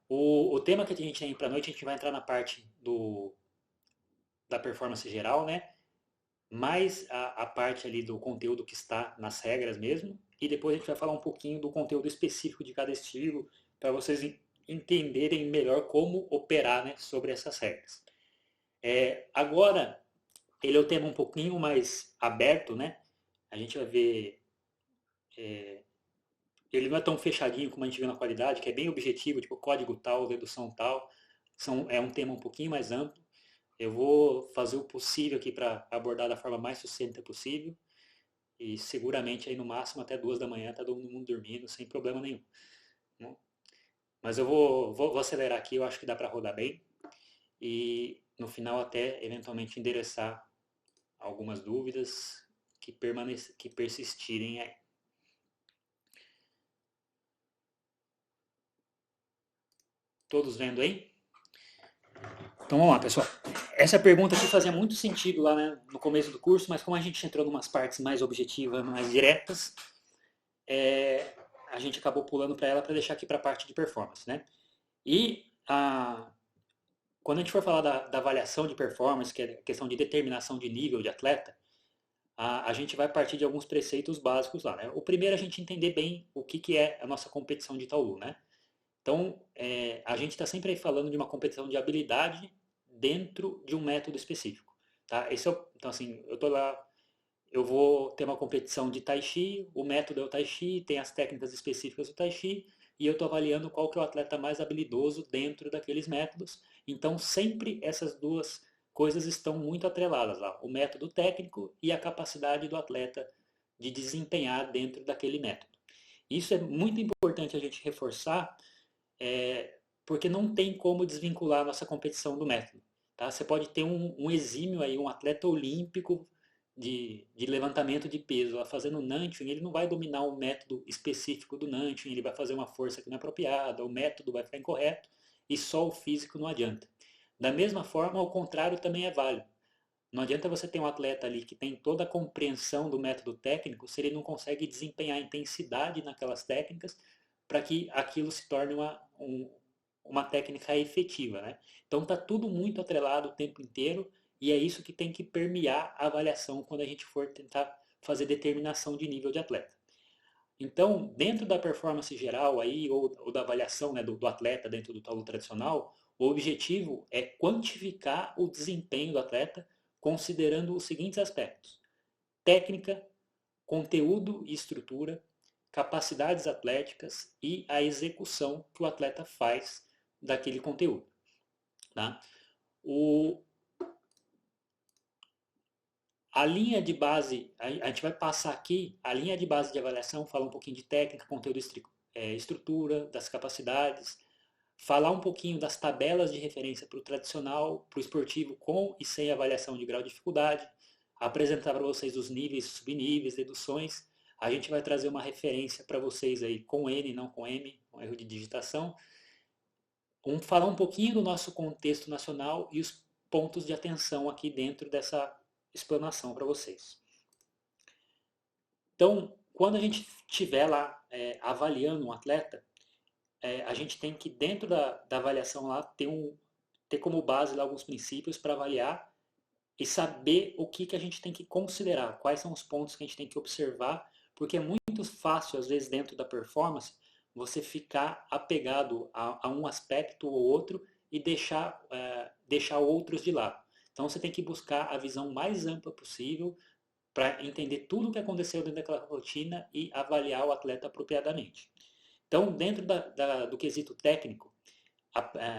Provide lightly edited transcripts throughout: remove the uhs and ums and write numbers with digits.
O tema que a gente tem para noite, a gente vai entrar na parte da performance geral, né? Mais a parte ali do conteúdo que está nas regras mesmo. E depois a gente vai falar um pouquinho do conteúdo específico de cada estilo, para vocês entenderem melhor como operar, né, sobre essas regras. Agora, ele é o tema um pouquinho mais aberto, né? A gente vai ver. Ele não é tão fechadinho como a gente vê na qualidade, que é bem objetivo, tipo código tal, redução tal. É um tema um pouquinho mais amplo. Eu vou fazer o possível aqui para abordar da forma mais sucinta possível. E seguramente aí no máximo até 2 da manhã tá todo mundo dormindo, sem problema nenhum, né? Mas eu vou acelerar aqui, eu acho que dá para rodar bem. E no final até eventualmente endereçar algumas dúvidas que persistirem aí. Todos vendo aí? Então vamos lá, pessoal. Essa pergunta aqui fazia muito sentido lá, né, no começo do curso, mas como a gente entrou em umas partes mais objetivas, mais diretas, é, a gente acabou pulando para ela para deixar aqui para a parte de performance, né? E quando a gente for falar da avaliação de performance, que é a questão de determinação de nível de atleta, a gente vai partir de alguns preceitos básicos lá, né? O primeiro é a gente entender bem o que é a nossa competição de Taolu, né? Então, a gente está sempre aí falando de uma competição de habilidade dentro de um método específico, tá? Então, assim, eu tô lá, eu vou ter uma competição de Tai Chi, o método é o Tai Chi, tem as técnicas específicas do Tai Chi, e eu estou avaliando qual que é o atleta mais habilidoso dentro daqueles métodos. Então, sempre essas duas coisas estão muito atreladas lá, o método técnico e a capacidade do atleta de desempenhar dentro daquele método. Isso é muito importante a gente reforçar, porque não tem como desvincular a nossa competição do método. Tá? Você pode ter um exímio aí, um atleta olímpico de levantamento de peso, lá fazendo Nanching, ele não vai dominar o método específico do Nanching, ele vai fazer uma força que não é apropriada, o método vai ficar incorreto e só o físico não adianta. Da mesma forma, o contrário também é válido. Não adianta você ter um atleta ali que tem toda a compreensão do método técnico se ele não consegue desempenhar intensidade naquelas técnicas para que aquilo se torne uma técnica efetiva, né? Então está tudo muito atrelado o tempo inteiro e é isso que tem que permear a avaliação quando a gente for tentar fazer determinação de nível de atleta. Então, dentro da performance geral aí, ou da avaliação, né, do atleta dentro do taulu tradicional, o objetivo é quantificar o desempenho do atleta considerando os seguintes aspectos: técnica, conteúdo e estrutura, capacidades atléticas e a execução que o atleta faz daquele conteúdo. Tá? O, a linha de base, a gente vai passar aqui, a linha de base de avaliação fala um pouquinho de técnica, conteúdo e estrutura, das capacidades, falar um pouquinho das tabelas de referência para o tradicional, para o esportivo com e sem avaliação de grau de dificuldade, apresentar para vocês os níveis, subníveis, deduções. A gente vai trazer uma referência para vocês aí com N, não com M, um erro de digitação. Vamos falar um pouquinho do nosso contexto nacional e os pontos de atenção aqui dentro dessa explanação para vocês. Então, quando a gente estiver lá avaliando um atleta, a gente tem que, dentro da avaliação lá, ter como base lá alguns princípios para avaliar e saber o que a gente tem que considerar, quais são os pontos que a gente tem que observar, porque é muito fácil, às vezes, dentro da performance, você ficar apegado a um aspecto ou outro e deixar outros de lado. Então você tem que buscar a visão mais ampla possível para entender tudo o que aconteceu dentro daquela rotina e avaliar o atleta apropriadamente. Então, dentro do quesito técnico,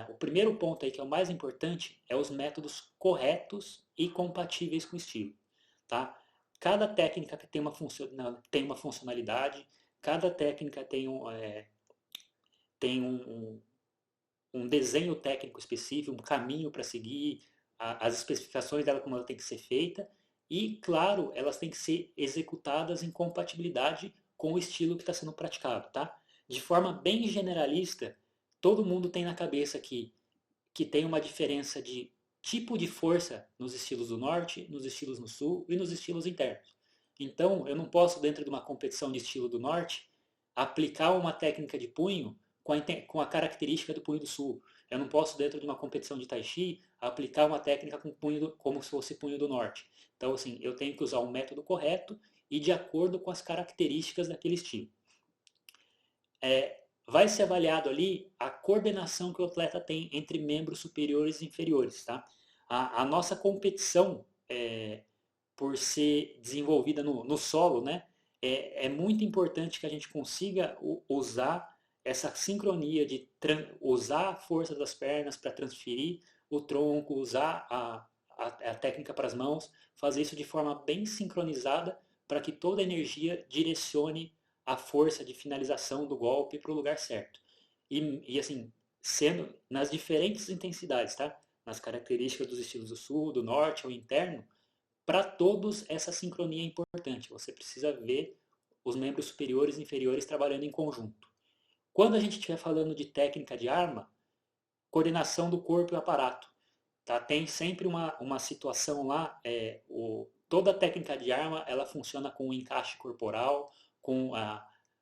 o primeiro ponto aí que é o mais importante é os métodos corretos e compatíveis com o estilo. Tá? Cada técnica tem uma funcionalidade, cada técnica tem um desenho técnico específico, um caminho para seguir, as especificações dela como ela tem que ser feita e, claro, elas têm que ser executadas em compatibilidade com o estilo que está sendo praticado. Tá? De forma bem generalista, todo mundo tem na cabeça que tem uma diferença de tipo de força nos estilos do norte, nos estilos no sul e nos estilos internos. Então, eu não posso, dentro de uma competição de estilo do norte, aplicar uma técnica de punho com a característica do punho do sul. Eu não posso, dentro de uma competição de Tai Chi, aplicar uma técnica com como se fosse punho do norte. Então, assim, eu tenho que usar o método correto e de acordo com as características daquele estilo. Vai ser avaliado ali a coordenação que o atleta tem entre membros superiores e inferiores. Tá? A nossa competição, por ser desenvolvida no solo, né, é muito importante que a gente consiga usar essa sincronia de usar a força das pernas para transferir o tronco, usar a técnica para as mãos, fazer isso de forma bem sincronizada para que toda a energia direcione a força de finalização do golpe para o lugar certo. E assim, sendo nas diferentes intensidades, tá? Nas características dos estilos do sul, do norte ou interno, para todos essa sincronia é importante. Você precisa ver os membros superiores e inferiores trabalhando em conjunto. Quando a gente estiver falando de técnica de arma, coordenação do corpo e aparato. Tá? Tem sempre uma situação lá, toda técnica de arma ela funciona com o encaixe corporal,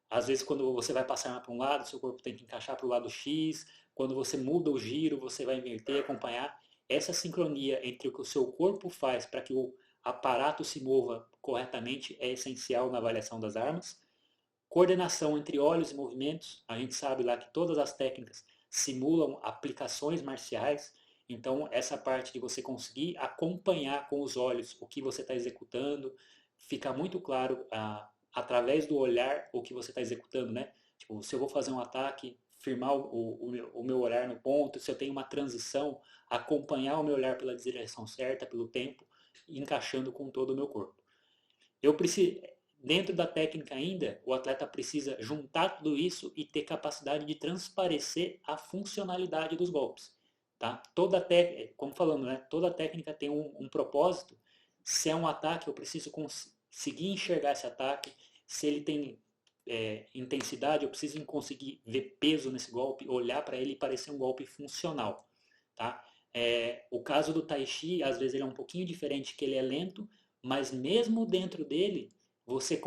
às vezes quando você vai passar a arma para um lado, seu corpo tem que encaixar para o lado X, quando você muda o giro, você vai inverter, acompanhar. Essa sincronia entre o que o seu corpo faz para que o aparato se mova corretamente é essencial na avaliação das armas. Coordenação entre olhos e movimentos, a gente sabe lá que todas as técnicas simulam aplicações marciais, então essa parte de você conseguir acompanhar com os olhos o que você está executando, fica muito claro através do olhar o que você está executando, né? Tipo, se eu vou fazer um ataque, firmar o meu olhar no ponto, se eu tenho uma transição, acompanhar o meu olhar pela direção certa, pelo tempo, encaixando com todo o meu corpo. Eu preciso, dentro da técnica ainda, o atleta precisa juntar tudo isso e ter capacidade de transparecer a funcionalidade dos golpes. Tá? Toda técnica, como falando, né, toda técnica tem um propósito. Se é um ataque, eu preciso conseguir enxergar esse ataque. Se ele tem intensidade, eu preciso conseguir ver peso nesse golpe, olhar para ele e parecer um golpe funcional. Tá? O caso do Tai Chi, às vezes ele é um pouquinho diferente, que ele é lento, mas mesmo dentro dele, você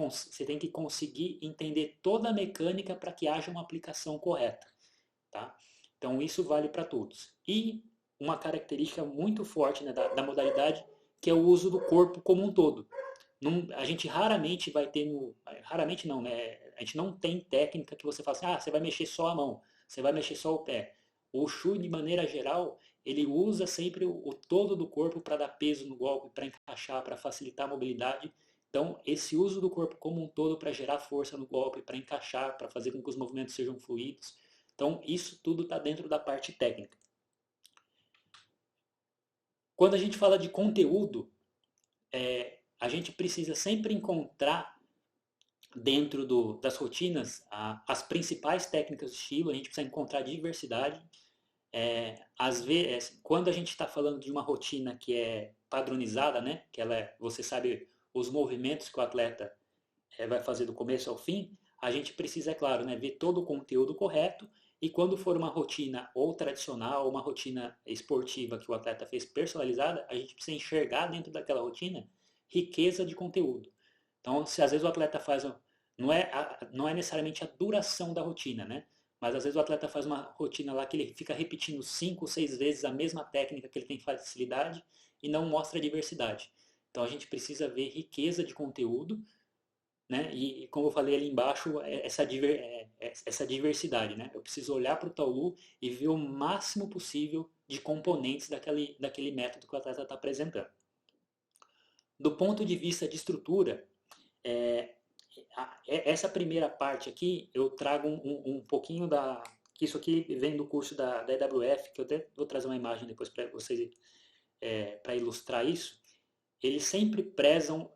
tem que conseguir entender toda a mecânica para que haja uma aplicação correta. Tá? Então isso vale para todos. E uma característica muito forte, né, da modalidade, que é o uso do corpo como um todo. A gente raramente vai ter raramente não, né? A gente não tem técnica que você fala assim, você vai mexer só a mão, você vai mexer só o pé. O Shu, de maneira geral, ele usa sempre o todo do corpo para dar peso no golpe, para encaixar, para facilitar a mobilidade. Então, esse uso do corpo como um todo para gerar força no golpe, para encaixar, para fazer com que os movimentos sejam fluidos. Então, isso tudo está dentro da parte técnica. Quando a gente fala de conteúdo, a gente precisa sempre encontrar dentro das rotinas as principais técnicas do estilo, a gente precisa encontrar diversidade. Às vezes, quando a gente está falando de uma rotina que é padronizada, né, que você sabe os movimentos que o atleta vai fazer do começo ao fim, a gente precisa, é claro, né, ver todo o conteúdo correto e quando for uma rotina ou tradicional, uma rotina esportiva que o atleta fez personalizada, a gente precisa enxergar dentro daquela rotina riqueza de conteúdo. Então, se às vezes o atleta faz, não é necessariamente a duração da rotina, né? Mas às vezes o atleta faz uma rotina lá que ele fica repetindo 5, 6 vezes a mesma técnica que ele tem facilidade e não mostra diversidade. Então a gente precisa ver riqueza de conteúdo, né? E como eu falei ali embaixo, essa diversidade, né? Eu preciso olhar para o Taolu e ver o máximo possível de componentes daquele método que o atleta está apresentando. Do ponto de vista de estrutura, essa primeira parte aqui eu trago um pouquinho que isso aqui vem do curso da EWF, que eu até vou trazer uma imagem depois para vocês, para ilustrar isso. Eles sempre prezam,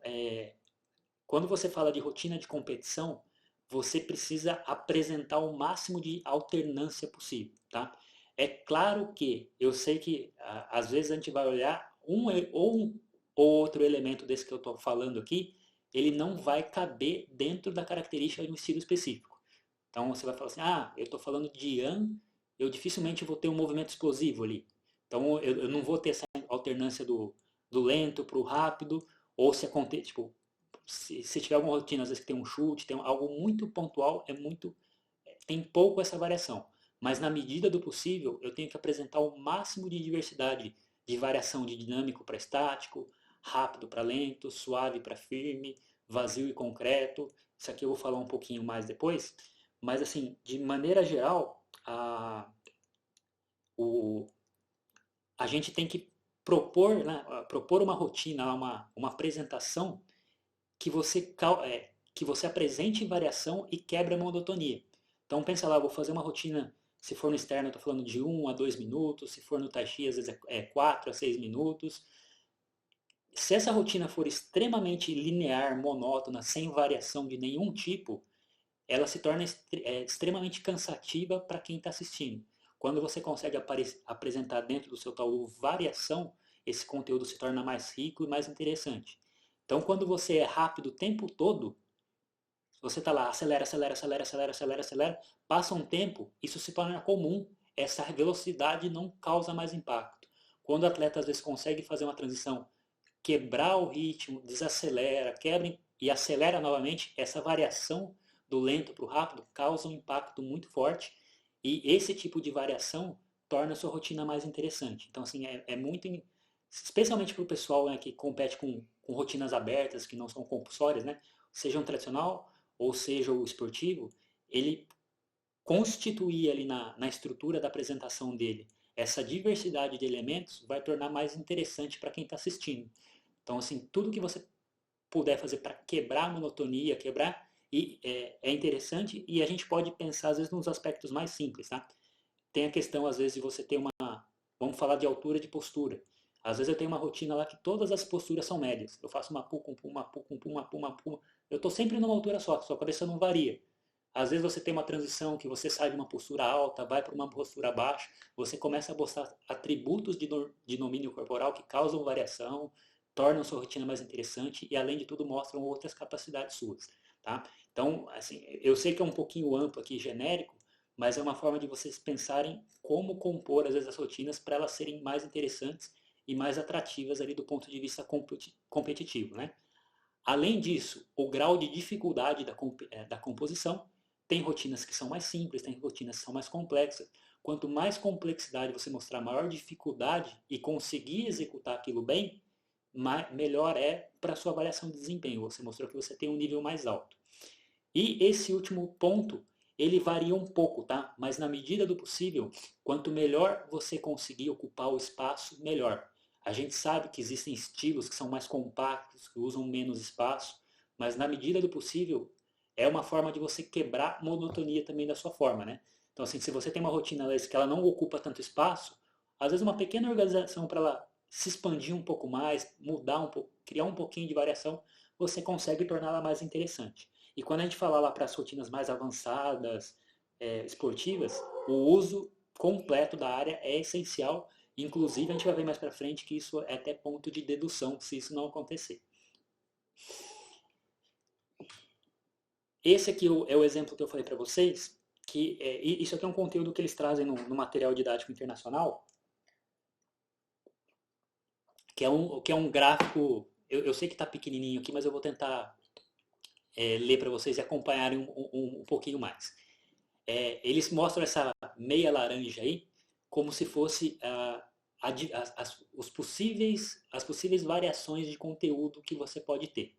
quando você fala de rotina de competição, você precisa apresentar o máximo de alternância possível, tá? É claro que eu sei que às vezes a gente vai olhar um ou outro elemento desse que eu estou falando aqui, ele não vai caber dentro da característica de um estilo específico. Então você vai falar assim, eu estou falando de Yan, eu dificilmente vou ter um movimento explosivo ali. Então eu não vou ter essa alternância do lento para o rápido, ou se acontecer, tipo, se tiver alguma rotina, às vezes que tem um chute, tem algo muito pontual, tem pouco essa variação. mas na medida do possível eu tenho que apresentar o máximo de diversidade de variação de dinâmico para estático, rápido para lento, suave para firme, vazio e concreto. Isso aqui eu vou falar um pouquinho mais depois, mas assim, de maneira geral, o, a gente tem que propor, né, propor uma rotina, uma apresentação que que você apresente variação e quebre a monotonia. Então pensa lá, vou fazer uma rotina, se for no externo eu estou falando de 1 a 2 minutos, se for no Tai Chi às vezes é 4 a 6 minutos. Se essa rotina for extremamente linear, monótona, sem variação de nenhum tipo, ela se torna extremamente cansativa para quem está assistindo. Quando você consegue apresentar dentro do seu taulu variação, esse conteúdo se torna mais rico e mais interessante. Então, quando você é rápido o tempo todo, você está lá, acelera, acelera, acelera, acelera, acelera, acelera, passa um tempo, isso se torna comum, essa velocidade não causa mais impacto. Quando o atleta às vezes consegue fazer uma transição, quebrar o ritmo, desacelera, quebra e acelera novamente, essa variação do lento para o rápido causa um impacto muito forte e esse tipo de variação torna a sua rotina mais interessante. Então, assim, é muito, especialmente para o pessoal, né, que compete com rotinas abertas, que não são compulsórias, né, seja um tradicional ou seja o esportivo, ele constituir ali na estrutura da apresentação dele essa diversidade de elementos vai tornar mais interessante para quem está assistindo. Então, assim, tudo que você puder fazer para quebrar a monotonia, quebrar, é interessante e a gente pode pensar, às vezes, nos aspectos mais simples, tá? Tem a questão, às vezes, de você ter vamos falar de altura de postura. Às vezes eu tenho uma rotina lá que todas as posturas são médias. Eu faço uma pu, com pu, uma pu, com pu, uma pu, uma pu. Eu estou sempre numa altura só, sua cabeça não varia. Às vezes você tem uma transição que você sai de uma postura alta, vai para uma postura baixa, você começa a mostrar atributos de domínio corporal que causam variação, tornam sua rotina mais interessante e, além de tudo, mostram outras capacidades suas. Tá? Então, assim, eu sei que é um pouquinho amplo aqui, genérico, mas é uma forma de vocês pensarem como compor, às vezes, as rotinas para elas serem mais interessantes e mais atrativas ali do ponto de vista competitivo. Né? Além disso, o grau de dificuldade da composição, tem rotinas que são mais simples, tem rotinas que são mais complexas. Quanto mais complexidade você mostrar, maior dificuldade e conseguir executar aquilo bem, melhor é para a sua avaliação de desempenho. Você mostrou que você tem um nível mais alto. E esse último ponto, ele varia um pouco, tá? Mas na medida do possível, quanto melhor você conseguir ocupar o espaço, melhor. A gente sabe que existem estilos que são mais compactos, que usam menos espaço, mas na medida do possível, é uma forma de você quebrar a monotonia também da sua forma, né? Então, assim, se você tem uma rotina que ela não ocupa tanto espaço, às vezes uma pequena organização para ela se expandir um pouco mais, mudar um pouco, criar um pouquinho de variação, você consegue torná-la mais interessante. E quando a gente fala lá para as rotinas mais avançadas, esportivas, o uso completo da área é essencial. Inclusive, a gente vai ver mais para frente que isso é até ponto de dedução, se isso não acontecer. Esse aqui é o exemplo que eu falei para vocês, que isso aqui é um conteúdo que eles trazem no material didático internacional, que é um gráfico, eu sei que está pequenininho aqui, mas eu vou tentar ler para vocês e acompanharem um pouquinho mais. Eles mostram essa meia laranja aí como se fosse as possíveis variações de conteúdo que você pode ter.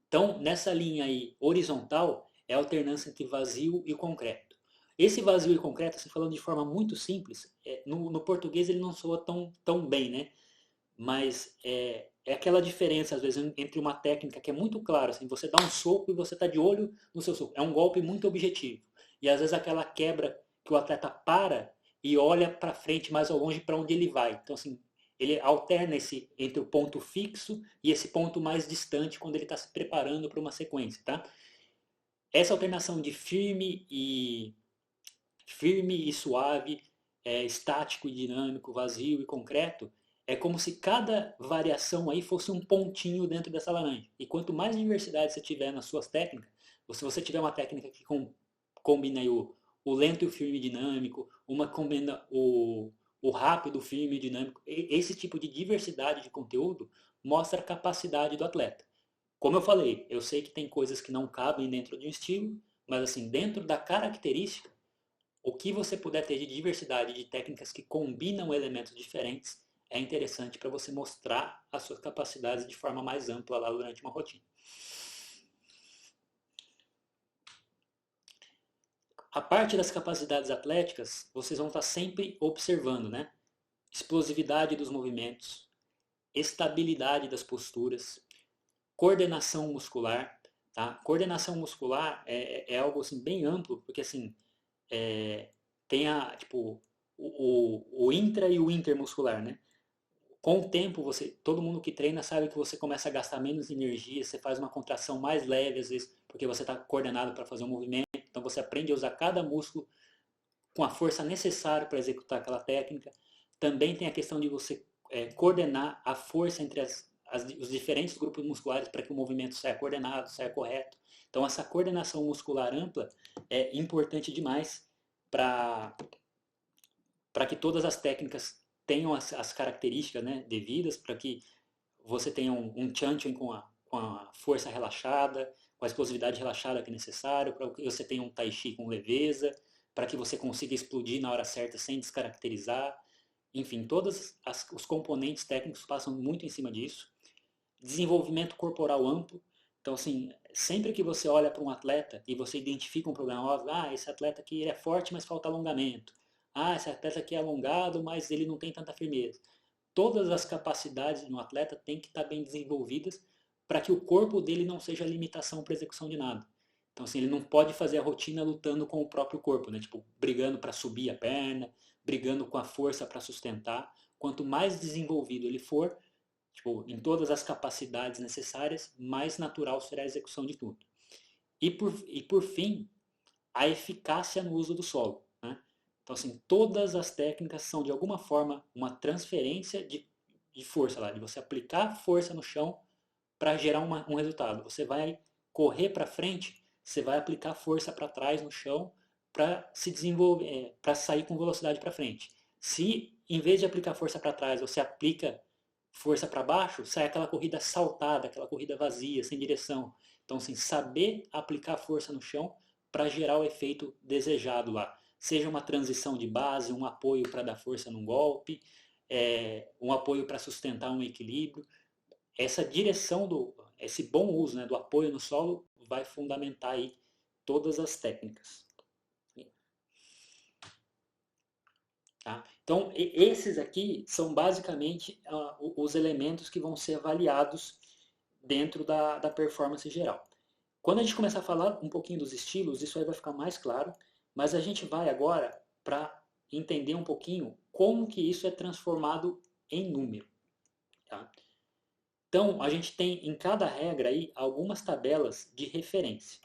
Então, nessa linha aí horizontal, é a alternância entre vazio e concreto. Esse vazio e concreto, assim, falando de forma muito simples, no português ele não soa tão bem, né? Mas é aquela diferença, às vezes, entre uma técnica que é muito clara, assim, você dá um soco e você está de olho no seu soco. É um golpe muito objetivo. E às vezes aquela quebra que o atleta para e olha para frente mais ao longe para onde ele vai. Então, assim, ele alterna entre o ponto fixo e esse ponto mais distante quando ele está se preparando para uma sequência, tá? Essa alternação de firme e suave, estático e dinâmico, vazio e concreto, é como se cada variação aí fosse um pontinho dentro dessa laranja. E quanto mais diversidade você tiver nas suas técnicas, ou se você tiver uma técnica que combina aí o lento e o firme dinâmico, uma combina o rápido, o firme e dinâmico, esse tipo de diversidade de conteúdo mostra a capacidade do atleta. Como eu falei, eu sei que tem coisas que não cabem dentro de um estilo, mas assim, dentro da característica, o que você puder ter de diversidade de técnicas que combinam elementos diferentes é interessante para você mostrar as suas capacidades de forma mais ampla lá durante uma rotina. A parte das capacidades atléticas, vocês vão estar sempre observando, né? Explosividade dos movimentos, estabilidade das posturas, coordenação muscular. Tá? Coordenação muscular é algo assim, bem amplo, porque assim, tem tipo, o intra e o intermuscular, né? Com o tempo, todo mundo que treina sabe que você começa a gastar menos energia, você faz uma contração mais leve, às vezes, porque você está coordenado para fazer um movimento, então você aprende a usar cada músculo com a força necessária para executar aquela técnica. Também tem a questão de você coordenar a força entre os diferentes grupos musculares para que o movimento saia coordenado, saia correto. Então essa coordenação muscular ampla é importante demais para que todas as técnicas tenham as características, né, devidas, para que você tenha um chanting com a força relaxada, com a explosividade relaxada que é necessário, para que você tenha um tai chi com leveza, para que você consiga explodir na hora certa sem descaracterizar. Enfim, todos os componentes técnicos passam muito em cima disso. Desenvolvimento corporal amplo. Então, assim, sempre que você olha para um atleta e você identifica um problema óbvio, esse atleta aqui ele é forte, mas falta alongamento. Esse atleta aqui é alongado, mas ele não tem tanta firmeza. Todas as capacidades de um atleta têm que estar bem desenvolvidas para que o corpo dele não seja limitação para execução de nada. Então, assim, ele não pode fazer a rotina lutando com o próprio corpo, né? Tipo, brigando para subir a perna, brigando com a força para sustentar. Quanto mais desenvolvido ele for, tipo, em todas as capacidades necessárias, mais natural será a execução de tudo. E por fim, a eficácia no uso do solo. Né? Então, assim, todas as técnicas são, de alguma forma, uma transferência de força, lá, de você aplicar força no chão para gerar um resultado. Você vai correr para frente, você vai aplicar força para trás no chão para se desenvolver, para sair com velocidade para frente. Se, em vez de aplicar força para trás, você aplica força para baixo, sai aquela corrida saltada, aquela corrida vazia, sem direção. Então, assim, saber aplicar força no chão para gerar o efeito desejado lá. Seja uma transição de base, um apoio para dar força num golpe, um apoio para sustentar um equilíbrio. Essa direção, esse bom uso, né, do apoio no solo vai fundamentar aí todas as técnicas. Tá? Então, esses aqui são basicamente os elementos que vão ser avaliados dentro da performance geral. Quando a gente começar a falar um pouquinho dos estilos, isso aí vai ficar mais claro, mas a gente vai agora para entender um pouquinho como que isso é transformado em número. Tá? Então, a gente tem em cada regra aí algumas tabelas de referência.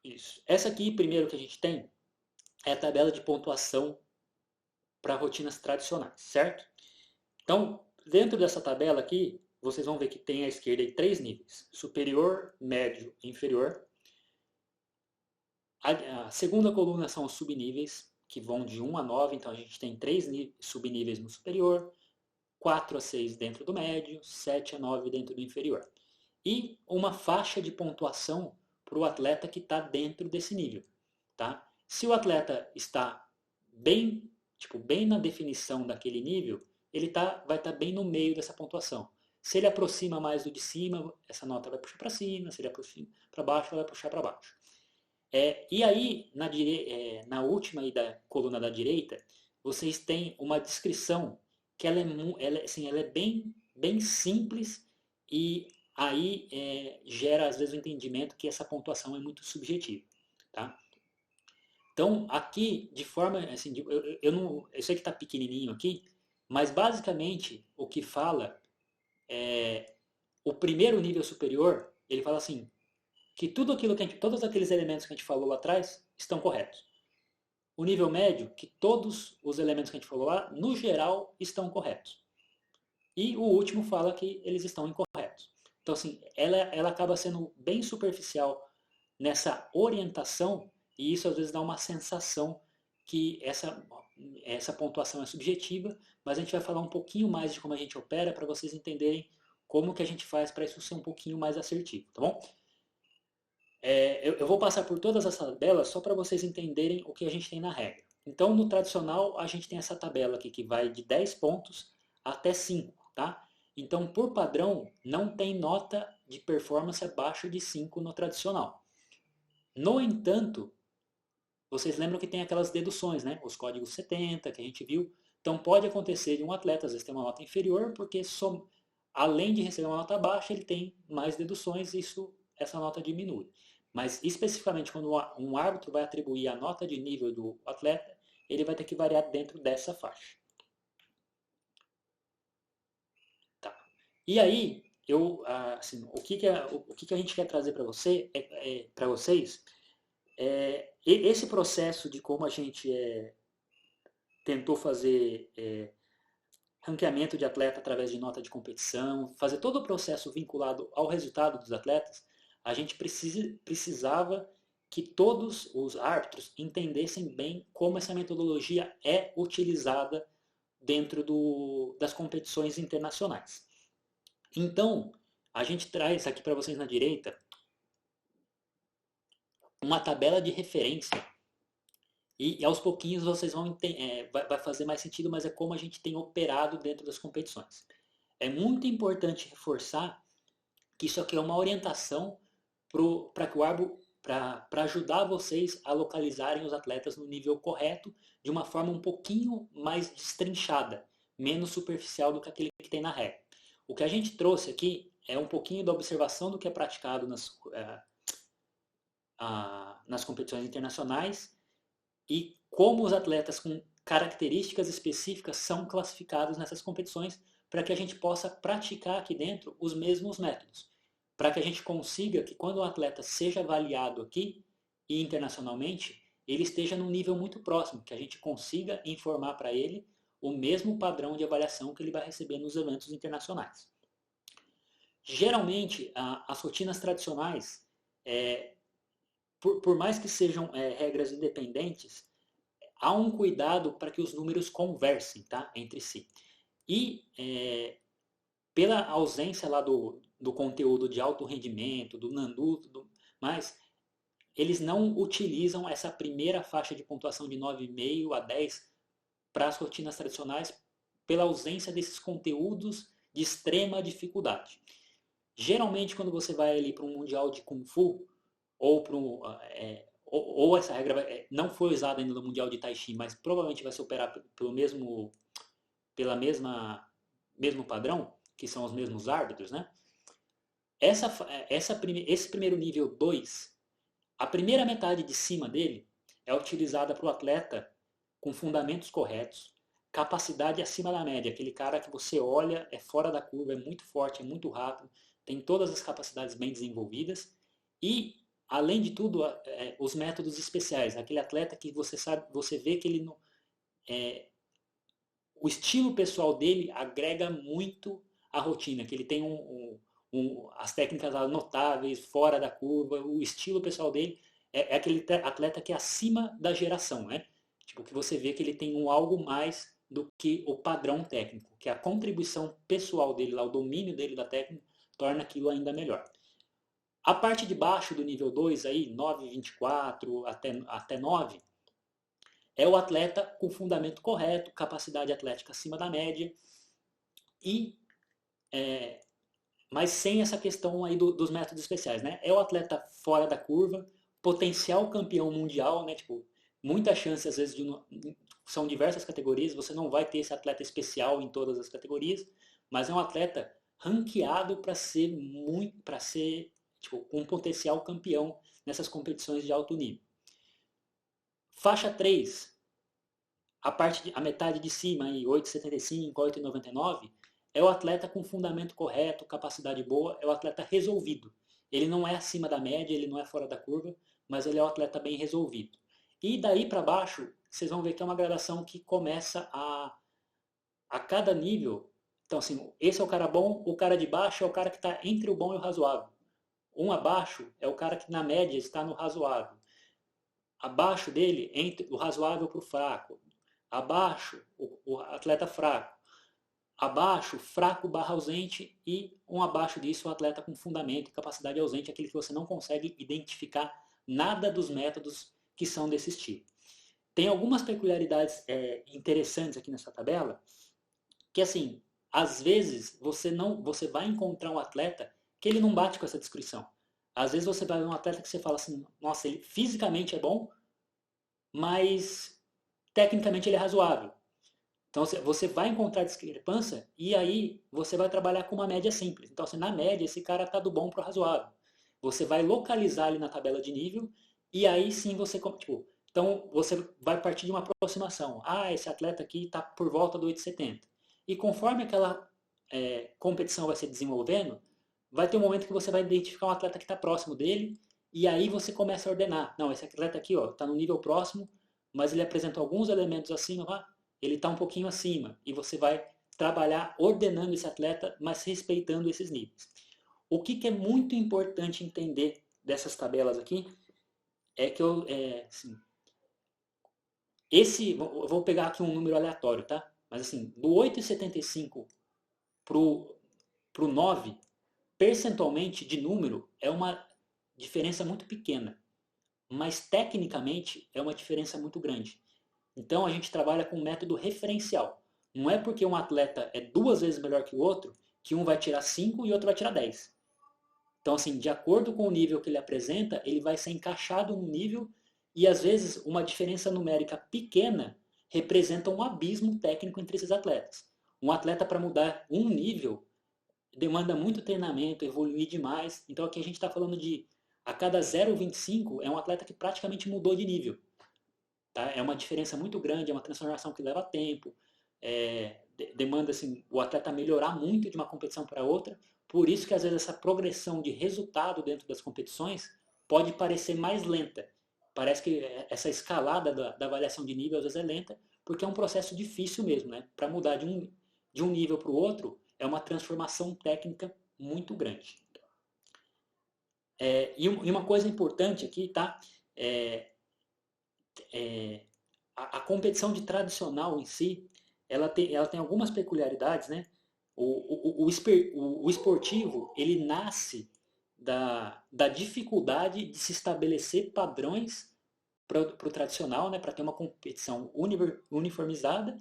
Isso. Essa aqui, primeiro que a gente tem, é a tabela de pontuação para rotinas tradicionais, certo? Então, dentro dessa tabela aqui, vocês vão ver que tem à esquerda aí 3 níveis: superior, médio e inferior. A segunda coluna são os subníveis, que vão de 1 a 9, então a gente tem 3 subníveis no superior, 4 a 6 dentro do médio, 7 a 9 dentro do inferior. E uma faixa de pontuação para o atleta que está dentro desse nível. Tá? Se o atleta está bem, bem na definição daquele nível, ele vai estar bem no meio dessa pontuação. Se ele aproxima mais do de cima, essa nota vai puxar para cima, se ele aproxima para baixo, ela vai puxar para baixo. E aí, na última aí da coluna da direita, vocês têm uma descrição que ela é bem simples e aí gera às vezes o entendimento que essa pontuação é muito subjetiva. Tá? Então, aqui, de forma assim, eu sei que está pequenininho aqui, mas basicamente o que fala o primeiro nível superior, ele fala assim, que todos aqueles elementos que a gente falou lá atrás estão corretos. O nível médio, que todos os elementos que a gente falou lá, no geral, estão corretos. E o último fala que eles estão incorretos. Então, assim, ela acaba sendo bem superficial nessa orientação, e isso às vezes dá uma sensação que essa pontuação é subjetiva, mas a gente vai falar um pouquinho mais de como a gente opera para vocês entenderem como que a gente faz para isso ser um pouquinho mais assertivo, tá bom? Eu vou passar por todas as tabelas só para vocês entenderem o que a gente tem na regra. Então, no tradicional, a gente tem essa tabela aqui que vai de 10 pontos até 5, tá? Então, por padrão, não tem nota de performance abaixo de 5 no tradicional. No entanto, vocês lembram que tem aquelas deduções, né? Os códigos 70 que a gente viu. Então, pode acontecer de um atleta, às vezes, ter uma nota inferior, porque além de receber uma nota baixa, ele tem mais deduções e essa nota diminui. Mas, especificamente, quando um árbitro vai atribuir a nota de nível do atleta, ele vai ter que variar dentro dessa faixa. Tá. E aí, assim, o que a gente quer trazer para vocês esse processo de como a gente tentou fazer ranqueamento de atleta através de nota de competição, fazer todo o processo vinculado ao resultado dos atletas, a gente precisava que todos os árbitros entendessem bem como essa metodologia é utilizada dentro das competições internacionais. Então, a gente traz aqui para vocês na direita uma tabela de referência e aos pouquinhos vocês vão entender, vai fazer mais sentido, mas é como a gente tem operado dentro das competições. É muito importante reforçar que isso aqui é uma orientação para que o árbitro, para ajudar vocês a localizarem os atletas no nível correto de uma forma um pouquinho mais destrinchada, menos superficial do que aquele que tem na regra. O que a gente trouxe aqui é um pouquinho da observação do que é praticado nas competições internacionais e como os atletas com características específicas são classificados nessas competições para que a gente possa praticar aqui dentro os mesmos métodos. Para que a gente consiga que quando o atleta seja avaliado aqui e internacionalmente, ele esteja num nível muito próximo, que a gente consiga informar para ele o mesmo padrão de avaliação que ele vai receber nos eventos internacionais. Geralmente, as rotinas tradicionais, por mais que sejam regras independentes, há um cuidado para que os números conversem, tá, entre si. E pela ausência lá do conteúdo de alto rendimento, do Nandu, mas eles não utilizam essa primeira faixa de pontuação de 9,5 a 10 para as rotinas tradicionais pela ausência desses conteúdos de extrema dificuldade. Geralmente, quando você vai ali para um mundial de Kung Fu, ou para ou essa regra não foi usada ainda no mundial de Tai Chi, mas provavelmente vai se operar pela mesmo padrão, que são os mesmos árbitros, né? Esse primeiro nível 2, a primeira metade de cima dele é utilizada para o atleta com fundamentos corretos, capacidade acima da média, aquele cara que você olha, é fora da curva, é muito forte, é muito rápido, tem todas as capacidades bem desenvolvidas e, além de tudo, os métodos especiais, aquele atleta que você vê que ele o estilo pessoal dele agrega muito à rotina, que ele tem as técnicas notáveis, fora da curva, o estilo pessoal dele é aquele atleta que é acima da geração, né? Tipo, que você vê que ele tem algo mais do que o padrão técnico, que a contribuição pessoal dele, lá, o domínio dele da técnica, torna aquilo ainda melhor. A parte de baixo do nível 2, aí, 9,24 até 9, é o atleta com fundamento correto, capacidade atlética acima da média, e mas sem essa questão aí dos métodos especiais, né? É o atleta fora da curva, potencial campeão mundial, né? Tipo, muita chance às vezes são diversas categorias, você não vai ter esse atleta especial em todas as categorias, mas é um atleta ranqueado para ser tipo, um potencial campeão nessas competições de alto nível. Faixa 3, a metade de cima, 8,75, 8,99, é o atleta com fundamento correto, capacidade boa, é o atleta resolvido. Ele não é acima da média, ele não é fora da curva, mas ele é o atleta bem resolvido. E daí para baixo, vocês vão ver que é uma gradação que começa a cada nível. Então, assim, esse é o cara bom, o cara de baixo é o cara que está entre o bom e o razoável. Um abaixo é o cara que na média está no razoável. Abaixo dele, entre o razoável para o fraco. Abaixo, o atleta fraco. abaixo, fraco barra ausente, e um abaixo disso, o atleta com fundamento e capacidade ausente, aquele que você não consegue identificar nada dos métodos que são desse estilo. Tem algumas peculiaridades interessantes aqui nessa tabela, que assim, às vezes você vai encontrar um atleta que ele não bate com essa descrição. Às vezes você vai ver um atleta que você fala assim, nossa, ele fisicamente é bom, mas tecnicamente ele é razoável. Então você vai encontrar discrepância e aí você vai trabalhar com uma média simples. Então, assim, na média, esse cara está do bom para o razoável. Você vai localizar ele na tabela de nível e aí sim você, tipo, então você vai partir de uma aproximação. Ah, esse atleta aqui está por volta do 8,70. E conforme aquela competição vai se desenvolvendo, vai ter um momento que você vai identificar um atleta que está próximo dele e aí você começa a ordenar. Não, esse atleta aqui está no nível próximo, mas ele apresenta alguns elementos acima, ele está um pouquinho acima. E você vai trabalhar ordenando esse atleta, mas respeitando esses níveis. O que é muito importante entender dessas tabelas aqui é que assim, eu vou pegar aqui um número aleatório, tá? Mas assim, do 8,75 pro 9, percentualmente de número é uma diferença muito pequena, mas tecnicamente é uma diferença muito grande. Então a gente trabalha com um método referencial. Não é porque um atleta é 2 vezes melhor que o outro que um vai tirar 5 e o outro vai tirar 10. Então, assim, de acordo com o nível que ele apresenta, ele vai ser encaixado no nível e às vezes uma diferença numérica pequena representa um abismo técnico entre esses atletas. Um atleta para mudar um nível demanda muito treinamento, evoluir demais. Então aqui a gente está falando de a cada 0,25 é um atleta que praticamente mudou de nível. Tá? É uma diferença muito grande, é uma transformação que leva tempo, demanda assim, o atleta melhorar muito de uma competição para outra. Por isso que às vezes essa progressão de resultado dentro das competições pode parecer mais lenta. Parece que essa escalada da avaliação de nível às vezes é lenta, porque é um processo difícil mesmo. Né? Para mudar de um nível para o outro, é uma transformação técnica muito grande. E uma coisa importante aqui, tá? A competição de tradicional em si, ela tem algumas peculiaridades, né? O esportivo, ele nasce da dificuldade de se estabelecer padrões para o tradicional, né? Para ter uma competição uniformizada,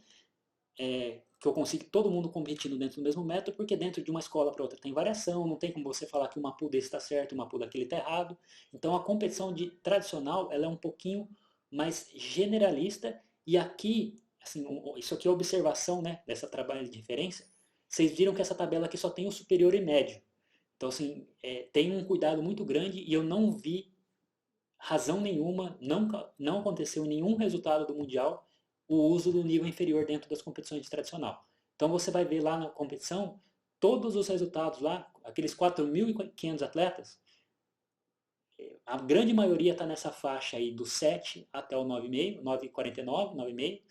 que eu consiga todo mundo competindo dentro do mesmo método, porque dentro de uma escola para outra tem variação, não tem como você falar que uma pool desse está certo e uma pool daquele está errado. Então a competição tradicional ela é um pouquinho mais generalista e aqui, assim, isso aqui é observação, né, dessa trabalho de referência. Vocês viram que essa tabela aqui só tem o superior e médio. Então, assim, tem um cuidado muito grande e eu não vi razão nenhuma, não aconteceu em nenhum resultado do Mundial o uso do nível inferior dentro das competições de tradicional. Então você vai ver lá na competição, todos os resultados lá, aqueles 4.500 atletas, a grande maioria está nessa faixa aí do 7 até o 9,5, 9,49, 9,5,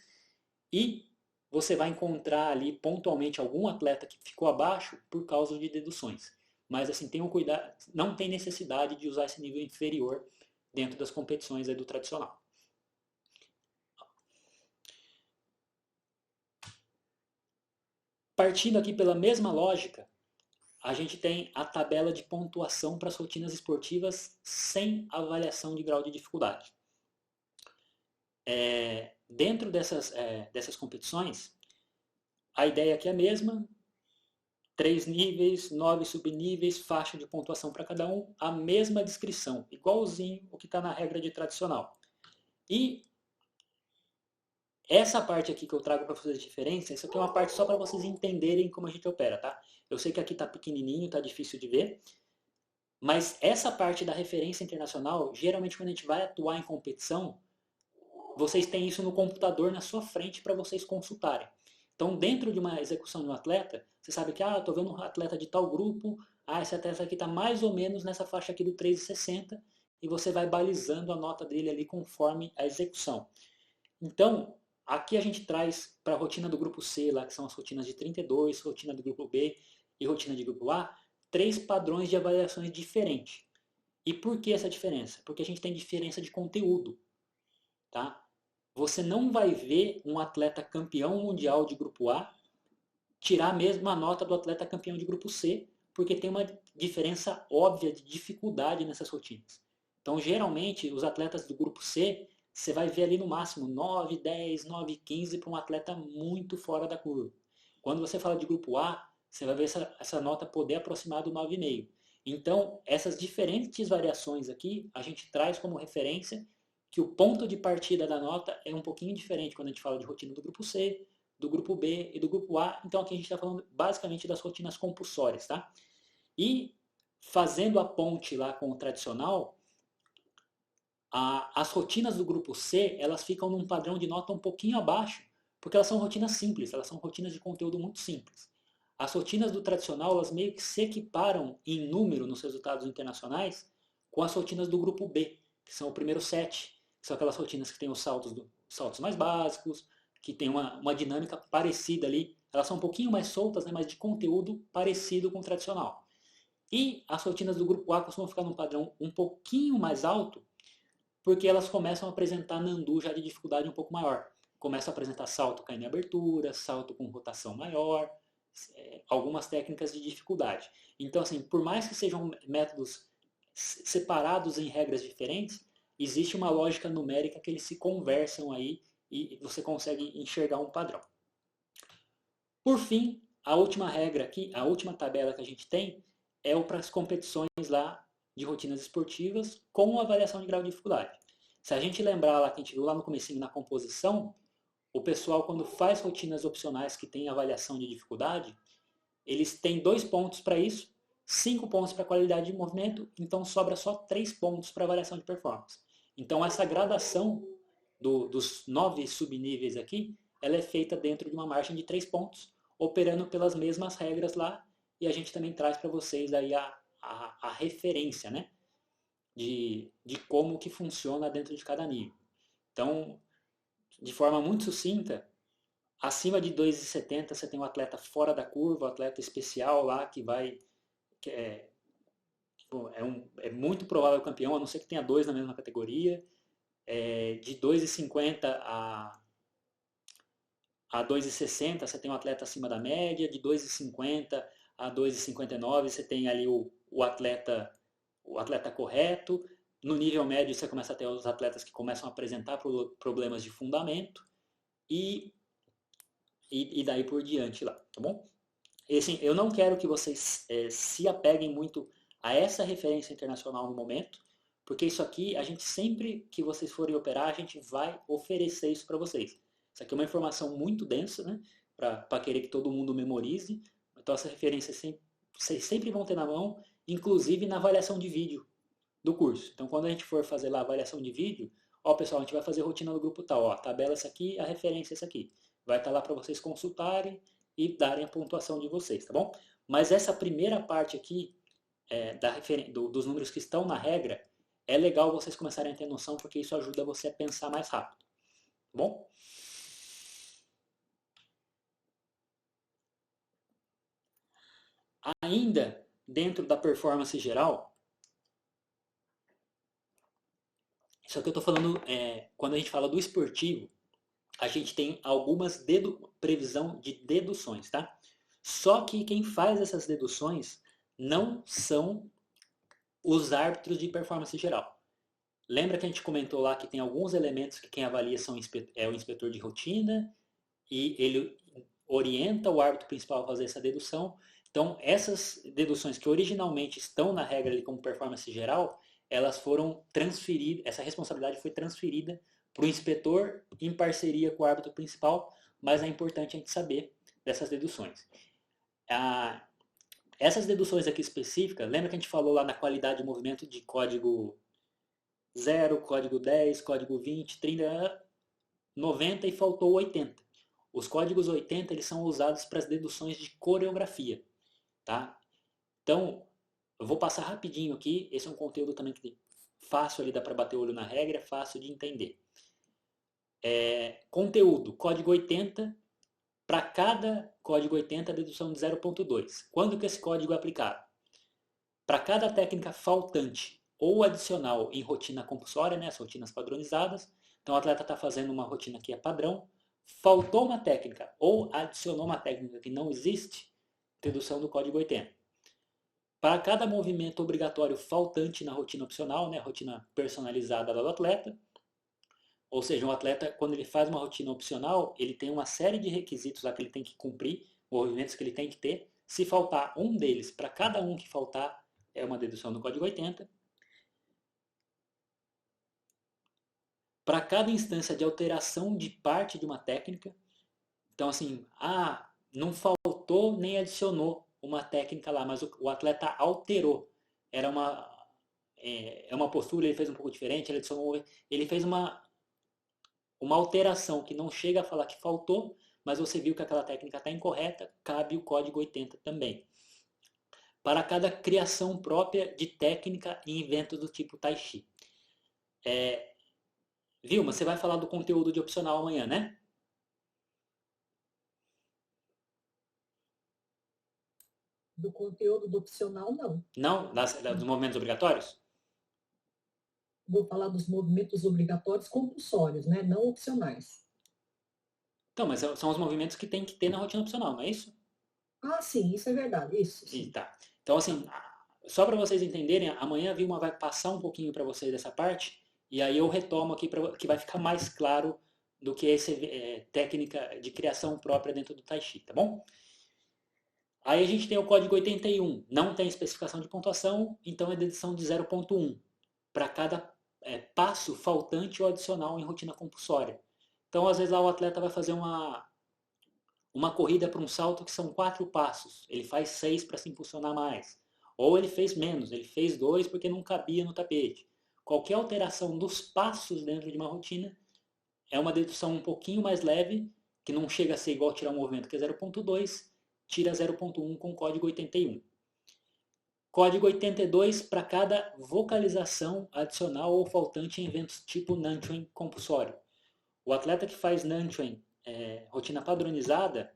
e você vai encontrar ali pontualmente algum atleta que ficou abaixo por causa de deduções. Mas assim, tenham cuidado, não tem necessidade de usar esse nível inferior dentro das competições do tradicional. Partindo aqui pela mesma lógica, a gente tem a tabela de pontuação para as rotinas esportivas sem avaliação de grau de dificuldade. Dentro dessas competições, a ideia aqui é a mesma, 3 níveis, 9 subníveis, faixa de pontuação para cada um, a mesma descrição, igualzinho o que está na regra de tradicional. E essa parte aqui que eu trago para fazer a diferença, isso aqui é uma parte só para vocês entenderem como a gente opera, tá? Eu sei que aqui está pequenininho, está difícil de ver, mas essa parte da referência internacional, geralmente quando a gente vai atuar em competição, vocês têm isso no computador na sua frente para vocês consultarem. Então, dentro de uma execução de um atleta, você sabe que, estou vendo um atleta de tal grupo, esse atleta aqui está mais ou menos nessa faixa aqui do 3,60, e você vai balizando a nota dele ali conforme a execução. Então, aqui a gente traz para a rotina do grupo C, lá que são as rotinas de 32, rotina do grupo B e rotina de grupo A, 3 padrões de avaliações diferentes. E por que essa diferença? Porque a gente tem diferença de conteúdo. Tá? Você não vai ver um atleta campeão mundial de grupo A tirar mesmo a nota do atleta campeão de grupo C, porque tem uma diferença óbvia de dificuldade nessas rotinas. Então, geralmente, os atletas do grupo C, você vai ver ali no máximo 9, 10, 9, 15 para um atleta muito fora da curva. Quando você fala de grupo A, você vai ver essa nota poder aproximar do 9,5. Então, essas diferentes variações aqui, a gente traz como referência que o ponto de partida da nota é um pouquinho diferente quando a gente fala de rotina do grupo C, do grupo B e do grupo A. Então, aqui a gente está falando basicamente das rotinas compulsórias, tá? E fazendo a ponte lá com o tradicional, as rotinas do grupo C, elas ficam num padrão de nota um pouquinho abaixo, porque elas são rotinas simples, elas são rotinas de conteúdo muito simples. As rotinas do tradicional, elas meio que se equiparam em número nos resultados internacionais com as rotinas do grupo B, que são o primeiro set, que são aquelas rotinas que têm os saltos mais básicos, que tem uma dinâmica parecida ali. Elas são um pouquinho mais soltas, né, mas de conteúdo parecido com o tradicional. E as rotinas do grupo A costumam ficar num padrão um pouquinho mais alto, porque elas começam a apresentar Nandu já de dificuldade um pouco maior. Começam a apresentar salto caindo em abertura, salto com rotação maior, algumas técnicas de dificuldade. Então, assim, por mais que sejam métodos separados em regras diferentes, existe uma lógica numérica que eles se conversam aí e você consegue enxergar um padrão. Por fim, a última regra aqui, a última tabela que a gente tem é para as competições lá de rotinas esportivas com avaliação de grau de dificuldade. Se a gente lembrar lá que a gente viu lá no comecinho na composição, o pessoal quando faz rotinas opcionais que tem avaliação de dificuldade, eles têm 2 pontos para isso, 5 pontos para qualidade de movimento, então sobra só 3 pontos para avaliação de performance. Então essa gradação dos 9 subníveis aqui, ela é feita dentro de uma margem de 3 pontos, operando pelas mesmas regras lá, e a gente também traz para vocês aí a referência, né? De como que funciona dentro de cada nível. Então, de forma muito sucinta, acima de 2,70 você tem um atleta fora da curva, um atleta especial lá que vai... Que é muito provável campeão, a não ser que tenha 2 na mesma categoria. De 2,50 a 2,60 você tem um atleta acima da média, de 2,50 a 2,59 você tem ali o atleta correto. No nível médio você começa a ter os atletas que começam a apresentar problemas de fundamento e daí por diante lá, tá bom? E, assim, eu não quero que vocês se apeguem muito a essa referência internacional no momento, porque isso aqui, a gente sempre que vocês forem operar, a gente vai oferecer isso para vocês. Isso aqui é uma informação muito densa, né? Para querer que todo mundo memorize. Então essa referência vocês sempre vão ter na mão, inclusive na avaliação de vídeo do curso. Então quando a gente for fazer lá a avaliação de vídeo, ó pessoal, a gente vai fazer rotina no grupo tal, ó, a tabela essa aqui, a referência essa aqui. Vai estar lá para vocês consultarem e darem a pontuação de vocês, tá bom? Mas essa primeira parte aqui, dos números que estão na regra, é legal vocês começarem a ter noção, porque isso ajuda você a pensar mais rápido, tá bom? Ainda dentro da performance geral, isso aqui eu estou falando, quando a gente fala do esportivo, a gente tem algumas previsão de deduções, tá? Só que quem faz essas deduções não são os árbitros de performance geral. Lembra que a gente comentou lá que tem alguns elementos que quem avalia é o inspetor de rotina e ele orienta o árbitro principal a fazer essa dedução. Então, essas deduções que originalmente estão na regra ali como performance geral, elas foram transferidas, essa responsabilidade foi transferida para o inspetor em parceria com o árbitro principal, mas é importante a gente saber dessas deduções. Essas deduções aqui específicas, lembra que a gente falou lá na qualidade de movimento de código 0, código 10, código 20, 30, 90 e faltou 80. Os códigos 80 eles são usados para as deduções de coreografia, tá? Então, eu vou passar rapidinho aqui, esse é um conteúdo também que fácil ali, dá para bater o olho na regra, é fácil de entender. Conteúdo, código 80, para cada código 80 a dedução de 0.2. Quando que esse código é aplicado? Para cada técnica faltante ou adicional em rotina compulsória, né, as rotinas padronizadas, então o atleta está fazendo uma rotina que é padrão, faltou uma técnica ou adicionou uma técnica que não existe, dedução do código 80. Para cada movimento obrigatório faltante na rotina opcional, né, rotina personalizada do atleta, ou seja, um atleta, quando ele faz uma rotina opcional, ele tem uma série de requisitos lá que ele tem que cumprir, movimentos que ele tem que ter. Se faltar um deles, para cada um que faltar, é uma dedução do código 80. Para cada instância de alteração de parte de uma técnica, então assim, não faltou nem adicionou uma técnica lá, mas o atleta alterou. Era uma postura, ele fez um pouco diferente, ele adicionou, ele fez uma alteração que não chega a falar que faltou, mas você viu que aquela técnica está incorreta, cabe o código 80 também. Para cada criação própria de técnica e invento do tipo Tai Chi. Vilma, você vai falar do conteúdo de opcional amanhã, né? Do conteúdo do opcional, não. Não? Dos movimentos obrigatórios? Vou falar dos movimentos obrigatórios compulsórios, né? Não opcionais. Então, mas são os movimentos que tem que ter na rotina opcional, não é isso? Ah, sim, isso é verdade, isso, E sim. tá. Então, assim, só para vocês entenderem, amanhã a Vilma vai passar um pouquinho para vocês dessa parte, e aí eu retomo aqui, que vai ficar mais claro do que essa técnica de criação própria dentro do Tai Chi, tá bom? Aí a gente tem o código 81, não tem especificação de pontuação, então é dedução de 0,1 para cada passo faltante ou adicional em rotina compulsória. Então, às vezes, lá o atleta vai fazer uma corrida para um salto que são 4 passos. Ele faz 6 para se impulsionar mais. Ou ele fez menos, ele fez 2 porque não cabia no tapete. Qualquer alteração dos passos dentro de uma rotina é uma dedução um pouquinho mais leve, que não chega a ser igual tirar um movimento que é 0,2, tira 0,1 com código 81. Código 82 para cada vocalização adicional ou faltante em eventos tipo Nanchuan compulsório. O atleta que faz Nanchuan rotina padronizada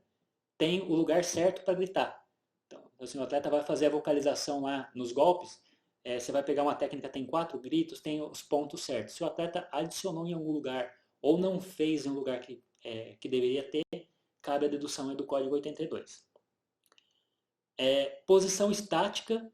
tem o lugar certo para gritar. Então, assim, o atleta vai fazer a vocalização lá nos golpes, você vai pegar uma técnica, tem 4 gritos, tem os pontos certos. Se o atleta adicionou em algum lugar ou não fez em um lugar que deveria ter, cabe a dedução do código 82. Posição estática,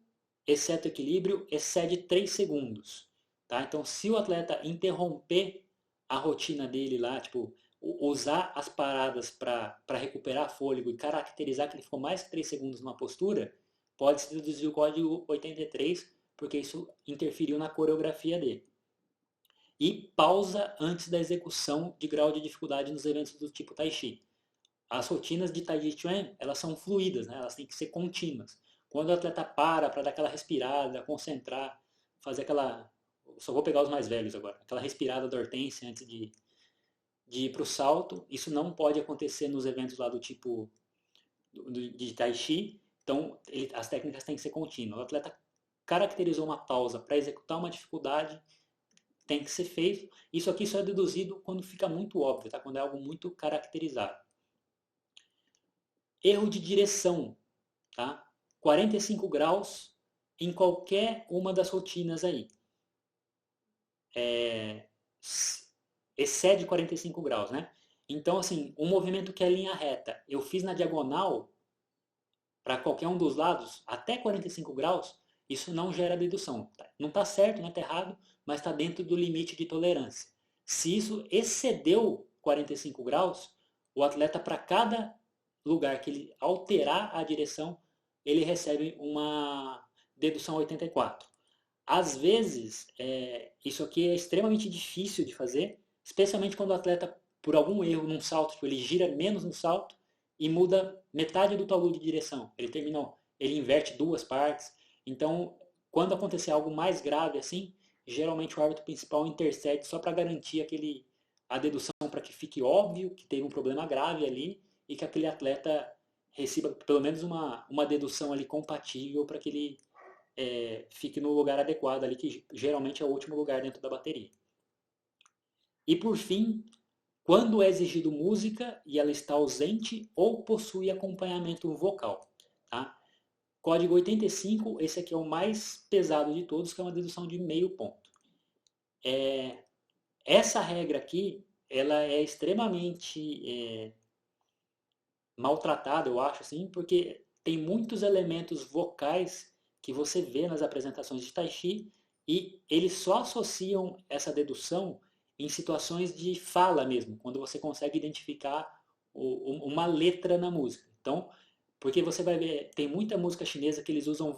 exceto equilíbrio, excede 3 segundos. Tá? Então, se o atleta interromper a rotina dele lá, tipo, usar as paradas para recuperar fôlego e caracterizar que ele ficou mais que 3 segundos numa postura, pode-se deduzir o código 83, porque isso interferiu na coreografia dele. E pausa antes da execução de grau de dificuldade nos eventos do tipo Tai Chi. As rotinas de Tai Chi Chuan, elas são fluídas, né? Elas têm que ser contínuas. Quando o atleta para dar aquela respirada, concentrar, fazer aquela... Só vou pegar os mais velhos agora. Aquela respirada da Hortência antes de ir para o salto. Isso não pode acontecer nos eventos lá do tipo de Tai Chi. Então, as técnicas têm que ser contínuas. O atleta caracterizou uma pausa para executar uma dificuldade, tem que ser feito. Isso aqui só é deduzido quando fica muito óbvio, tá? Quando é algo muito caracterizado. Erro de direção, tá? 45 graus em qualquer uma das rotinas aí. Excede 45 graus, né? Então, assim, um movimento que é linha reta, eu fiz na diagonal para qualquer um dos lados, até 45 graus, isso não gera dedução. Não está certo, não está errado, mas está dentro do limite de tolerância. Se isso excedeu 45 graus, o atleta, para cada lugar que ele alterar a direção, ele recebe uma dedução 84. Às vezes, isso aqui é extremamente difícil de fazer, especialmente quando o atleta, por algum erro num salto, tipo, ele gira menos no salto e muda metade do talu de direção. Ele inverte 2 partes. Então, quando acontecer algo mais grave assim, geralmente o árbitro principal intercede só para garantir a dedução, para que fique óbvio que teve um problema grave ali e que aquele atleta receba pelo menos uma dedução ali compatível para que ele fique no lugar adequado ali, que geralmente é o último lugar dentro da bateria. E por fim, quando é exigido música e ela está ausente ou possui acompanhamento vocal. Tá? Código 85, esse aqui é o mais pesado de todos, que é uma dedução de meio ponto. Essa regra aqui, ela é extremamente maltratada, eu acho, assim, porque tem muitos elementos vocais que você vê nas apresentações de Tai Chi e eles só associam essa dedução em situações de fala mesmo, quando você consegue identificar uma letra na música. Então, porque você vai ver, tem muita música chinesa que eles usam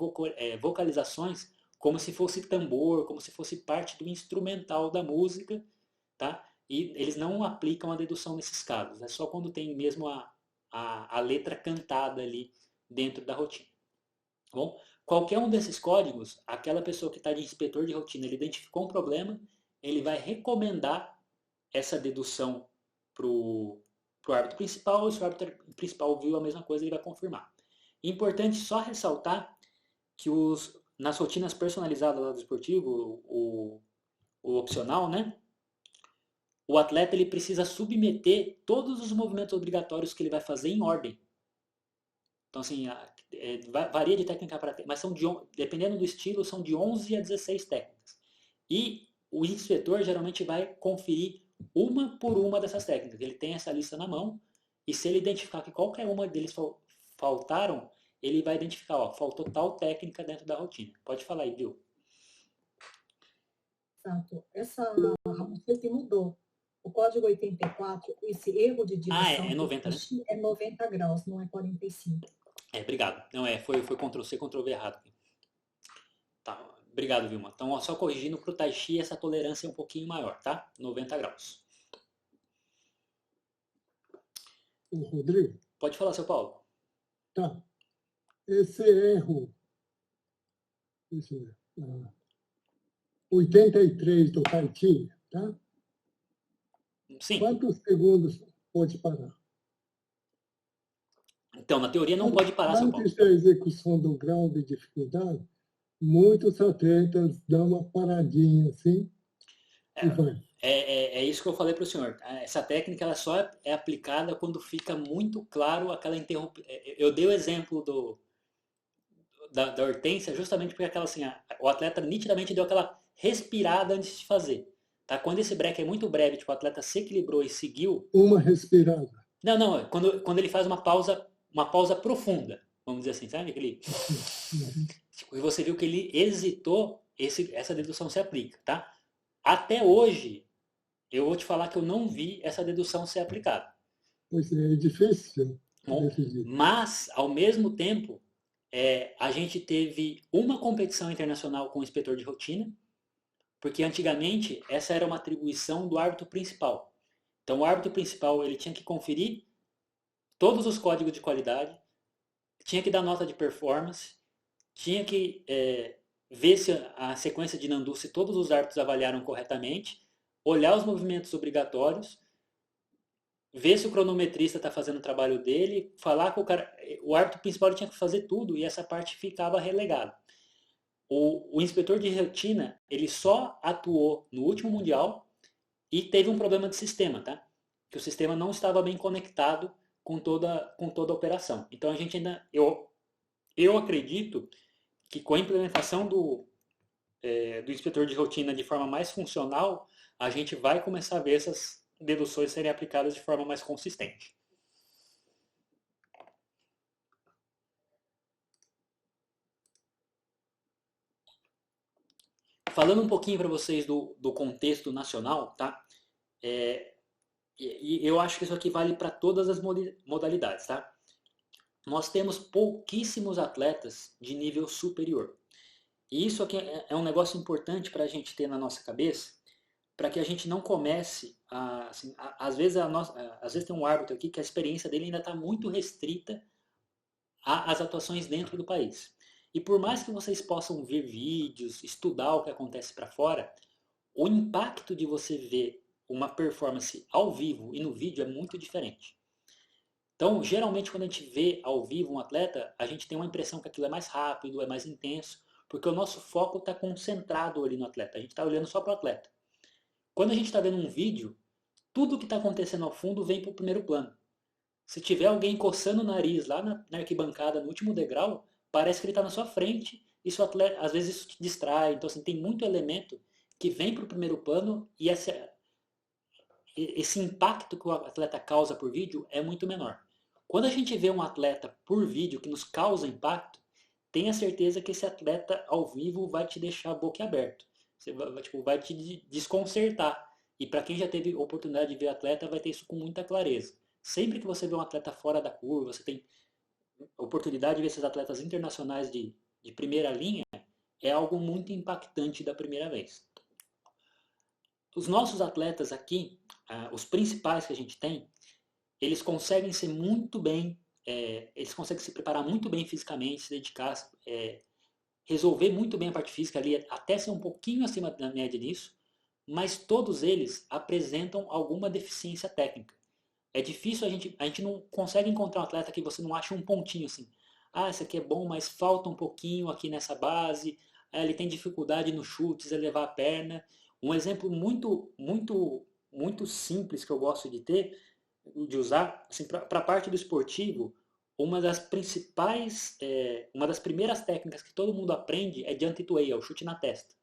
vocalizações como se fosse tambor, como se fosse parte do instrumental da música, tá? E eles não aplicam a dedução nesses casos, é só quando tem mesmo a letra cantada ali dentro da rotina. Tá bom? Qualquer um desses códigos, aquela pessoa que está de inspetor de rotina, ele identificou um problema, ele vai recomendar essa dedução para o árbitro principal, e se o árbitro principal viu a mesma coisa, ele vai confirmar. Importante só ressaltar que nas rotinas personalizadas do esportivo, o opcional, né? O atleta ele precisa submeter todos os movimentos obrigatórios que ele vai fazer em ordem. Então, assim, varia de técnica para técnica, mas dependendo do estilo, são de 11 a 16 técnicas. E o inspetor geralmente vai conferir uma por uma dessas técnicas. Ele tem essa lista na mão, e se ele identificar que qualquer uma deles faltaram, ele vai identificar, ó, faltou tal técnica dentro da rotina. Pode falar aí, viu? Exato. Essa que mudou. O código 84, esse erro de divisão É 90, né? é 90 graus, não é 45. Obrigado. Não, foi Ctrl+C, Ctrl+V errado. Tá, obrigado, Vilma. Então, ó, só corrigindo, para o Tai Chi essa tolerância é um pouquinho maior, tá? 90 graus. O Rodrigo? Pode falar, seu Paulo. Tá. Esse erro, deixa eu ver, 83 do Tai Chi, tá? Sim. Quantos segundos pode parar? Então, na teoria não pode parar, seu Paulo. Antes da execução do grau de dificuldade, muitos atletas dão uma paradinha assim e vai. É isso que eu falei para o senhor. Essa técnica ela só é aplicada quando fica muito claro aquela interrupção. Eu dei o exemplo da Hortência justamente porque aquela assim, o atleta nitidamente deu aquela respirada antes de fazer. Tá? Quando esse break é muito breve, tipo, o atleta se equilibrou e seguiu. Uma respirada. Não, quando ele faz uma pausa profunda, vamos dizer assim, sabe? Aquele... E você viu que ele hesitou, essa dedução se aplica, tá? Até hoje, eu vou te falar que eu não vi essa dedução ser aplicada. Pois é difícil. Bom, mas, ao mesmo tempo, a gente teve uma competição internacional com o inspetor de rotina, porque antigamente essa era uma atribuição do árbitro principal. Então o árbitro principal ele tinha que conferir todos os códigos de qualidade, tinha que dar nota de performance, tinha que ver se a sequência de Nandu, se todos os árbitros avaliaram corretamente, olhar os movimentos obrigatórios, ver se o cronometrista está fazendo o trabalho dele, falar com o cara. O árbitro principal tinha que fazer tudo e essa parte ficava relegada. O inspetor de rotina, ele só atuou no último Mundial e teve um problema de sistema, tá? Que o sistema não estava bem conectado com toda a operação. Então a gente ainda, eu acredito que com a implementação do inspetor de rotina de forma mais funcional, a gente vai começar a ver essas deduções serem aplicadas de forma mais consistente. Falando um pouquinho para vocês do contexto nacional, tá? E eu acho que isso aqui vale para todas as modalidades, tá? Nós temos pouquíssimos atletas de nível superior. E isso aqui é um negócio importante para a gente ter na nossa cabeça, para que a gente não comece assim, às vezes tem um árbitro aqui que a experiência dele ainda está muito restrita às atuações dentro do país. E por mais que vocês possam ver vídeos, estudar o que acontece para fora, o impacto de você ver uma performance ao vivo e no vídeo é muito diferente. Então, geralmente, quando a gente vê ao vivo um atleta, a gente tem uma impressão que aquilo é mais rápido, é mais intenso, porque o nosso foco está concentrado ali no atleta. A gente está olhando só para o atleta. Quando a gente está vendo um vídeo, tudo que está acontecendo ao fundo vem para o primeiro plano. Se tiver alguém coçando o nariz lá na arquibancada, no último degrau, parece que ele está na sua frente, e o atleta, às vezes isso te distrai. Então, assim, tem muito elemento que vem para o primeiro plano e esse impacto que o atleta causa por vídeo é muito menor. Quando a gente vê um atleta por vídeo que nos causa impacto, tenha certeza que esse atleta ao vivo vai te deixar boquiaberto. Você vai, tipo, vai te desconcertar. E para quem já teve oportunidade de ver atleta, vai ter isso com muita clareza. Sempre que você vê um atleta fora da curva, você tem oportunidade de ver esses atletas internacionais de primeira linha, é algo muito impactante da primeira vez. Os nossos atletas aqui, os principais que a gente tem, eles conseguem ser muito bem, eles conseguem se preparar muito bem fisicamente, se dedicar, resolver muito bem a parte física ali, até ser um pouquinho acima da média disso, mas todos eles apresentam alguma deficiência técnica. É difícil, a gente não consegue encontrar um atleta que você não acha um pontinho assim. Ah, esse aqui é bom, mas falta um pouquinho aqui nessa base. Ah, ele tem dificuldade nos chutes, elevar a perna. Um exemplo muito simples que eu gosto de ter, de usar, assim, para a parte do esportivo, uma das primeiras técnicas que todo mundo aprende é jump to way, é o chute na testa.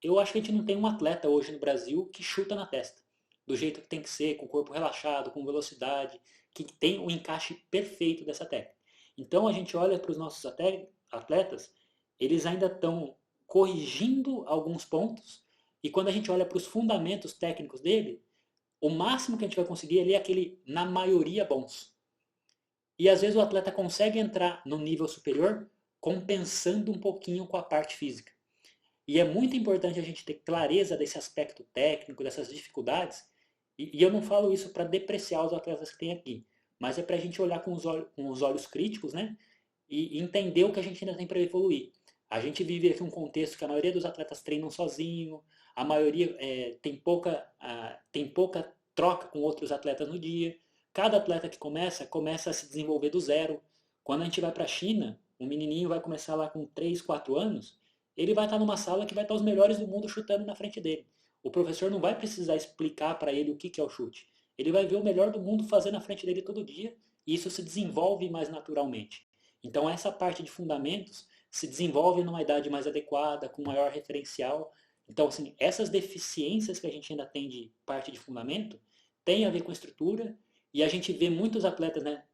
Eu acho que a gente não tem um atleta hoje no Brasil que chuta na testa, do jeito que tem que ser, com o corpo relaxado, com velocidade, que tem o encaixe perfeito dessa técnica. Então a gente olha para os nossos atletas, eles ainda estão corrigindo alguns pontos, e quando a gente olha para os fundamentos técnicos dele, o máximo que a gente vai conseguir ali é aquele, na maioria, bons. E às vezes o atleta consegue entrar no nível superior compensando um pouquinho com a parte física. E é muito importante a gente ter clareza desse aspecto técnico, dessas dificuldades. E eu não falo isso para depreciar os atletas que tem aqui, mas é para a gente olhar com os olhos críticos, né? E entender o que a gente ainda tem para evoluir. A gente vive aqui um contexto que a maioria dos atletas treinam sozinho, a maioria tem pouca troca com outros atletas no dia. Cada atleta que começa a se desenvolver do zero. Quando a gente vai para a China, um menininho vai começar lá com 3, 4 anos, ele vai estar numa sala que vai estar os melhores do mundo chutando na frente dele. O professor não vai precisar explicar para ele o que é o chute. Ele vai ver o melhor do mundo fazer na frente dele todo dia e isso se desenvolve mais naturalmente. Então essa parte de fundamentos se desenvolve numa idade mais adequada, com maior referencial. Então, assim, essas deficiências que a gente ainda tem de parte de fundamento tem a ver com estrutura e a gente vê muitos atletas, né,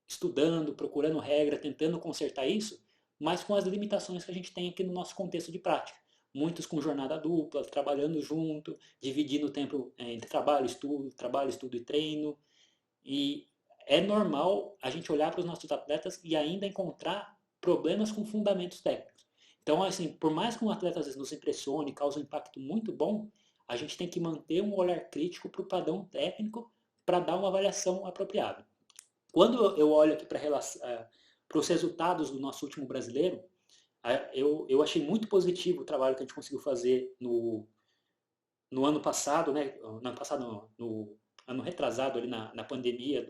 estudando, procurando regra, tentando consertar isso, mas com as limitações que a gente tem aqui no nosso contexto de prática. Muitos com jornada dupla, trabalhando junto, dividindo o tempo entre trabalho, estudo e treino. E é normal a gente olhar para os nossos atletas e ainda encontrar problemas com fundamentos técnicos. Então, assim, por mais que um atleta às vezes nos impressione, cause um impacto muito bom, a gente tem que manter um olhar crítico para o padrão técnico para dar uma avaliação apropriada. Quando eu olho aqui para os resultados do nosso último brasileiro, eu achei muito positivo o trabalho que a gente conseguiu fazer no ano passado, né? No ano passado, não, no ano retrasado, ali na pandemia,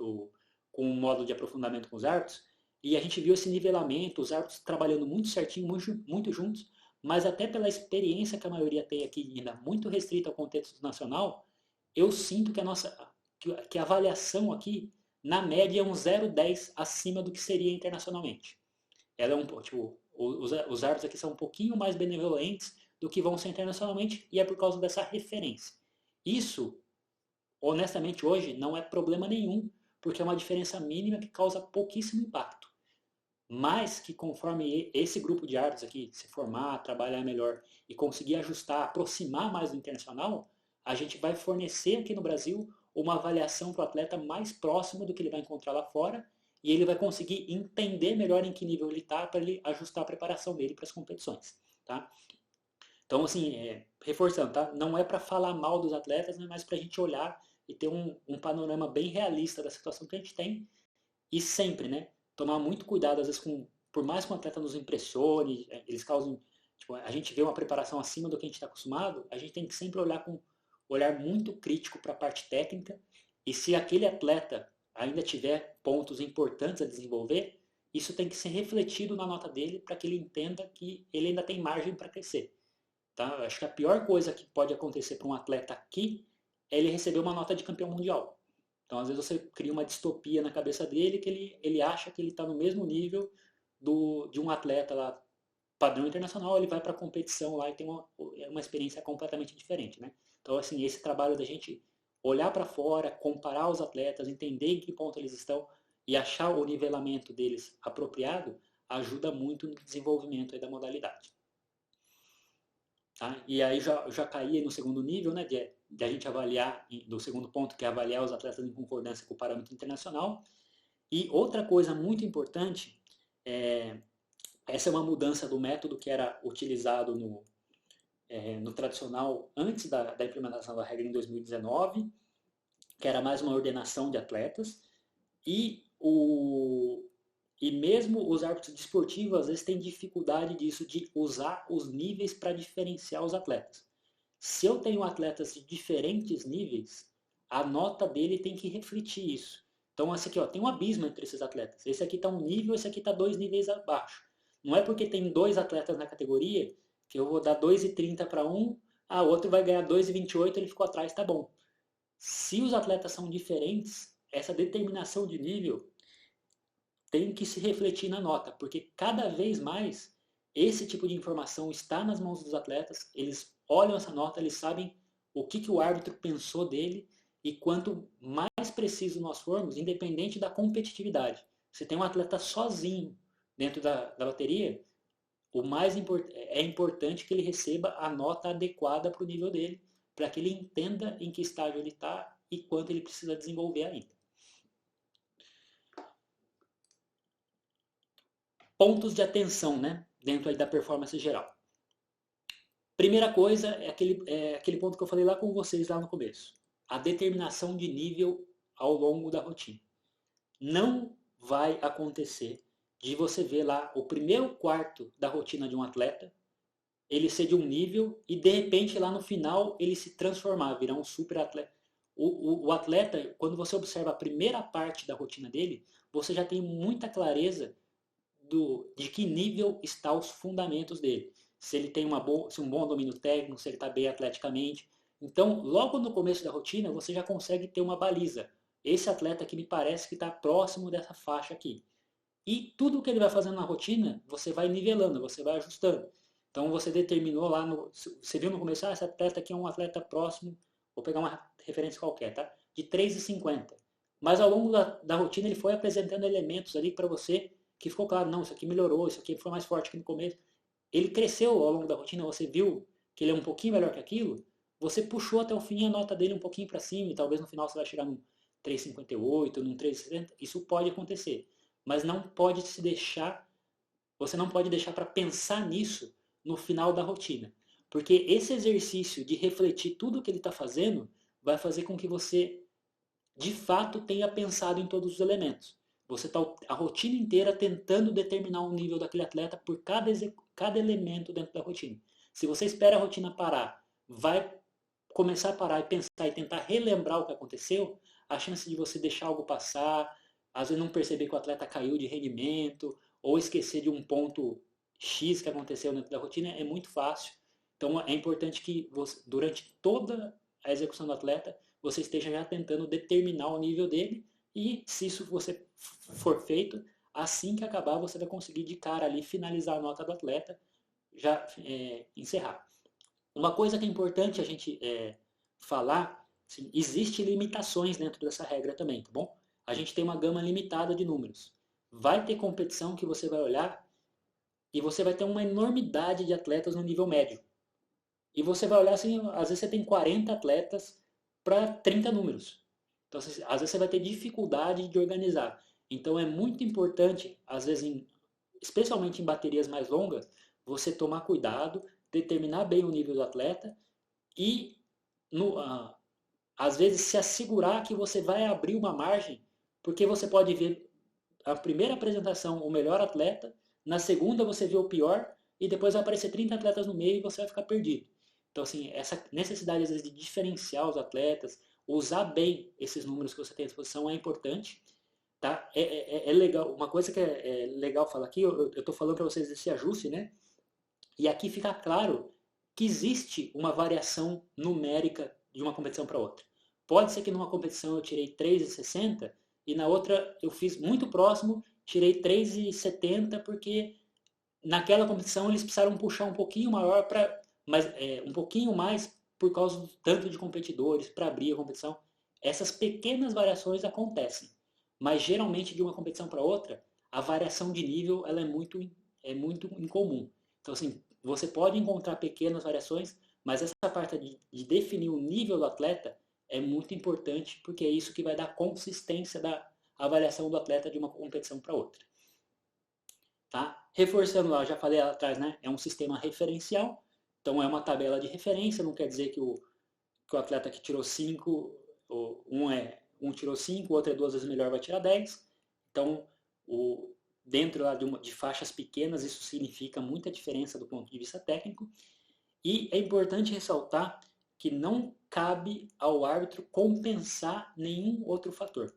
com um módulo de aprofundamento com os árbitros, e a gente viu esse nivelamento, os árbitros trabalhando muito certinho, muito juntos, mas até pela experiência que a maioria tem aqui, ainda muito restrita ao contexto nacional, eu sinto que a avaliação aqui, na média, é um 0,10 acima do que seria internacionalmente. Ela é os árbitros aqui são um pouquinho mais benevolentes do que vão ser internacionalmente e é por causa dessa referência. Isso, honestamente, hoje não é problema nenhum, porque é uma diferença mínima que causa pouquíssimo impacto. Mas que conforme esse grupo de árbitros aqui se formar, trabalhar melhor e conseguir ajustar, aproximar mais do internacional, a gente vai fornecer aqui no Brasil uma avaliação para o atleta mais próximo do que ele vai encontrar lá fora e ele vai conseguir entender melhor em que nível ele está para ele ajustar a preparação dele para as competições. Tá? Então, assim, reforçando, tá? Não é para falar mal dos atletas, né, mas para a gente olhar e ter um panorama bem realista da situação que a gente tem e sempre, né, tomar muito cuidado, às vezes, por mais que um atleta nos impressione, eles causam, tipo, a gente vê uma preparação acima do que a gente está acostumado, a gente tem que sempre olhar com um olhar muito crítico para a parte técnica e se aquele atleta ainda tiver pontos importantes a desenvolver, isso tem que ser refletido na nota dele para que ele entenda que ele ainda tem margem para crescer. Tá? Eu acho que a pior coisa que pode acontecer para um atleta aqui é ele receber uma nota de campeão mundial. Então, às vezes, você cria uma distopia na cabeça dele que ele acha que ele está no mesmo nível de um atleta lá padrão internacional, ele vai para a competição lá e tem uma experiência completamente diferente, né? Então, assim, esse trabalho da gente olhar para fora, comparar os atletas, entender em que ponto eles estão e achar o nivelamento deles apropriado, ajuda muito no desenvolvimento aí da modalidade. Tá? E aí já caía no segundo nível, né, de a gente avaliar, do segundo ponto, que é avaliar os atletas em concordância com o parâmetro internacional. E outra coisa muito importante, essa é uma mudança do método que era utilizado no tradicional antes da implementação da regra em 2019, que era mais uma ordenação de atletas, e mesmo os árbitros desportivos às vezes têm dificuldade disso, de usar os níveis para diferenciar os atletas. Se eu tenho atletas de diferentes níveis, a nota dele tem que refletir isso. Então, esse aqui, ó, tem um abismo entre esses atletas. Esse aqui está um nível, esse aqui está 2 níveis abaixo. Não é porque tem 2 atletas na categoria que eu vou dar 2,30 para um, o outro vai ganhar 2,28, ele ficou atrás, tá bom. Se os atletas são diferentes, essa determinação de nível tem que se refletir na nota, porque cada vez mais esse tipo de informação está nas mãos dos atletas, eles olham essa nota, eles sabem o que o árbitro pensou dele, e quanto mais preciso nós formos, independente da competitividade. Se tem um atleta sozinho dentro da bateria, é importante que ele receba a nota adequada para o nível dele, para que ele entenda em que estágio ele está e quanto ele precisa desenvolver ainda. Pontos de atenção, né, dentro aí da performance geral. Primeira coisa é aquele ponto que eu falei lá com vocês lá no começo. A determinação de nível ao longo da rotina. Não vai acontecer de você ver lá o primeiro quarto da rotina de um atleta, ele ser de um nível e de repente lá no final ele se transformar, virar um super atleta. O atleta, quando você observa a primeira parte da rotina dele, você já tem muita clareza de que nível estão os fundamentos dele. Se ele tem um bom domínio técnico, se ele está bem atleticamente. Então, logo no começo da rotina, você já consegue ter uma baliza. Esse atleta aqui me parece que está próximo dessa faixa aqui. E tudo que ele vai fazendo na rotina, você vai nivelando, você vai ajustando. Então, você determinou lá, você viu no começo, esse atleta aqui é um atleta próximo, vou pegar uma referência qualquer, tá? De 3,50. Mas ao longo da rotina, ele foi apresentando elementos ali para você que ficou claro, não, isso aqui melhorou, isso aqui foi mais forte que no começo. Ele cresceu ao longo da rotina, você viu que ele é um pouquinho melhor que aquilo, você puxou até o fim a nota dele um pouquinho para cima, e talvez no final você vai chegar num 3,58, num 3,60, isso pode acontecer. Mas não pode você não pode deixar para pensar nisso no final da rotina. Porque esse exercício de refletir tudo o que ele está fazendo vai fazer com que você, de fato, tenha pensado em todos os elementos. Você está a rotina inteira tentando determinar o nível daquele atleta por cada elemento dentro da rotina. Se você espera a rotina parar, vai começar a parar e pensar e tentar relembrar o que aconteceu, a chance de você deixar algo passar, às vezes não perceber que o atleta caiu de rendimento, ou esquecer de um ponto X que aconteceu dentro da rotina é muito fácil. Então é importante que você, durante toda a execução do atleta, você esteja já tentando determinar o nível dele, e se isso você for feito, assim que acabar você vai conseguir de cara ali finalizar a nota do atleta, já encerrar. Uma coisa que é importante a gente falar, assim, existe limitações dentro dessa regra também, tá bom? A gente tem uma gama limitada de números. Vai ter competição que você vai olhar e você vai ter uma enormidade de atletas no nível médio. E você vai olhar assim, às vezes você tem 40 atletas para 30 números. Então, às vezes você vai ter dificuldade de organizar. Então, é muito importante, às vezes, especialmente em baterias mais longas, você tomar cuidado, determinar bem o nível do atleta e, às vezes, se assegurar que você vai abrir uma margem, porque você pode ver a primeira apresentação o melhor atleta, na segunda você vê o pior, e depois vai aparecer 30 atletas no meio e você vai ficar perdido. Então, assim, essa necessidade, às vezes, de diferenciar os atletas, usar bem esses números que você tem à disposição é importante. Tá? É legal. Uma coisa que é legal falar aqui, eu estou falando para vocês desse ajuste, né? E aqui fica claro que existe uma variação numérica de uma competição para outra. Pode ser que numa competição eu tirei 3,60 e na outra eu fiz muito próximo, tirei 3,70 porque naquela competição eles precisaram puxar um pouquinho maior um pouquinho mais por causa do tanto de competidores para abrir a competição. Essas pequenas variações acontecem, mas geralmente de uma competição para outra, a variação de nível ela é muito incomum. Então assim, você pode encontrar pequenas variações, mas essa parte de definir o nível do atleta é muito importante, porque é isso que vai dar consistência da avaliação do atleta de uma competição para outra. Tá? Reforçando lá, eu já falei lá atrás, né? É um sistema referencial, então é uma tabela de referência, não quer dizer que o atleta que tirou 5, um tirou 5, o outro é 2 vezes melhor, vai tirar 10. Então, dentro lá de faixas pequenas, isso significa muita diferença do ponto de vista técnico. E é importante ressaltar que não cabe ao árbitro compensar nenhum outro fator.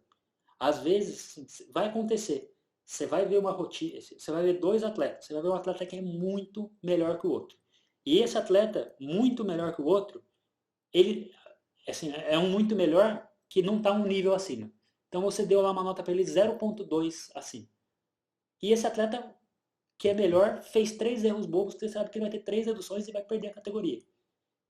Às vezes, vai acontecer. Você vai ver uma rotina, você vai ver 2 atletas. Você vai ver um atleta que é muito melhor que o outro. E esse atleta, muito melhor que o outro, ele assim, é um muito melhor que não está um nível acima. Então você deu lá uma nota para ele 0,2 acima. E esse atleta que é melhor fez 3 erros bobos, você sabe que ele vai ter 3 reduções e vai perder a categoria.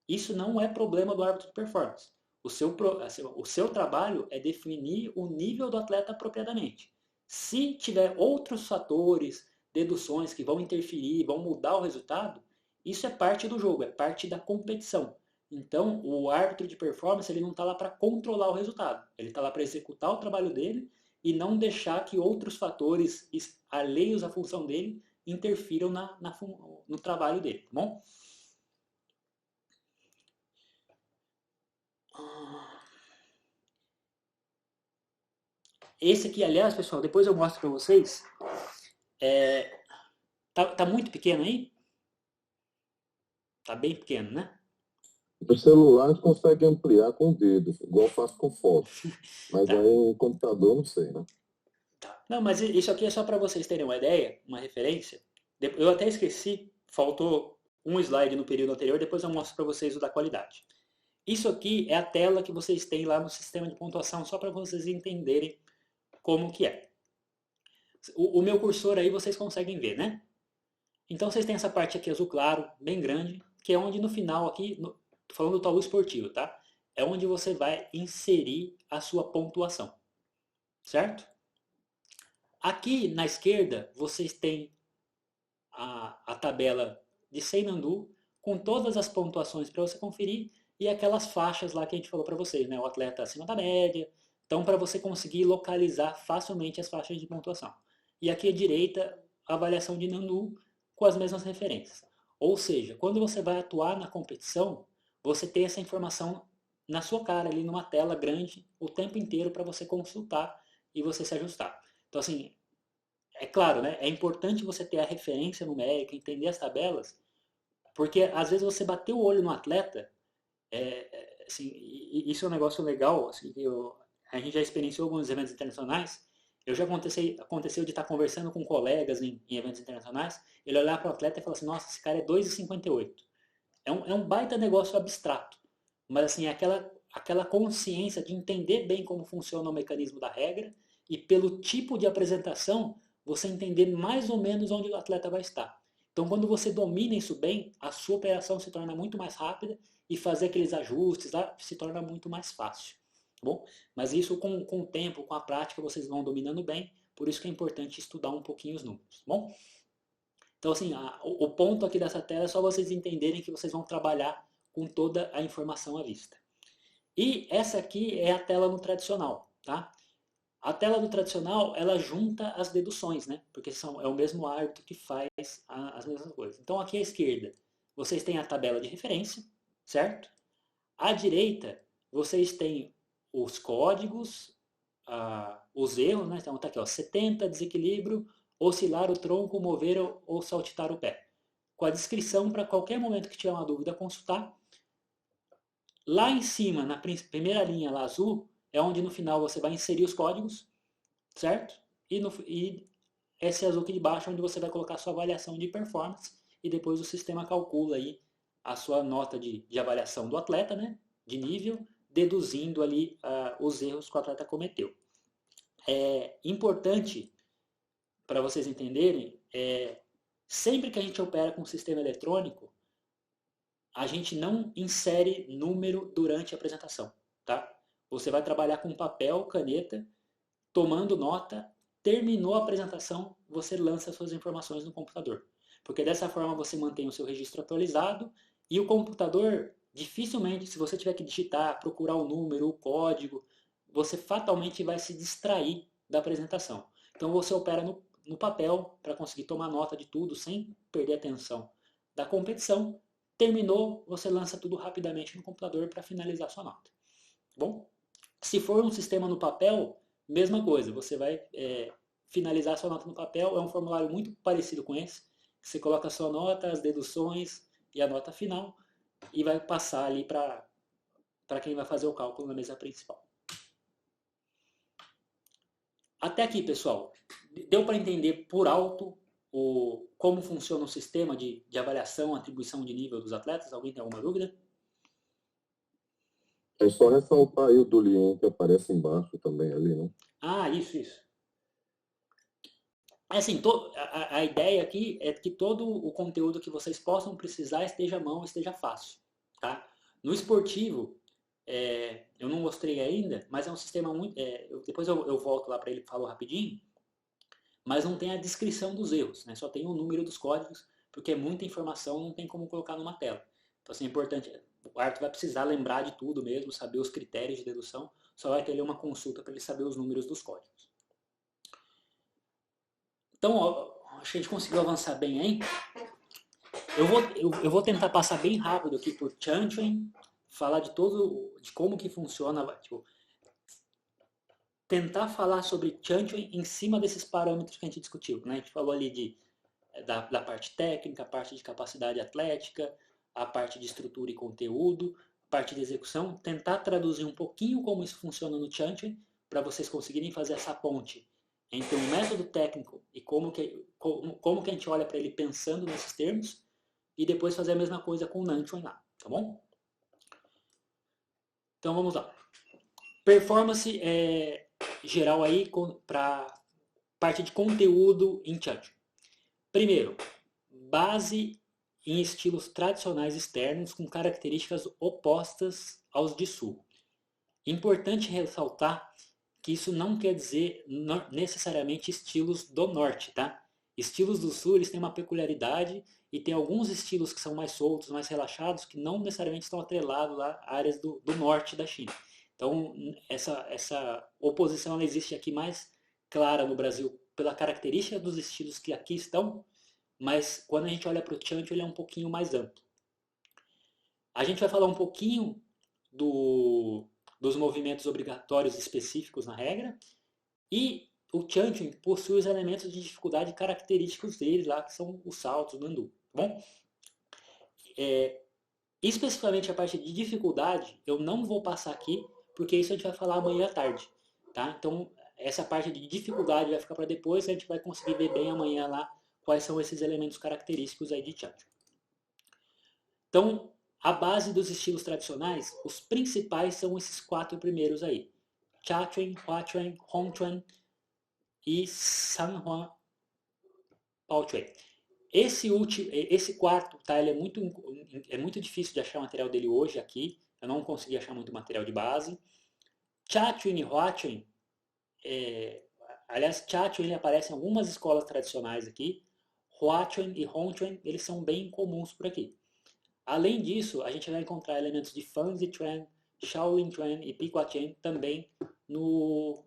Isso não é problema do árbitro de performance. O seu trabalho é definir o nível do atleta apropriadamente. Se tiver outros fatores, deduções que vão interferir, vão mudar o resultado, isso é parte do jogo, é parte da competição. Então, o árbitro de performance ele não está lá para controlar o resultado. Ele está lá para executar o trabalho dele e não deixar que outros fatores alheios à função dele interfiram no trabalho dele, tá bom? Esse aqui, aliás, pessoal, depois eu mostro para vocês. Tá muito pequeno aí? Tá bem pequeno, né? No celular a gente consegue ampliar com o dedo, igual eu faço com foto. Mas Tá. aí o computador, não sei, né? Tá. Não, mas isso aqui é só para vocês terem uma ideia, uma referência. Eu até esqueci, faltou um slide no período anterior, depois eu mostro para vocês o da qualidade. Isso aqui é a tela que vocês têm lá no sistema de pontuação, só para vocês entenderem como que é. O meu cursor aí vocês conseguem ver, né? Então vocês têm essa parte aqui azul claro, bem grande, que é onde no final aqui, tô falando do tabu esportivo, tá? É onde você vai inserir a sua pontuação, certo? Aqui na esquerda vocês têm a tabela de Seinandu com todas as pontuações para você conferir e aquelas faixas lá que a gente falou para vocês, né? O atleta acima da média. Então, para você conseguir localizar facilmente as faixas de pontuação. E aqui à direita, a avaliação de Nandu com as mesmas referências. Ou seja, quando você vai atuar na competição, você tem essa informação na sua cara, ali numa tela grande, o tempo inteiro para você consultar e você se ajustar. Então, assim, é claro, né? É importante você ter a referência numérica, entender as tabelas, porque às vezes você bateu o olho no atleta, assim, isso é um negócio legal, assim, a gente já experienciou alguns eventos internacionais, eu já aconteceu de estar conversando com colegas em eventos internacionais, ele olhar para o atleta e falar assim, nossa, esse cara é 2,58. É um baita negócio abstrato, mas assim, é aquela consciência de entender bem como funciona o mecanismo da regra e pelo tipo de apresentação, você entender mais ou menos onde o atleta vai estar. Então, quando você domina isso bem, a sua operação se torna muito mais rápida e fazer aqueles ajustes lá se torna muito mais fácil. Bom, mas isso com o tempo, com a prática, vocês vão dominando bem, por isso que é importante estudar um pouquinho os números. Bom, então assim, o ponto aqui dessa tela é só vocês entenderem que vocês vão trabalhar com toda a informação à vista. E essa aqui é a tela no tradicional, tá? A tela do tradicional, ela junta as deduções, né? Porque é o mesmo árbitro que faz as mesmas coisas. Então aqui à esquerda, vocês têm a tabela de referência, certo? À direita, vocês têm os códigos, os erros, né? Então tá aqui, ó, 70, desequilíbrio, oscilar o tronco, mover ou saltitar o pé. Com a descrição para qualquer momento que tiver uma dúvida consultar. Lá em cima, na primeira linha lá azul, é onde no final você vai inserir os códigos, certo? E esse azul aqui de baixo é onde você vai colocar a sua avaliação de performance e depois o sistema calcula aí a sua nota de avaliação do atleta, né? De nível, deduzindo ali os erros que o atleta cometeu. É importante para vocês entenderem, Sempre que a gente opera com um sistema eletrônico, a gente não insere número durante a apresentação, tá? Você vai trabalhar com papel, caneta, tomando nota, terminou a apresentação, você lança suas informações no computador. Porque dessa forma você mantém o seu registro atualizado e o computador, dificilmente, se você tiver que digitar, procurar o número, o código, você fatalmente vai se distrair da apresentação. Então você opera no papel para conseguir tomar nota de tudo sem perder a atenção da competição. Terminou, você lança tudo rapidamente no computador para finalizar sua nota. Bom, se for um sistema no papel, mesma coisa, você vai finalizar sua nota no papel, é um formulário muito parecido com esse, você coloca a sua nota, as deduções e a nota final e vai passar ali para quem vai fazer o cálculo na mesa principal. Até aqui, pessoal, deu para entender por alto como funciona o sistema de avaliação, atribuição de nível dos atletas? Alguém tem alguma dúvida? É só ressaltar aí o do Lien que aparece embaixo também ali, né? Ah, isso. Assim, a ideia aqui é que todo o conteúdo que vocês possam precisar esteja à mão, esteja fácil. Tá? No esportivo, eu não mostrei ainda, mas é um sistema muito... depois eu volto lá para ele falar rapidinho, mas não tem a descrição dos erros, né? Só tem o número dos códigos, porque é muita informação, não tem como colocar numa tela. Então, assim, é importante, o árbitro vai precisar lembrar de tudo mesmo, saber os critérios de dedução, só vai ter ali uma consulta para ele saber os números dos códigos. Então, ó, acho que a gente conseguiu avançar bem aí. Eu vou tentar passar bem rápido aqui por Chantry, falar de como que funciona, tipo, tentar falar sobre Chantry em cima desses parâmetros que a gente discutiu, né? A gente falou ali da parte técnica, a parte de capacidade atlética, a parte de estrutura e conteúdo, a parte de execução, tentar traduzir um pouquinho como isso funciona no Chantry, para vocês conseguirem fazer essa ponte entre um método técnico e como que a gente olha para ele pensando nesses termos, e depois fazer a mesma coisa com o Nantuan lá, tá bom? Então vamos lá. Performance geral aí para parte de conteúdo em Chantry. Primeiro, base em estilos tradicionais externos com características opostas aos de sul. Importante ressaltar que isso não quer dizer necessariamente estilos do norte, tá? Estilos do sul, eles têm uma peculiaridade e tem alguns estilos que são mais soltos, mais relaxados, que não necessariamente estão atrelados lá a áreas do norte da China. Então, essa oposição ela existe aqui mais clara no Brasil pela característica dos estilos que aqui estão, mas quando a gente olha para o Chantry, ele é um pouquinho mais amplo. A gente vai falar um pouquinho dos movimentos obrigatórios específicos na regra, e o Chantry possui os elementos de dificuldade característicos dele lá, que são os saltos, o bandu, tá bom? Especificamente a parte de dificuldade, eu não vou passar aqui, porque isso a gente vai falar amanhã à tarde, tá? Então, essa parte de dificuldade vai ficar para depois, a gente vai conseguir ver bem amanhã lá quais são esses elementos característicos aí de Chantry. Então, a base dos estilos tradicionais, os principais são esses 4 primeiros aí. Chatren, Huatren, Hongtren e Sanhuan Paotren. Esse quarto, tá, ele é muito difícil de achar material dele hoje aqui. Eu não consegui achar muito material de base. Chatren e Huatren, aliás, Chatren ele aparece em algumas escolas tradicionais aqui. Huatren e Hongtren, eles são bem comuns por aqui. Além disso, a gente vai encontrar elementos de Fanzi Tren, Shaolin Tren e Piquatian também no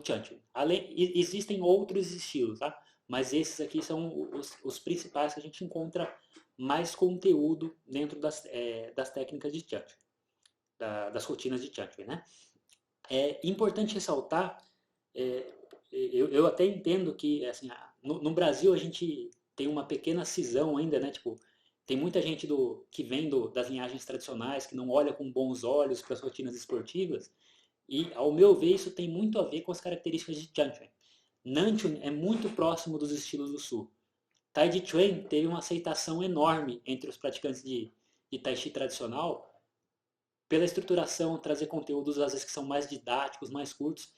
Chantry. Existem outros estilos, tá? Mas esses aqui são os principais que a gente encontra mais conteúdo dentro das técnicas de Chantry, das rotinas de Chantry, né? É importante ressaltar, eu até entendo que assim, no Brasil a gente tem uma pequena cisão ainda, né? Tipo, tem muita gente que vem das linhagens tradicionais, que não olha com bons olhos para as rotinas esportivas, e, ao meu ver, isso tem muito a ver com as características de Chantry. Nantuan é muito próximo dos estilos do sul. Tai Chi Chuan teve uma aceitação enorme entre os praticantes de Tai Chi tradicional, pela estruturação, trazer conteúdos às vezes que são mais didáticos, mais curtos.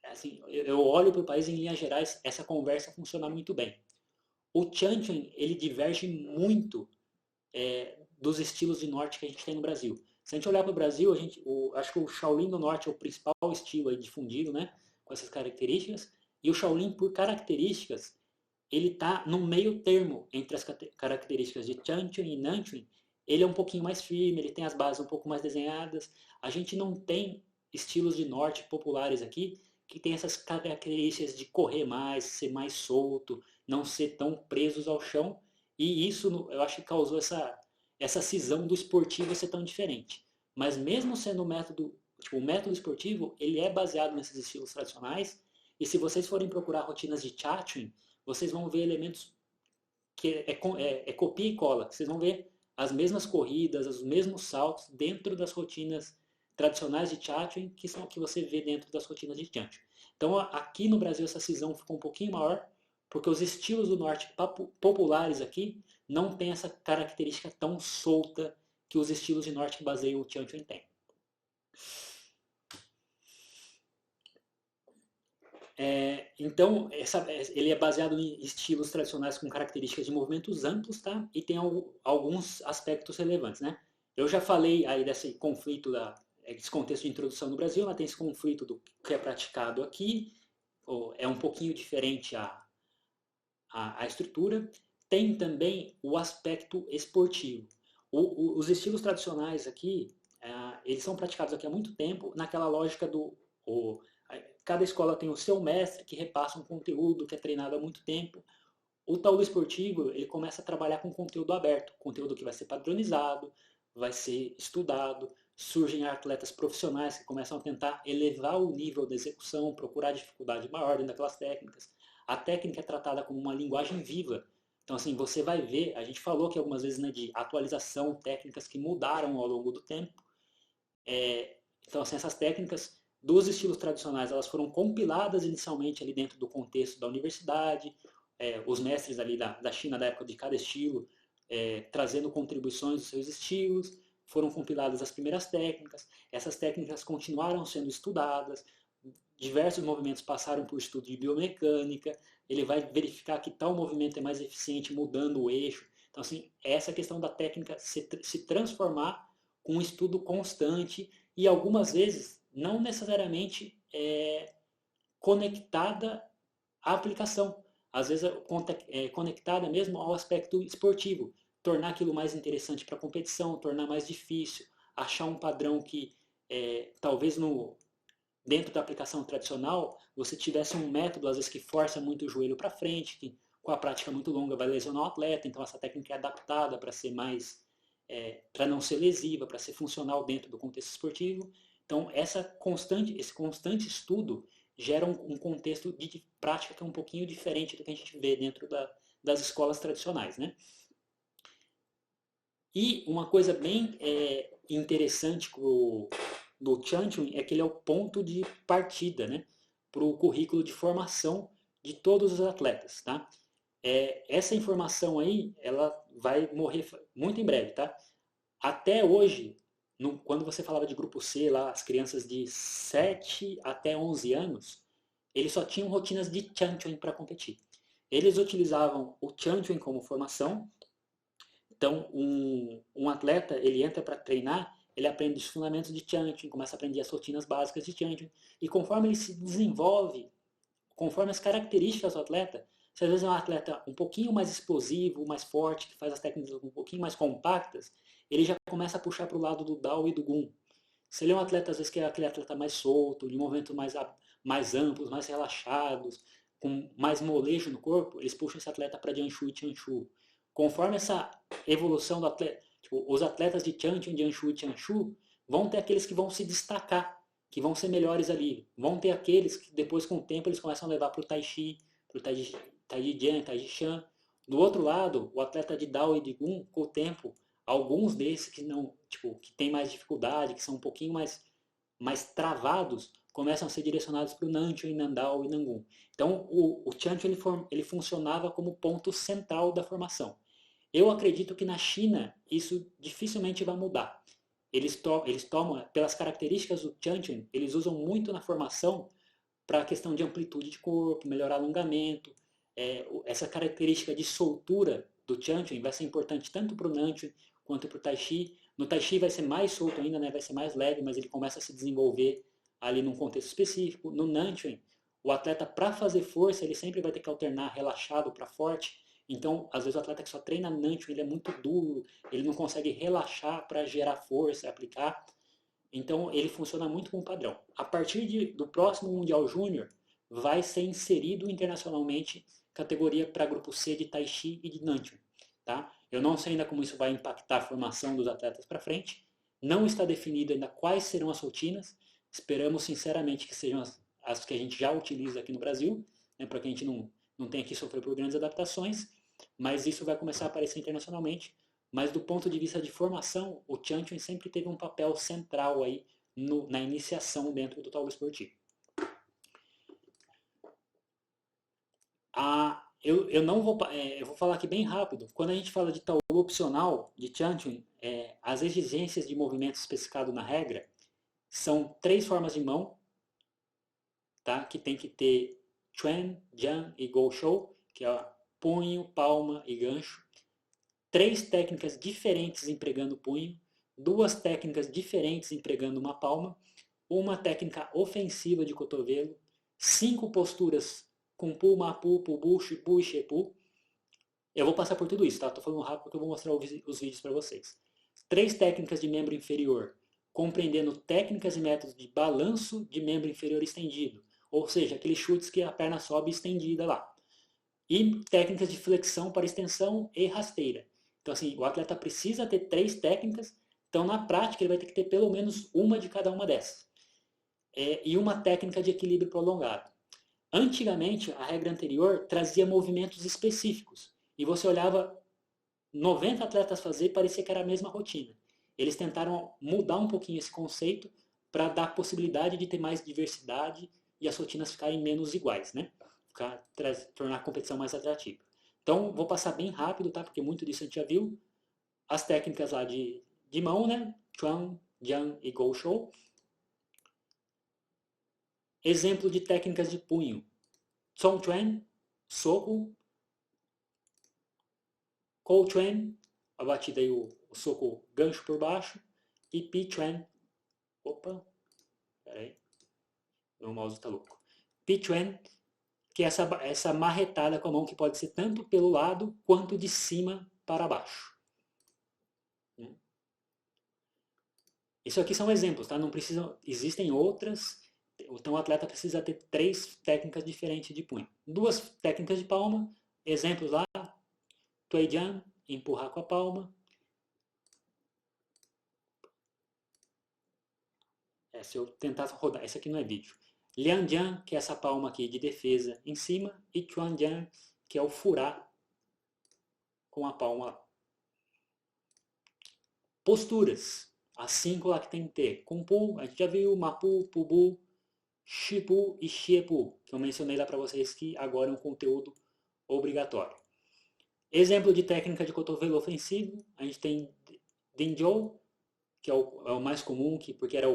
Assim, eu olho para o país em linhas gerais, essa conversa funciona muito bem. o Tianquan, ele diverge muito dos estilos de norte que a gente tem no Brasil. Se a gente olhar para o Brasil, acho que o Shaolin do Norte é o principal estilo aí difundido, né, com essas características, e o Shaolin, por características, ele está no meio termo entre as características de Tianquan e Nanquan. Ele é um pouquinho mais firme, ele tem as bases um pouco mais desenhadas. A gente não tem estilos de norte populares aqui que tem essas características de correr mais, ser mais solto, não ser tão presos ao chão. E isso eu acho que causou essa cisão do esportivo ser tão diferente. Mas mesmo sendo o método esportivo, ele é baseado nesses estilos tradicionais. E se vocês forem procurar rotinas de Chachuin, vocês vão ver elementos que é copia e cola. Vocês vão ver as mesmas corridas, os mesmos saltos dentro das rotinas tradicionais de Chachuin, que são o que você vê dentro das rotinas de Tianquan. Então aqui no Brasil essa cisão ficou um pouquinho maior, porque os estilos do norte populares aqui não tem essa característica tão solta que os estilos de norte que baseiam o Tianquan têm. Então, ele é baseado em estilos tradicionais com características de movimentos amplos, tá? E tem alguns aspectos relevantes, né? Eu já falei aí desse conflito, desse contexto de introdução no Brasil, mas tem esse conflito do que é praticado aqui, é um pouquinho diferente a estrutura. Tem também o aspecto esportivo. Os estilos tradicionais aqui, eles são praticados aqui há muito tempo, naquela lógica cada escola tem o seu mestre que repassa um conteúdo que é treinado há muito tempo. O taoísmo esportivo, ele começa a trabalhar com conteúdo aberto, conteúdo que vai ser padronizado, vai ser estudado, surgem atletas profissionais que começam a tentar elevar o nível da execução, procurar dificuldade maior dentro daquelas técnicas. A técnica é tratada como uma linguagem viva. Então, assim, você vai ver, a gente falou aqui algumas vezes, né, de atualização, técnicas que mudaram ao longo do tempo. Então, assim, essas técnicas dos estilos tradicionais, elas foram compiladas inicialmente ali dentro do contexto da universidade, os mestres ali da China da época de cada estilo, trazendo contribuições dos seus estilos, foram compiladas as primeiras técnicas, essas técnicas continuaram sendo estudadas, diversos movimentos passaram por estudo de biomecânica, ele vai verificar que tal movimento é mais eficiente mudando o eixo. Então, assim, essa questão da técnica se transformar com um estudo constante e algumas vezes não necessariamente conectada à aplicação. Às vezes conectada mesmo ao aspecto esportivo, tornar aquilo mais interessante para a competição, tornar mais difícil, achar um padrão que talvez dentro da aplicação tradicional você tivesse um método às vezes que força muito o joelho para frente, que com a prática muito longa vai lesionar o atleta, então essa técnica é adaptada para ser mais para não ser lesiva, para ser funcional dentro do contexto esportivo. Então, esse constante estudo gera um contexto de prática que é um pouquinho diferente do que a gente vê dentro das escolas tradicionais, né? E uma coisa bem interessante do Tianquan é que ele é o ponto de partida, né, para o currículo de formação de todos os atletas, tá? Essa informação aí, ela vai morrer muito em breve, tá? Até hoje, quando você falava de grupo C, lá, as crianças de 7 até 11 anos, eles só tinham rotinas de Tianquan para competir. Eles utilizavam o Tianquan como formação. Então, um atleta, ele entra para treinar, ele aprende os fundamentos de Tianquan, começa a aprender as rotinas básicas de Tianquan, e conforme ele se desenvolve, conforme as características do atleta, se às vezes é um atleta um pouquinho mais explosivo, mais forte, que faz as técnicas um pouquinho mais compactas, ele já começa a puxar para o lado do Dao e do Gun. Se ele é um atleta, às vezes, que é aquele atleta mais solto, de movimentos mais amplos, mais relaxados, com mais molejo no corpo, eles puxam esse atleta para Jianshu e Tianshu. Conforme essa evolução do atleta, tipo, os atletas de Tianquan, Jianshu e Tianshu vão ter aqueles que vão se destacar, que vão ser melhores ali. Vão ter aqueles que depois, com o tempo, eles começam a levar para o Tai Chi, para o Tai Chi Jian, Tai Chi Chuan. Do outro lado, o atleta de Dao e de Gun, com o tempo, alguns desses que não, tipo, que tem mais dificuldade, que são um pouquinho mais travados, começam a ser direcionados para o Nanquan, Nandao e Nangun. Então, o Tianquan ele funcionava como ponto central da formação. Eu acredito que na China isso dificilmente vai mudar. Eles tomam, pelas características do Tianquan, eles usam muito na formação para a questão de amplitude de corpo, melhorar alongamento. essa característica de soltura do Chanchun vai ser importante tanto para o Nanchun quanto para o Tai Chi. No Tai Chi vai ser mais solto ainda, né? Vai ser mais leve, mas ele começa a se desenvolver ali num contexto específico. No Nanchun, o atleta, para fazer força, ele sempre vai ter que alternar relaxado para forte. Então, às vezes o atleta que só treina Nanchun, ele é muito duro, ele não consegue relaxar para gerar força, aplicar. Então, ele funciona muito como padrão. A partir do próximo Mundial Júnior, vai ser inserido internacionalmente categoria para grupo C de Tai Chi e de Nanchun. Tá? Eu não sei ainda como isso vai impactar a formação dos atletas para frente. Não está definido ainda quais serão as rotinas. Esperamos sinceramente que sejam as que a gente já utiliza aqui no Brasil, né, para que a gente não tenha que sofrer por grandes adaptações. Mas isso vai começar a aparecer internacionalmente. Mas do ponto de vista de formação, o Chanchun sempre teve um papel central aí na iniciação dentro do tauro esportivo. Eu não vou, eu vou falar aqui bem rápido. Quando a gente fala de tauro opcional, de Chanchun, as exigências de movimento especificado na regra são 3 formas de mão, tá? Que tem que ter Chuan, Jian e Gou Shou, que é punho, palma e gancho. 3 técnicas diferentes empregando punho, 2 técnicas diferentes empregando uma palma, uma técnica ofensiva de cotovelo, 5 posturas com pu, mapu, pubu, shipu e shepu. Eu vou passar por tudo isso, tá? Tô falando rápido porque eu vou mostrar os vídeos para vocês. 3 técnicas de membro inferior, compreendendo técnicas e métodos de balanço de membro inferior estendido, ou seja, aqueles chutes que a perna sobe estendida lá. E técnicas de flexão para extensão e rasteira. Então, assim, o atleta precisa ter 3 técnicas, então na prática ele vai ter que ter pelo menos uma de cada uma dessas. E uma técnica de equilíbrio prolongado. Antigamente, a regra anterior trazia movimentos específicos. E você olhava 90 atletas fazer e parecia que era a mesma rotina. Eles tentaram mudar um pouquinho esse conceito para dar possibilidade de ter mais diversidade e as rotinas ficarem menos iguais, né? Tornar a competição mais atrativa. Então, vou passar bem rápido, tá? Porque muito disso a gente já viu. As técnicas lá de mão, né? Chuan, Jian e Gou Shou. Exemplo de técnicas de punho. Song Chuan, soco. Kou Chuan, a batida aí, o soco gancho por baixo. E Pi Chuan. Opa, peraí. Meu mouse tá louco. Pi Chuan, que é essa marretada com a mão que pode ser tanto pelo lado quanto de cima para baixo. Isso aqui são exemplos, tá? Não precisam, existem outras. Então o atleta precisa ter 3 técnicas diferentes de punho. 2 técnicas de palma, exemplos lá. Tuei Jian, empurrar com a palma. Se eu tentar rodar, esse aqui não é vídeo. Lian Jian, que é essa palma aqui de defesa em cima, e Chuan Jian, que é o furar com a palma lá. Posturas. As 5 lá que tem que ter. Kumpu, a gente já viu, Mapu, Pubu, Shipu e Xiepu, que eu mencionei lá para vocês que agora é um conteúdo obrigatório. Exemplo de técnica de cotovelo ofensivo, a gente tem Dinjou, que é o mais comum, porque era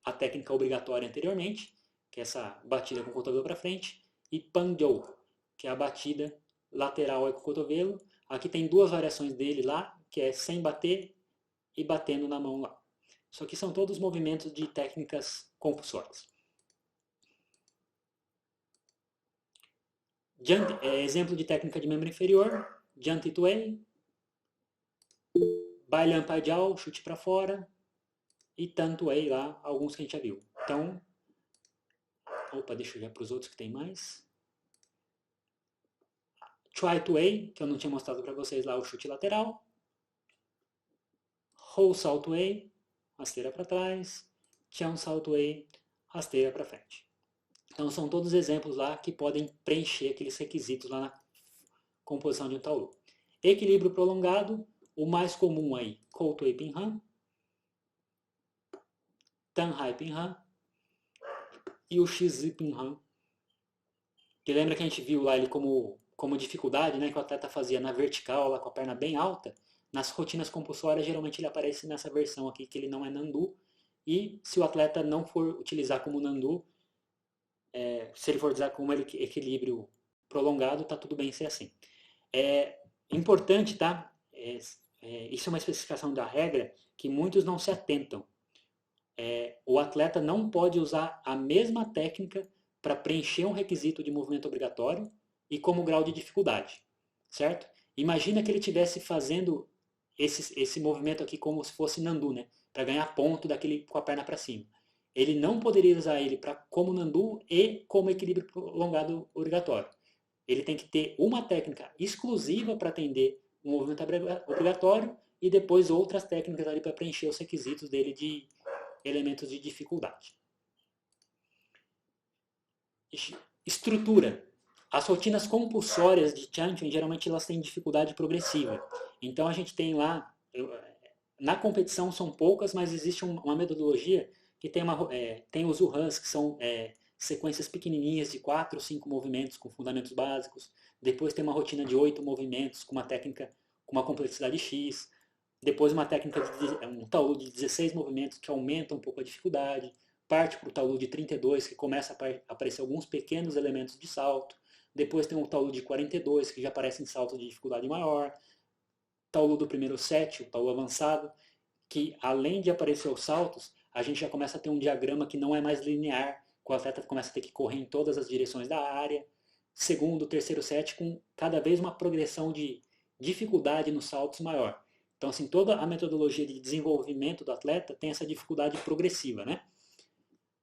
a técnica obrigatória anteriormente, que é essa batida com o cotovelo para frente, e Panjou, que é a batida lateral com o cotovelo. Aqui tem 2 variações dele lá, que é sem bater e batendo na mão lá. Isso aqui são todos movimentos de técnicas compulsórias. Exemplo de técnica de membro inferior, Jian Tuei, Bailan Paijiao, chute para fora, e Tan Tuei lá, alguns que a gente já viu. Então, deixa eu ir para os outros que tem mais. Chuai Tuei, que eu não tinha mostrado para vocês lá, o chute lateral. Hou Sao Tuei, rasteira para trás. Tian Sao Tuei, rasteira para frente. Então são todos exemplos lá que podem preencher aqueles requisitos lá na composição de um tauru. Equilíbrio prolongado, o mais comum aí, Kou Tuei Pin Han, Tan Hai Pin Han e o Shizi Pin Han. Que lembra que a gente viu lá ele como dificuldade, né, que o atleta fazia na vertical, lá com a perna bem alta. Nas rotinas compulsórias, geralmente ele aparece nessa versão aqui, que ele não é Nandu. E se o atleta não for utilizar como Nandu, se ele for usar como equilíbrio prolongado, tá tudo bem ser assim. É importante, tá? Isso é uma especificação da regra que muitos não se atentam. O atleta não pode usar a mesma técnica para preencher um requisito de movimento obrigatório e como grau de dificuldade, certo? Imagina que ele estivesse fazendo esse movimento aqui como se fosse Nandu, né? Para ganhar ponto daquele com a perna para cima. Ele não poderia usar ele como Nandu e como equilíbrio prolongado obrigatório. Ele tem que ter uma técnica exclusiva para atender o movimento obrigatório e depois outras técnicas ali para preencher os requisitos dele de elementos de dificuldade. Estrutura. As rotinas compulsórias de Chanchon, geralmente elas têm dificuldade progressiva. Então a gente tem lá, na competição são poucas, mas existe uma metodologia que tem os UHANs, que são sequências pequenininhas de 4 ou 5 movimentos com fundamentos básicos. Depois tem uma rotina de 8 movimentos com uma técnica com uma complexidade X. Depois uma técnica um taolu de 16 movimentos que aumenta um pouco a dificuldade. Parte para o taolu de 32, que começa a aparecer alguns pequenos elementos de salto. Depois tem o taolu de 42, que já aparecem saltos de dificuldade maior. Taolu do primeiro set, o taolu avançado, que além de aparecer os saltos, a gente já começa a ter um diagrama que não é mais linear, que o atleta começa a ter que correr em todas as direções da área. Segundo, terceiro set, com cada vez uma progressão de dificuldade nos saltos maior. Então, assim, toda a metodologia de desenvolvimento do atleta tem essa dificuldade progressiva, né?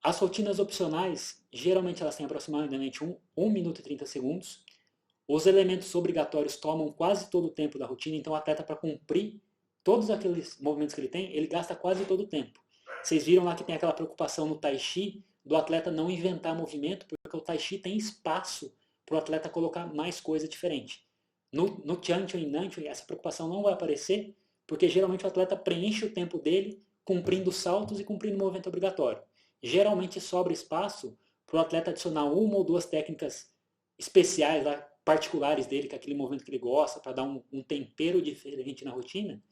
As rotinas opcionais, geralmente elas têm aproximadamente 1 minuto e 30 segundos. Os elementos obrigatórios tomam quase todo o tempo da rotina, então o atleta, para cumprir todos aqueles movimentos que ele tem, ele gasta quase todo o tempo. Vocês viram lá que tem aquela preocupação no Tai Chi do atleta não inventar movimento, porque o Tai Chi tem espaço para o atleta colocar mais coisa diferente. No Chanchon e Nanchon, essa preocupação não vai aparecer, porque geralmente o atleta preenche o tempo dele cumprindo saltos e cumprindo o movimento obrigatório. Geralmente sobra espaço para o atleta adicionar uma ou duas técnicas especiais, lá, particulares dele, que é aquele movimento que ele gosta, para dar um tempero diferente na rotina,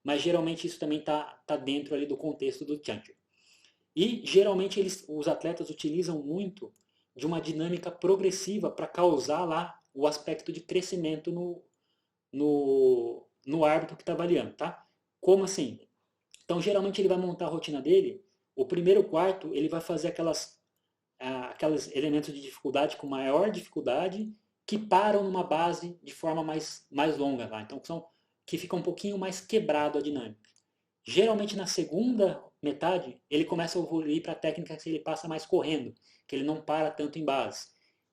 mas geralmente isso também está dentro ali do contexto do Chanchon. E geralmente os atletas utilizam muito de uma dinâmica progressiva para causar lá o aspecto de crescimento no árbitro que está avaliando, tá? Como assim? Então, geralmente ele vai montar a rotina dele, o primeiro quarto ele vai fazer aqueles elementos de dificuldade com maior dificuldade que param numa base de forma mais longa, tá? Então, que fica um pouquinho mais quebrado a dinâmica. Geralmente na segunda metade, ele começa a evoluir para técnicas que ele passa mais correndo, que ele não para tanto em base.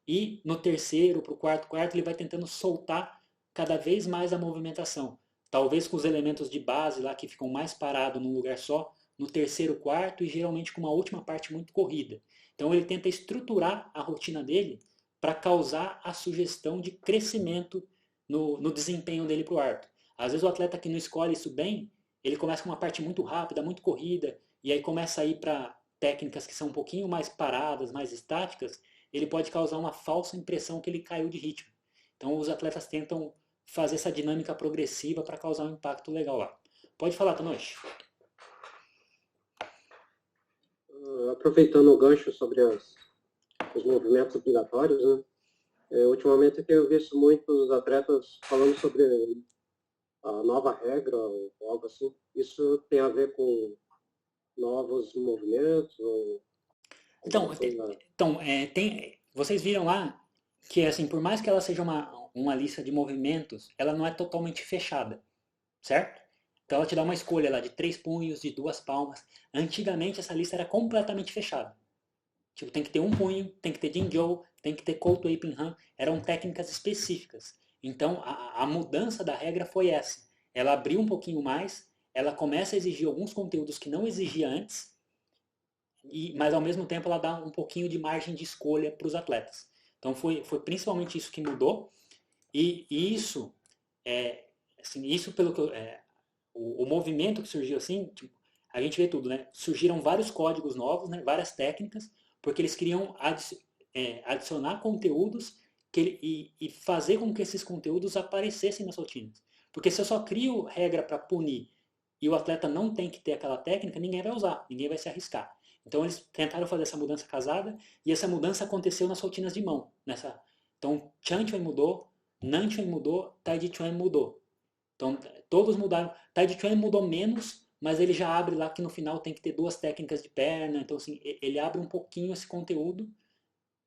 E no terceiro, para o quarto, ele vai tentando soltar cada vez mais a movimentação. Talvez com os elementos de base lá que ficam mais parados num lugar só, no terceiro, quarto e geralmente com uma última parte muito corrida. Então ele tenta estruturar a rotina dele para causar a sugestão de crescimento no desempenho dele para o árbitro. Às vezes o atleta que não escolhe isso bem, ele começa com uma parte muito rápida, muito corrida, e aí começa a ir para técnicas que são um pouquinho mais paradas, mais estáticas, ele pode causar uma falsa impressão que ele caiu de ritmo. Então os atletas tentam fazer essa dinâmica progressiva para causar um impacto legal lá. Pode falar, Tanoshi. Aproveitando o gancho sobre os movimentos obrigatórios, né? Ultimamente eu tenho visto muitos atletas falando sobre a nova regra ou algo assim. Isso tem a ver com novos movimentos? Vocês viram lá que, assim, por mais que ela seja uma lista de movimentos, ela não é totalmente fechada, certo? Então ela te dá uma escolha lá de 3 punhos, de 2 palmas. Antigamente essa lista era completamente fechada. Tipo, tem que ter um punho, tem que ter Jinjou, tem que ter Kouto Aping Han. Eram técnicas específicas. Então a mudança da regra foi essa. Ela abriu um pouquinho mais, ela começa a exigir alguns conteúdos que não exigia antes, mas ao mesmo tempo ela dá um pouquinho de margem de escolha para os atletas. Então foi principalmente isso que mudou. E isso, assim, isso pelo que o movimento que surgiu assim, tipo, a gente vê tudo, né? Surgiram vários códigos novos, né? Várias técnicas, porque eles queriam adicionar conteúdos e fazer com que esses conteúdos aparecessem nas rotinas. Porque se eu só crio regra para punir e o atleta não tem que ter aquela técnica, ninguém vai usar, ninguém vai se arriscar. Então eles tentaram fazer essa mudança casada e essa mudança aconteceu nas rotinas de mão, Então, Chanchon mudou, Nanchon mudou, Taijiquan mudou. Então, todos mudaram. Taijiquan mudou menos, mas ele já abre lá que no final tem que ter 2 técnicas de perna. Então, assim, ele abre um pouquinho esse conteúdo,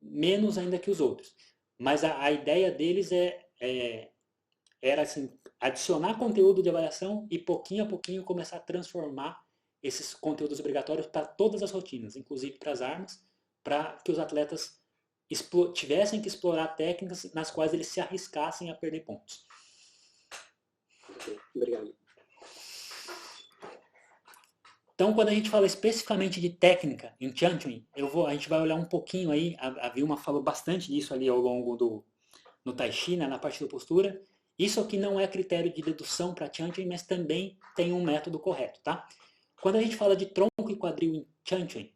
menos ainda que os outros. Mas a ideia deles era assim, adicionar conteúdo de avaliação e pouquinho a pouquinho começar a transformar esses conteúdos obrigatórios para todas as rotinas, inclusive para as armas, para que os atletas tivessem que explorar técnicas nas quais eles se arriscassem a perder pontos. Obrigado. Então, quando a gente fala especificamente de técnica em Chanchon, a gente vai olhar um pouquinho aí, a Vilma falou bastante disso ali ao longo no Tai Chi, né, na parte da postura. Isso aqui não é critério de dedução para Chanchon, mas também tem um método correto, tá? Quando a gente fala de tronco e quadril em Chanchon,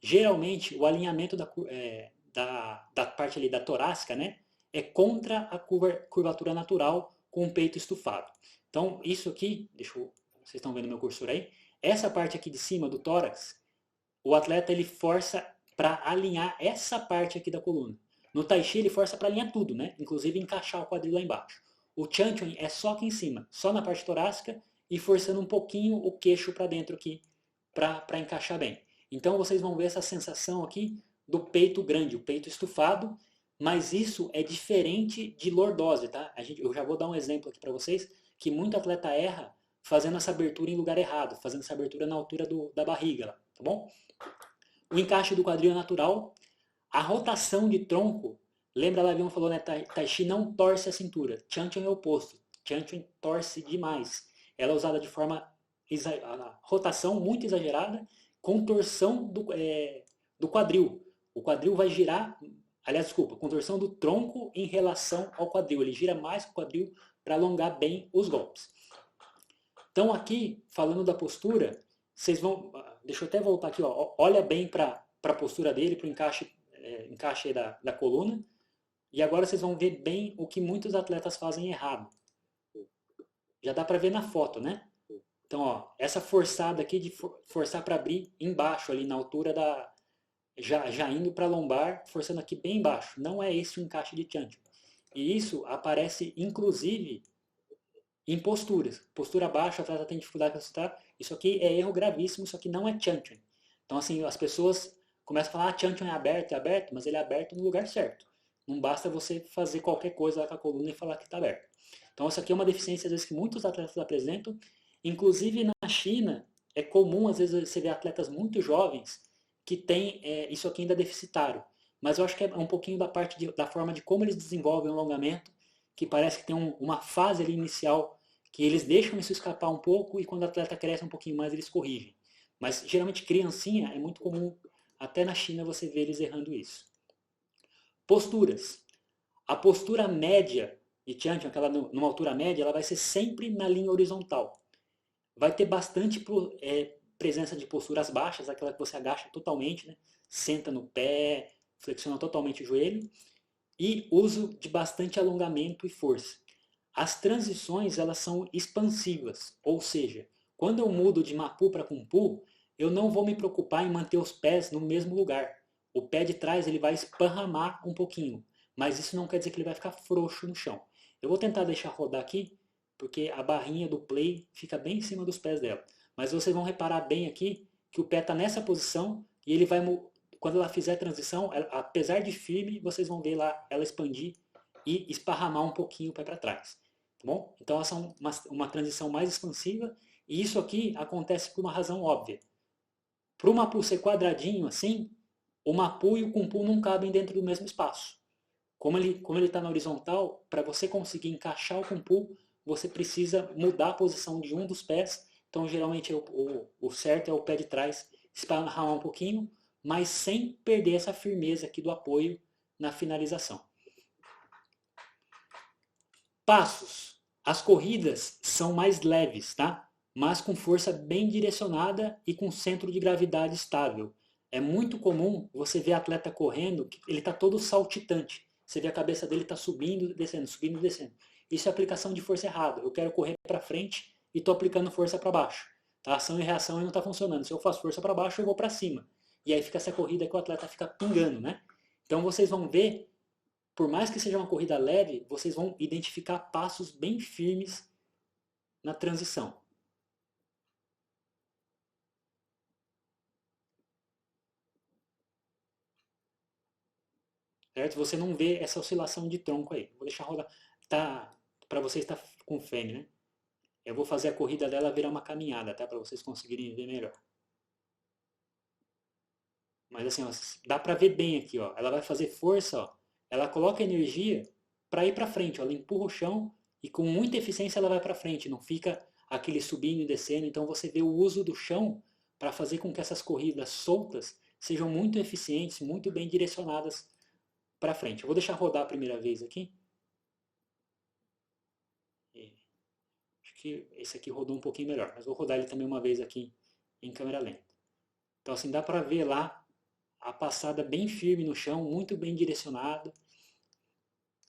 geralmente o alinhamento da parte ali da torácica, né, é contra a curvatura natural com o peito estufado. Então, isso aqui, vocês estão vendo meu cursor aí? Essa parte aqui de cima do tórax, o atleta ele força para alinhar essa parte aqui da coluna. No Tai Chi ele força para alinhar tudo, né? Inclusive encaixar o quadril lá embaixo. O Chanchon é só aqui em cima, só na parte torácica e forçando um pouquinho o queixo para dentro aqui, para encaixar bem. Então vocês vão ver essa sensação aqui do peito grande, o peito estufado, mas isso é diferente de lordose, tá? Eu já vou dar um exemplo aqui para vocês, que muito atleta erra fazendo essa abertura em lugar errado, fazendo essa abertura na altura da barriga, lá, tá bom? O encaixe do quadril é natural. A rotação de tronco, lembra lá, a Vilma falou, né? Tai Chi não torce a cintura. Chanchon é o oposto. Chanchon torce demais. Ela é usada de forma, a rotação muito exagerada, com torção do quadril. O quadril vai girar, com torção do tronco em relação ao quadril. Ele gira mais que o quadril para alongar bem os golpes. Então aqui, falando da postura, vocês vão... Deixa eu até voltar aqui, ó. Olha bem para a postura dele, para o encaixe da coluna. E agora vocês vão ver bem o que muitos atletas fazem errado. Já dá para ver na foto, né? Então, ó, essa forçada aqui de forçar para abrir embaixo, ali na altura já indo para a lombar, forçando aqui bem embaixo. Não é esse o encaixe de Chanchon. E isso aparece, inclusive, em posturas. Postura baixa, o atleta tem dificuldade para assustar. Isso aqui é erro gravíssimo, isso aqui não é Chanchon. Então, assim, as pessoas começam a falar, Chanchon é aberto, mas ele é aberto no lugar certo. Não basta você fazer qualquer coisa lá com a coluna e falar que está aberto. Então, isso aqui é uma deficiência, às vezes, que muitos atletas apresentam. Inclusive, na China, é comum, às vezes, você ver atletas muito jovens que têm isso aqui ainda deficitário. Mas eu acho que é um pouquinho da forma de como eles desenvolvem o alongamento, que parece que tem uma fase ali inicial que eles deixam isso escapar um pouco e quando o atleta cresce um pouquinho mais eles corrigem. Mas geralmente criancinha é muito comum, até na China você vê eles errando isso. Posturas. A postura média de Chanchon, aquela numa altura média, ela vai ser sempre na linha horizontal. Vai ter bastante presença de posturas baixas, aquela que você agacha totalmente, né? Senta no pé, flexiona totalmente o joelho. E uso de bastante alongamento e força. As transições elas são expansivas, ou seja, quando eu mudo de Mapu para Kung Fu, eu não vou me preocupar em manter os pés no mesmo lugar. O pé de trás ele vai esparramar um pouquinho, mas isso não quer dizer que ele vai ficar frouxo no chão. Eu vou tentar deixar rodar aqui, porque a barrinha do play fica bem em cima dos pés dela. Mas vocês vão reparar bem aqui que o pé está nessa posição e ele vai... Quando ela fizer a transição, apesar de firme, vocês vão ver lá ela expandir e esparramar um pouquinho o pé para trás. Tá bom? Então essa é uma transição mais expansiva e isso aqui acontece por uma razão óbvia. Para o Mapu ser quadradinho assim, o Mapu e o Kung Fu não cabem dentro do mesmo espaço. Como ele está na horizontal, para você conseguir encaixar o Kung Fu, você precisa mudar a posição de um dos pés. Então geralmente o certo é o pé de trás esparramar um pouquinho, mas sem perder essa firmeza aqui do apoio na finalização. Passos. As corridas são mais leves, tá? Mas com força bem direcionada e com centro de gravidade estável. É muito comum você ver atleta correndo, ele está todo saltitante. Você vê a cabeça dele está subindo e descendo, subindo e descendo. Isso é aplicação de força errada. Eu quero correr para frente e estou aplicando força para baixo. Tá? Ação e reação não está funcionando. Se eu faço força para baixo, eu vou para cima. E aí fica essa corrida que o atleta fica pingando, né? Então vocês vão ver por mais que seja uma corrida leve, vocês vão identificar passos bem firmes na transição. Certo? Você não vê essa oscilação de tronco aí. Vou deixar rodar. Tá, para vocês está com fêmea, né? Eu vou fazer a corrida dela virar uma caminhada, tá? Para vocês conseguirem ver melhor. Mas assim, ó, dá para ver bem aqui, ó. Ela vai fazer força, ó. Ela coloca energia para ir para frente, ó. Ela empurra o chão e com muita eficiência ela vai para frente. Não fica aquele subindo e descendo. Então você vê o uso do chão para fazer com que essas corridas soltas sejam muito eficientes, muito bem direcionadas para frente. Eu vou deixar rodar a primeira vez aqui. Acho que esse aqui rodou um pouquinho melhor, mas vou rodar ele também uma vez aqui em câmera lenta. Então assim, dá para ver lá a passada bem firme no chão, muito bem direcionada.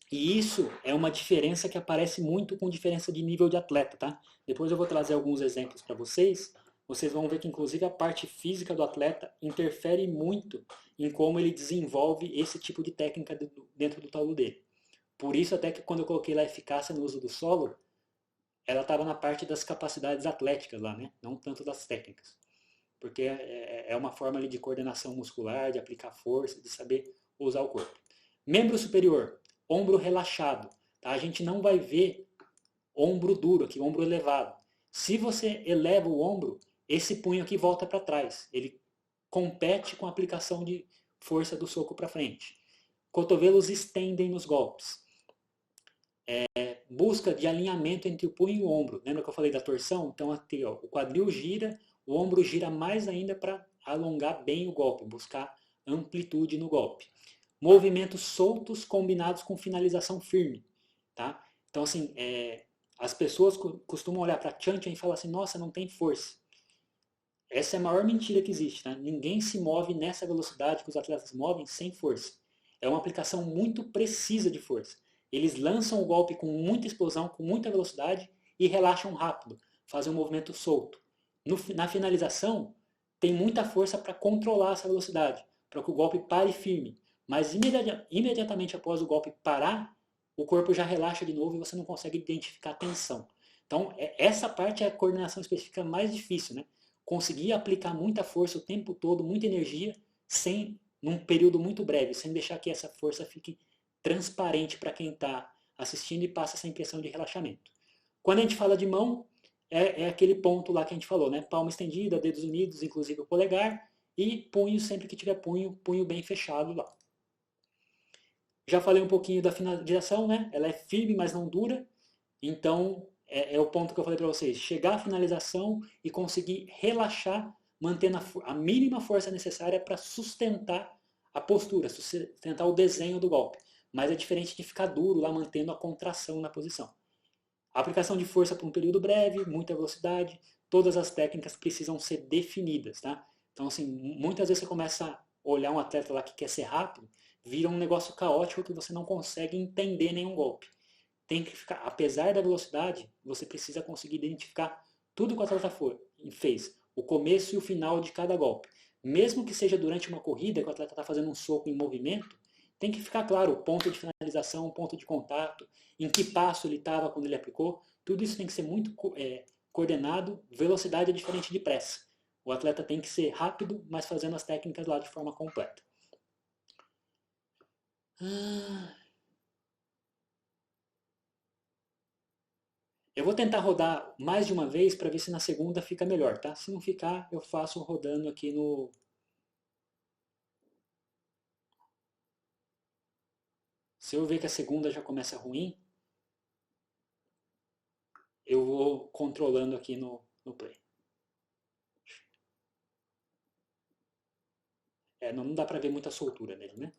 E isso é uma diferença que aparece muito com diferença de nível de atleta, tá? Depois eu vou trazer alguns exemplos para vocês. Vocês vão ver que inclusive a parte física do atleta interfere muito em como ele desenvolve esse tipo de técnica dentro do taulu dele. Por isso até que quando eu coloquei lá a eficácia no uso do solo, ela estava na parte das capacidades atléticas lá, né? Não tanto das técnicas. Porque é uma forma ali de coordenação muscular, de aplicar força, de saber usar o corpo. Membro superior, ombro relaxado. Tá? A gente não vai ver ombro duro aqui, ombro elevado. Se você eleva o ombro, esse punho aqui volta para trás. Ele compete com a aplicação de força do soco para frente. Cotovelos estendem nos golpes. Busca de alinhamento entre o punho e o ombro. Lembra que eu falei da torção? Então aqui, ó, o quadril gira, o ombro gira mais ainda para alongar bem o golpe, buscar amplitude no golpe. Movimentos soltos combinados com finalização firme. Tá? Então assim, as pessoas costumam olhar para Chan-Chan e falar assim, nossa, não tem força. Essa é a maior mentira que existe. Tá? Ninguém se move nessa velocidade que os atletas movem sem força. É uma aplicação muito precisa de força. Eles lançam o golpe com muita explosão, com muita velocidade e relaxam rápido, fazem um movimento solto. Na finalização, tem muita força para controlar essa velocidade, para que o golpe pare firme. Mas imediatamente após o golpe parar, o corpo já relaxa de novo e você não consegue identificar a tensão. Então, essa parte é a coordenação específica mais difícil, né? Conseguir aplicar muita força o tempo todo, muita energia, num período muito breve, sem deixar que essa força fique transparente para quem está assistindo e passa essa impressão de relaxamento. Quando a gente fala de mão, é aquele ponto lá que a gente falou, né? Palma estendida, dedos unidos, inclusive o polegar, e punho, sempre que tiver punho bem fechado lá. Já falei um pouquinho da finalização, né? Ela é firme, mas não dura. Então, é o ponto que eu falei para vocês. Chegar à finalização e conseguir relaxar, mantendo a mínima força necessária para sustentar a postura, sustentar o desenho do golpe. Mas é diferente de ficar duro lá, mantendo a contração na posição. A aplicação de força por um período breve, muita velocidade, todas as técnicas precisam ser definidas, tá? Então, assim, muitas vezes você começa a olhar um atleta lá que quer ser rápido, vira um negócio caótico que você não consegue entender nenhum golpe. Tem que ficar, apesar da velocidade, você precisa conseguir identificar tudo que o atleta fez, o começo e o final de cada golpe. Mesmo que seja durante uma corrida, que o atleta está fazendo um soco em movimento, tem que ficar claro o ponto de finalização, o ponto de contato, em que passo ele estava quando ele aplicou. Tudo isso tem que ser muito coordenado. Velocidade é diferente de pressa. O atleta tem que ser rápido, mas fazendo as técnicas lá de forma completa. Eu vou tentar rodar mais de uma vez para ver se na segunda fica melhor, tá? Se não ficar, eu faço rodando aqui no... Se eu ver que a segunda já começa ruim, eu vou controlando aqui no play. Não dá para ver muita soltura nele, né?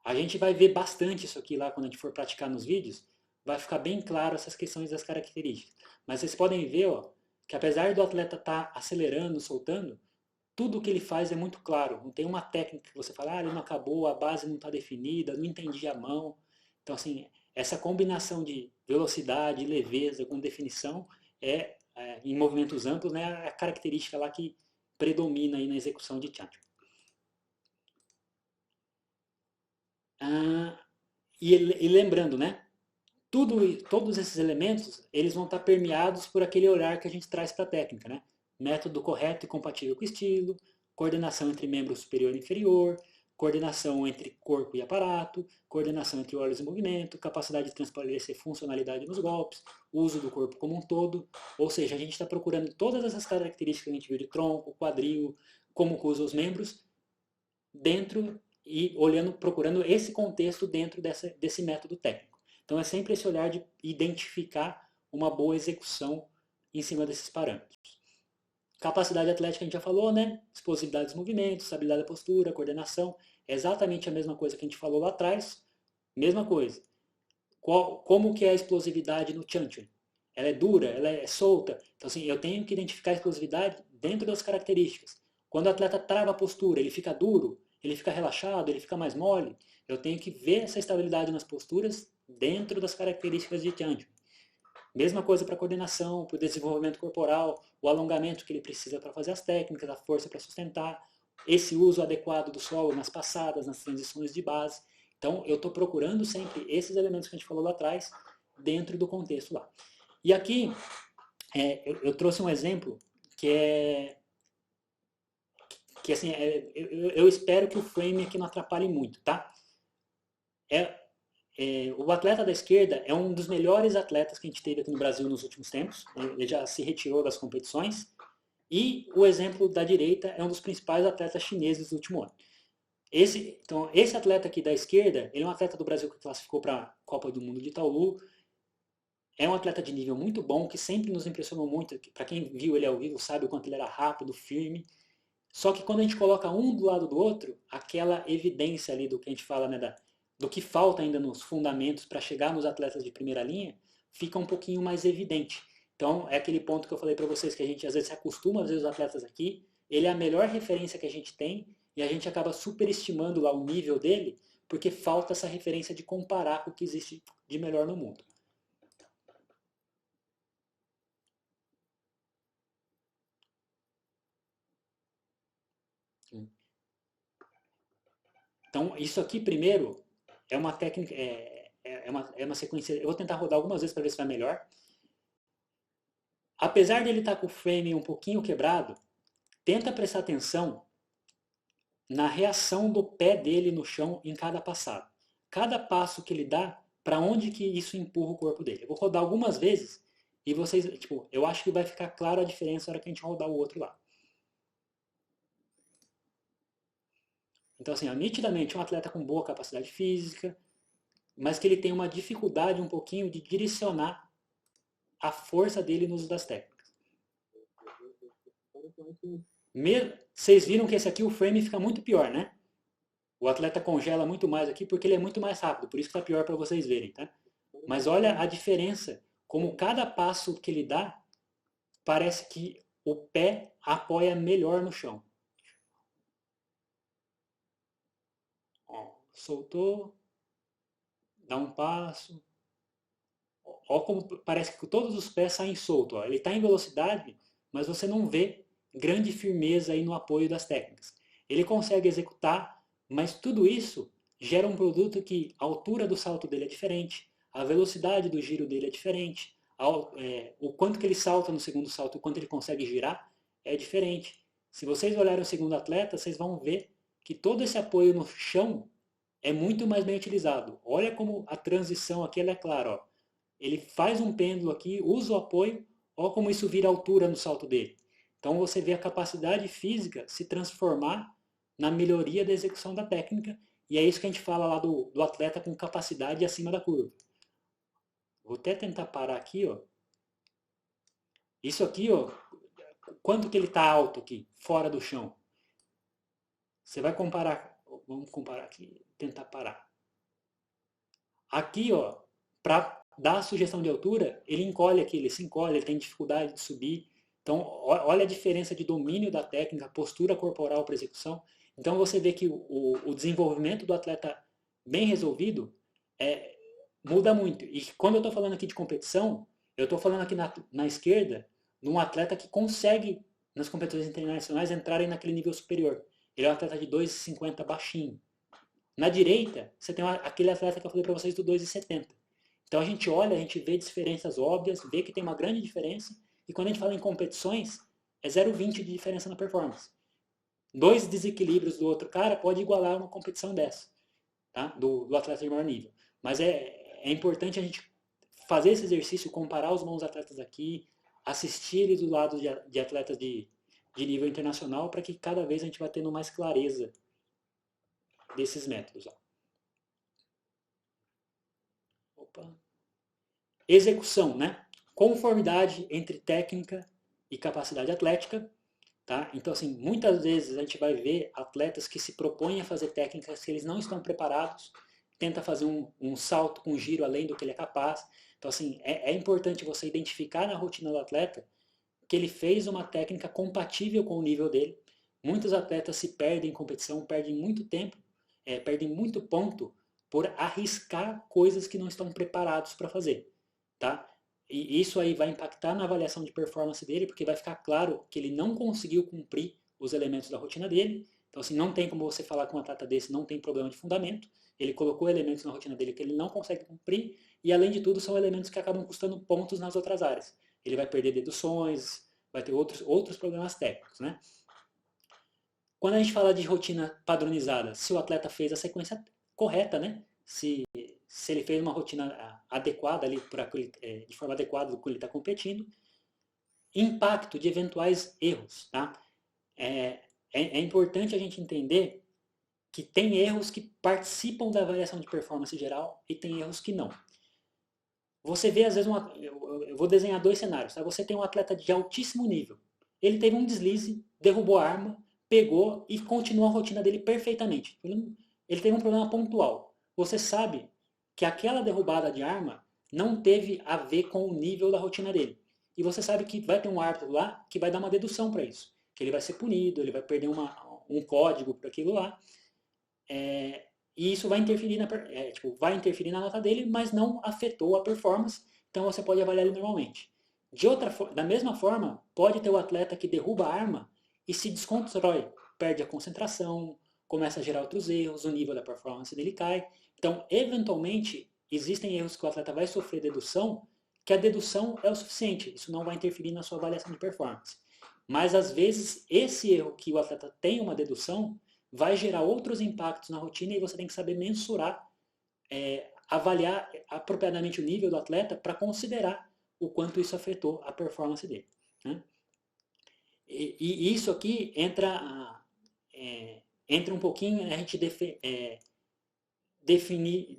A gente vai ver bastante isso aqui lá quando a gente for praticar nos vídeos. Vai ficar bem claro essas questões das características. Mas vocês podem ver, ó, que apesar do atleta estar acelerando, soltando, tudo que ele faz é muito claro. Não tem uma técnica que você fala, ele não acabou, a base não está definida, não entendi a mão. Então, assim, essa combinação de velocidade e leveza com definição em movimentos amplos, né, a característica lá que predomina aí na execução de Tianjin. E lembrando, né? Todos esses elementos, eles vão estar permeados por aquele olhar que a gente traz para a técnica, né? Método correto e compatível com o estilo, coordenação entre membro superior e inferior, coordenação entre corpo e aparato, coordenação entre olhos e movimento, capacidade de transparecer funcionalidade nos golpes, uso do corpo como um todo. Ou seja, a gente está procurando todas essas características que a gente viu de tronco, quadril, como usa os membros, dentro e procurando esse contexto dentro desse método técnico. Então é sempre esse olhar de identificar uma boa execução em cima desses parâmetros. Capacidade atlética a gente já falou, né? Explosividade dos movimentos, estabilidade da postura, coordenação. É exatamente a mesma coisa que a gente falou lá atrás. Mesma coisa. Como que é a explosividade no Tianjin? Ela é dura? Ela é solta? Então assim, eu tenho que identificar a explosividade dentro das características. Quando o atleta trava a postura, ele fica duro? Ele fica relaxado? Ele fica mais mole? Eu tenho que ver essa estabilidade nas posturas dentro das características de Tianjin. Mesma coisa para a coordenação, para o desenvolvimento corporal, o alongamento que ele precisa para fazer as técnicas, a força para sustentar, esse uso adequado do solo nas passadas, nas transições de base. Então, eu estou procurando sempre esses elementos que a gente falou lá atrás, dentro do contexto lá. E aqui, eu trouxe um exemplo que assim, eu espero que o frame aqui não atrapalhe muito, tá? O atleta da esquerda é um dos melhores atletas que a gente teve aqui no Brasil nos últimos tempos. Ele já se retirou das competições. E o exemplo da direita é um dos principais atletas chineses do último ano. Então, esse atleta aqui da esquerda, ele é um atleta do Brasil que classificou para a Copa do Mundo de Taolu. É um atleta de nível muito bom, que sempre nos impressionou muito. Para quem viu ele ao vivo sabe o quanto ele era rápido, firme. Só que quando a gente coloca um do lado do outro, aquela evidência ali do que a gente fala, né, do que falta ainda nos fundamentos para chegar nos atletas de primeira linha, fica um pouquinho mais evidente. Então, é aquele ponto que eu falei para vocês, que a gente às vezes se acostuma a ver os atletas aqui, ele é a melhor referência que a gente tem, e a gente acaba superestimando lá o nível dele, porque falta essa referência de comparar com o que existe de melhor no mundo. Então, isso aqui primeiro é uma técnica, é uma sequência. Eu vou tentar rodar algumas vezes para ver se vai melhor. Apesar dele estar com o frame um pouquinho quebrado, tenta prestar atenção na reação do pé dele no chão em cada passada. Cada passo que ele dá, para onde que isso empurra o corpo dele. Eu vou rodar algumas vezes e vocês, eu acho que vai ficar clara a diferença na hora que a gente rodar o outro lá. Então, assim, nitidamente um atleta com boa capacidade física, mas que ele tem uma dificuldade um pouquinho de direcionar a força dele no uso das técnicas. Vocês viram que esse aqui, o frame fica muito pior, né? O atleta congela muito mais aqui porque ele é muito mais rápido, por isso que está pior para vocês verem, tá? Mas olha a diferença, como cada passo que ele dá, parece que o pé apoia melhor no chão. Ó, soltou, dá um passo. Olha como parece que todos os pés saem soltos. Ó. Ele está em velocidade, mas você não vê grande firmeza aí no apoio das técnicas. Ele consegue executar, mas tudo isso gera um produto que a altura do salto dele é diferente, a velocidade do giro dele é diferente, o quanto que ele salta no segundo salto, o quanto ele consegue girar é diferente. Se vocês olharem o segundo atleta, vocês vão ver que todo esse apoio no chão é muito mais bem utilizado. Olha como a transição aqui ela é clara. Ó. Ele faz um pêndulo aqui, usa o apoio, olha como isso vira altura no salto dele. Então você vê a capacidade física se transformar na melhoria da execução da técnica, e é isso que a gente fala lá do atleta com capacidade acima da curva. Vou até tentar parar aqui, ó. Isso aqui, ó, quanto que ele está alto aqui, fora do chão? Você vai comparar, vamos comparar aqui, tentar parar. Aqui, ó, para dar a sugestão de altura, ele encolhe aqui, ele se encolhe, ele tem dificuldade de subir. Então, olha a diferença de domínio da técnica, postura corporal para execução. Então, você vê que o desenvolvimento do atleta bem resolvido muda muito. E quando eu estou falando aqui de competição, eu estou falando aqui na esquerda de um atleta que consegue nas competições internacionais entrarem naquele nível superior. Ele é um atleta de 2,50 baixinho. Na direita, você tem aquele atleta que eu falei para vocês do 2,70. Então a gente olha, a gente vê diferenças óbvias, vê que tem uma grande diferença, e quando a gente fala em competições, é 0,20 de diferença na performance. 2 desequilíbrios do outro cara pode igualar uma competição dessa, tá? do atleta de maior nível. Mas é importante a gente fazer esse exercício, comparar os bons atletas aqui, assistir eles do lado de atletas de nível internacional, para que cada vez a gente vá tendo mais clareza desses métodos. Ó. Opa. Execução, né? Conformidade entre técnica e capacidade atlética. Tá? Então, assim, muitas vezes a gente vai ver atletas que se propõem a fazer técnicas que eles não estão preparados, tenta fazer um salto com giro além do que ele é capaz. Então, assim, é importante você identificar na rotina do atleta que ele fez uma técnica compatível com o nível dele. Muitos atletas se perdem em competição, perdem muito tempo, perdem muito ponto por arriscar coisas que não estão preparados para fazer. Tá? E isso aí vai impactar na avaliação de performance dele, porque vai ficar claro que ele não conseguiu cumprir os elementos da rotina dele. Então, assim, não tem como você falar que um atleta desse não tem problema de fundamento. Ele colocou elementos na rotina dele que ele não consegue cumprir, e além de tudo, são elementos que acabam custando pontos nas outras áreas. Ele vai perder deduções, vai ter outros problemas técnicos, né? Quando a gente fala de rotina padronizada, se o atleta fez a sequência correta, né? Se ele fez uma rotina adequada ali de forma adequada do que ele está competindo, impacto de eventuais erros, tá? É importante a gente entender que tem erros que participam da avaliação de performance geral e tem erros que não. Você vê, às vezes, eu vou desenhar 2 cenários. Tá? Você tem um atleta de altíssimo nível. Ele teve um deslize, derrubou a arma, pegou e continuou a rotina dele perfeitamente. Ele teve um problema pontual. Você sabe que aquela derrubada de arma não teve a ver com o nível da rotina dele. E você sabe que vai ter um árbitro lá que vai dar uma dedução para isso. Que ele vai ser punido, ele vai perder um código por aquilo lá. E isso vai interferir vai interferir na nota dele, mas não afetou a performance, então você pode avaliar ele normalmente. Da mesma forma, pode ter o atleta que derruba a arma e se desconstrói, perde a concentração, começa a gerar outros erros, o nível da performance dele cai. Então, eventualmente, existem erros que o atleta vai sofrer dedução, que a dedução é o suficiente, isso não vai interferir na sua avaliação de performance. Mas, às vezes, esse erro que o atleta tem uma dedução, vai gerar outros impactos na rotina e você tem que saber mensurar, avaliar apropriadamente o nível do atleta para considerar o quanto isso afetou a performance dele. Né? E isso aqui entra um pouquinho a gente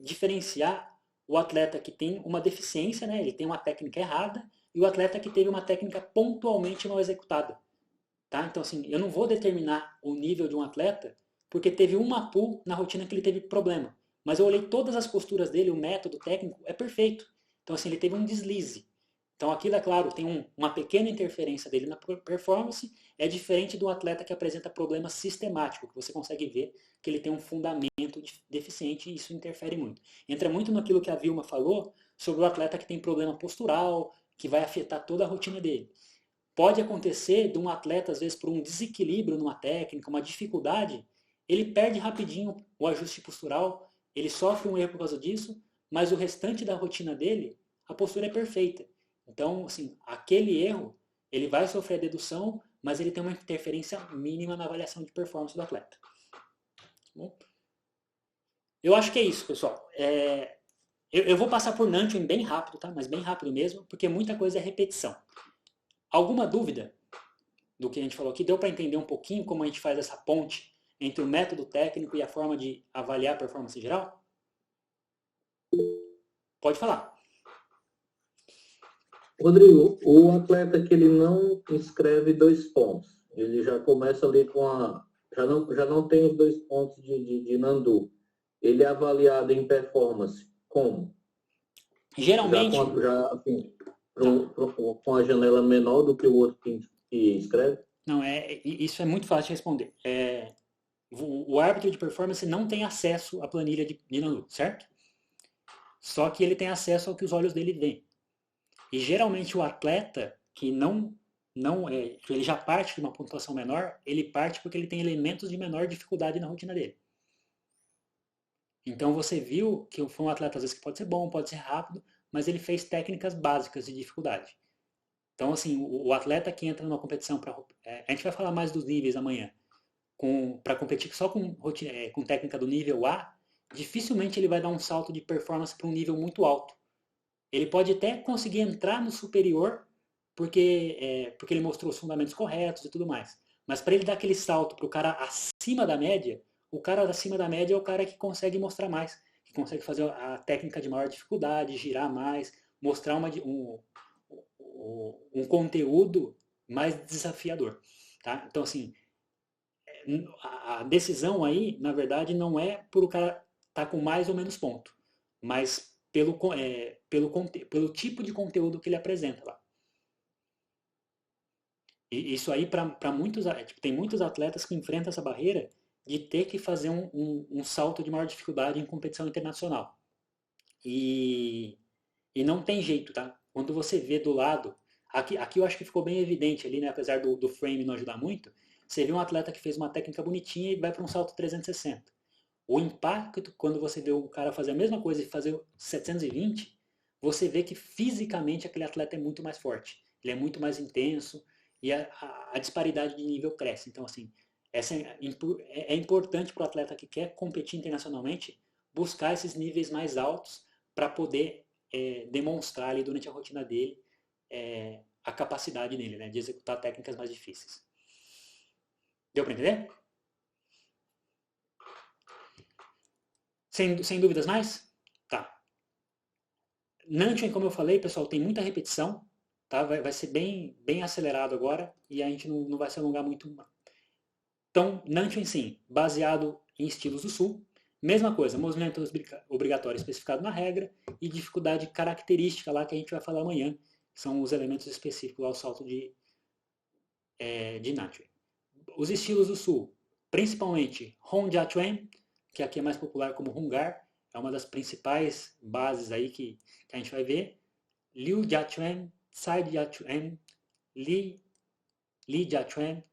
diferenciar o atleta que tem uma deficiência, né? Ele tem uma técnica errada, e o atleta que teve uma técnica pontualmente mal executada. Tá? Então, assim, eu não vou determinar o nível de um atleta porque teve uma pull na rotina que ele teve problema. Mas eu olhei todas as posturas dele, o método técnico é perfeito. Então, assim, ele teve um deslize. Então, aquilo, é claro, tem uma pequena interferência dele na performance, é diferente do atleta que apresenta problema sistemático, que você consegue ver que ele tem um fundamento deficiente e isso interfere muito. Entra muito naquilo que a Vilma falou sobre o atleta que tem problema postural, que vai afetar toda a rotina dele. Pode acontecer de um atleta, às vezes, por um desequilíbrio numa técnica, uma dificuldade, ele perde rapidinho o ajuste postural, ele sofre um erro por causa disso, mas o restante da rotina dele, a postura é perfeita. Então, assim, aquele erro, ele vai sofrer a dedução, mas ele tem uma interferência mínima na avaliação de performance do atleta. Bom, eu acho que é isso, pessoal. Eu vou passar por Nantion bem rápido, tá? Mas bem rápido mesmo, porque muita coisa é repetição. Alguma dúvida do que a gente falou aqui? Deu para entender um pouquinho como a gente faz essa ponte entre o método técnico e a forma de avaliar a performance geral? Pode falar. Rodrigo, o atleta que ele não escreve 2 pontos, ele já começa ali com já não tem os 2 pontos de Nandu. Ele é avaliado em performance como? Geralmente... Com a janela menor do que o outro que escreve? Não, isso é muito fácil de responder. O árbitro de performance não tem acesso à planilha de Nandu, certo? Só que ele tem acesso ao que os olhos dele veem. E geralmente o atleta que não não ele já parte de uma pontuação menor, ele parte porque ele tem elementos de menor dificuldade na rotina dele. Então você viu que foi um atleta às vezes que pode ser bom, pode ser rápido, mas ele fez técnicas básicas de dificuldade. Então assim, o atleta que entra numa competição a gente vai falar mais dos níveis amanhã, para competir só com técnica do nível A, dificilmente ele vai dar um salto de performance para um nível muito alto. Ele pode até conseguir entrar no superior porque ele mostrou os fundamentos corretos e tudo mais. Mas para ele dar aquele salto para o cara acima da média, o cara acima da média é o cara que consegue mostrar mais, que consegue fazer a técnica de maior dificuldade, girar mais, mostrar um conteúdo mais desafiador. Tá? Então, assim, a decisão aí, na verdade, não é por o cara estar com mais ou menos ponto, mas pelo tipo de conteúdo que ele apresenta lá. E isso aí, para muitos, tem muitos atletas que enfrentam essa barreira de ter que fazer um salto de maior dificuldade em competição internacional. E não tem jeito, tá? Quando você vê do lado, aqui eu acho que ficou bem evidente ali, né? Apesar do frame não ajudar muito, você vê um atleta que fez uma técnica bonitinha e vai para um salto 360. O impacto, quando você vê o cara fazer a mesma coisa e fazer 720, você vê que fisicamente aquele atleta é muito mais forte. Ele é muito mais intenso e a disparidade de nível cresce. Então, assim, é importante para o atleta que quer competir internacionalmente buscar esses níveis mais altos para poder demonstrar ali durante a rotina dele a capacidade dele, né, de executar técnicas mais difíceis. Deu para entender? Sem dúvidas mais? Tá. Nanchen, como eu falei, pessoal, tem muita repetição, tá? Vai ser bem acelerado agora e a gente não vai se alongar muito. Então, Nanchen, sim, baseado em estilos do Sul. Mesma coisa, movimento obrigatório especificado na regra e dificuldade característica lá que a gente vai falar amanhã, que são os elementos específicos ao salto de Nanchen. Os estilos do Sul, principalmente Hong Jia Chuan, que aqui é mais popular como Hungar, é uma das principais bases aí que a gente vai ver. Liu Jia Chuan, Sai Jia Chuan, Li Jia Chuan,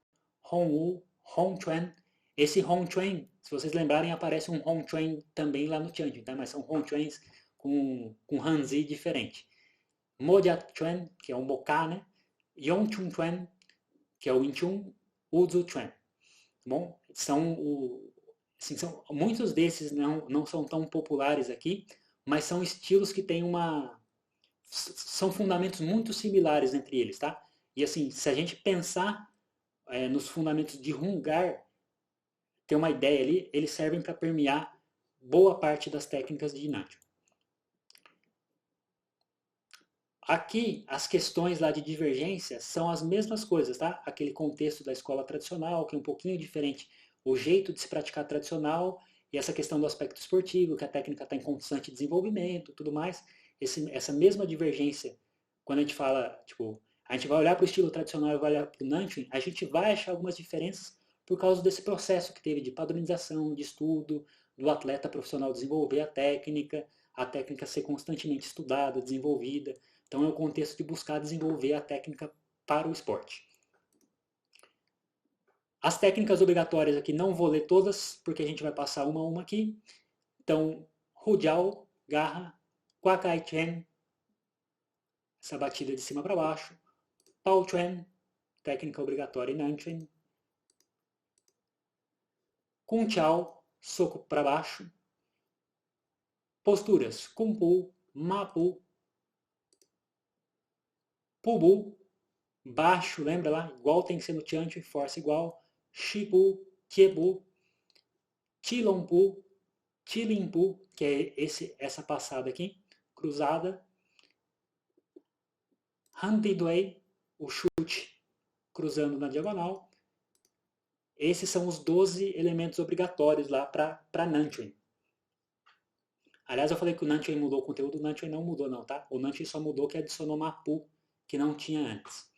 Hong Wu, Hong Chuan. Esse Hong Chuan, se vocês lembrarem, aparece um Hong Chuan também lá no Tianjin, tá? Mas são Hong Chuans com Hanzi diferente. Mo Jia Chuan, que é um Moká, né? Yong Chun Chuan, que é o Wing Chun, Uzu Chuan. Bom, muitos desses não são tão populares aqui, mas são estilos que têm são fundamentos muito similares entre eles, tá? E assim, se a gente pensar nos fundamentos de Hungar, ter uma ideia ali, eles servem para permear boa parte das técnicas de Nanchen. Aqui, as questões lá de divergência são as mesmas coisas, tá? Aquele contexto da escola tradicional, que é um pouquinho diferente, o jeito de se praticar tradicional, e essa questão do aspecto esportivo, que a técnica está em constante desenvolvimento, tudo mais. Essa mesma divergência, quando a gente fala, tipo, a gente vai olhar para o estilo tradicional e vai olhar para o Nanchen, a gente vai achar algumas diferenças por causa desse processo que teve de padronização, de estudo, do atleta profissional desenvolver a técnica ser constantemente estudada, desenvolvida. Então é o contexto de buscar desenvolver a técnica para o esporte. As técnicas obrigatórias aqui não vou ler todas, porque a gente vai passar uma a uma aqui. Então, Hujiao, garra, Kwakai Chen, essa batida de cima para baixo. Pao Chuan, técnica obrigatória em Nanchen. Kung Chao, soco para baixo. Posturas, Kung Pu, Ma Pu, Pu Bu, baixo, lembra lá? Igual tem que ser no Tianjin, força igual. Shi Pu, Tie Bu, Chi Long Pu, Chi Lin Pu, que é essa passada aqui, cruzada. Han Ti Dui, o chute cruzando na diagonal. Esses são os 12 elementos obrigatórios lá para Nanchen. Aliás, eu falei que o Nanchen mudou o conteúdo, o Nanchen não mudou não, tá? O Nanchen só mudou que adicionou Mapu, que não tinha antes.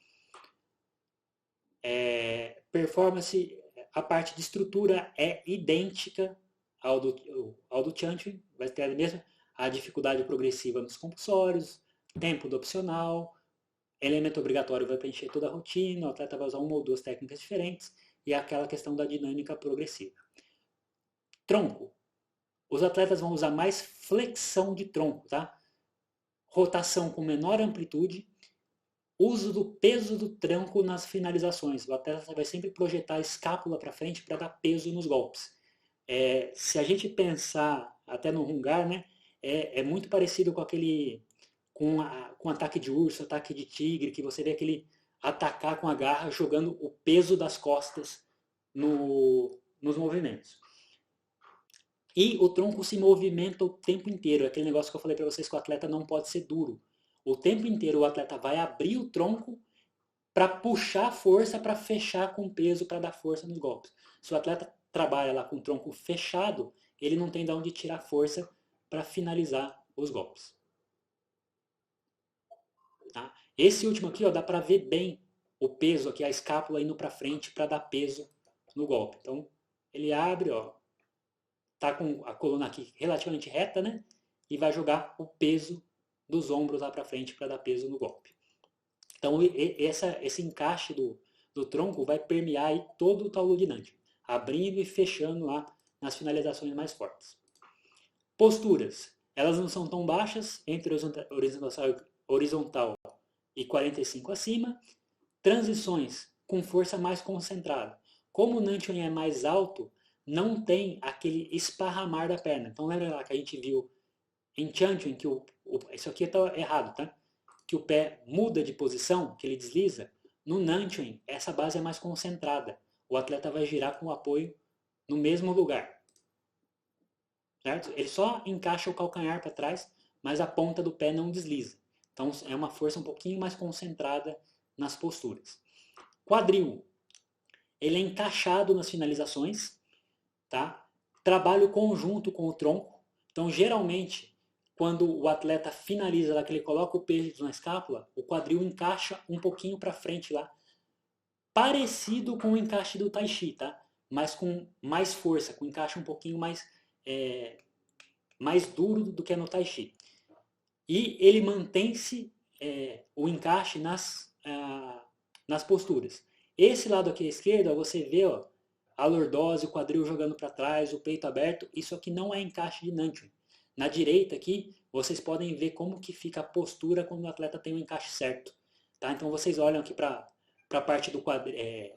Performance, a parte de estrutura é idêntica ao do Tianjin, vai ter a mesma, a dificuldade progressiva nos compulsórios, tempo do opcional, elemento obrigatório vai preencher toda a rotina, o atleta vai usar uma ou duas técnicas diferentes, e é aquela questão da dinâmica progressiva. Tronco. Os atletas vão usar mais flexão de tronco, tá? Rotação com menor amplitude, uso do peso do tronco nas finalizações. O atleta vai sempre projetar a escápula para frente para dar peso nos golpes. Se a gente pensar até no Hungar, né, é muito parecido com aquele com ataque de urso, ataque de tigre, que você vê aquele atacar com a garra jogando o peso das costas nos movimentos. E o tronco se movimenta o tempo inteiro. É aquele negócio que eu falei para vocês que o atleta não pode ser duro. O tempo inteiro o atleta vai abrir o tronco para puxar força, para fechar com peso, para dar força nos golpes. Se o atleta trabalha lá com o tronco fechado, ele não tem de onde tirar força para finalizar os golpes. Tá? Esse último aqui, ó, dá para ver bem o peso aqui, a escápula indo para frente para dar peso no golpe. Então, ele abre, ó, tá com a coluna aqui relativamente reta, né? E vai jogar o peso dos ombros lá para frente para dar peso no golpe. Então, esse encaixe do tronco vai permear aí todo o taulu de Nanting, abrindo e fechando lá nas finalizações mais fortes. Posturas. Elas não são tão baixas, entre horizontal e 45 acima. Transições com força mais concentrada. Como o Nanting é mais alto, não tem aquele esparramar da perna. Então lembra lá que a gente viu em Chanchun que isso aqui está errado, tá? Que o pé muda de posição, que ele desliza. No Nanchun, essa base é mais concentrada. O atleta vai girar com o apoio no mesmo lugar. Certo? Ele só encaixa o calcanhar para trás, mas a ponta do pé não desliza. Então é uma força um pouquinho mais concentrada nas posturas. Quadril. Ele é encaixado nas finalizações, tá? Trabalho conjunto com o tronco. Então, geralmente, quando o atleta finaliza lá, que ele coloca o peso na escápula, o quadril encaixa um pouquinho para frente lá, parecido com o encaixe do Tai Chi, tá? Mas com mais força, com encaixe um pouquinho mais duro do que no Tai Chi. E ele mantém-se o encaixe nas posturas. Esse lado aqui à esquerda, você vê, ó, a lordose, o quadril jogando para trás, o peito aberto. Isso aqui não é encaixe de Nanchun. Na direita aqui, vocês podem ver como que fica a postura quando o atleta tem o encaixe certo. Tá? Então vocês olham aqui para a parte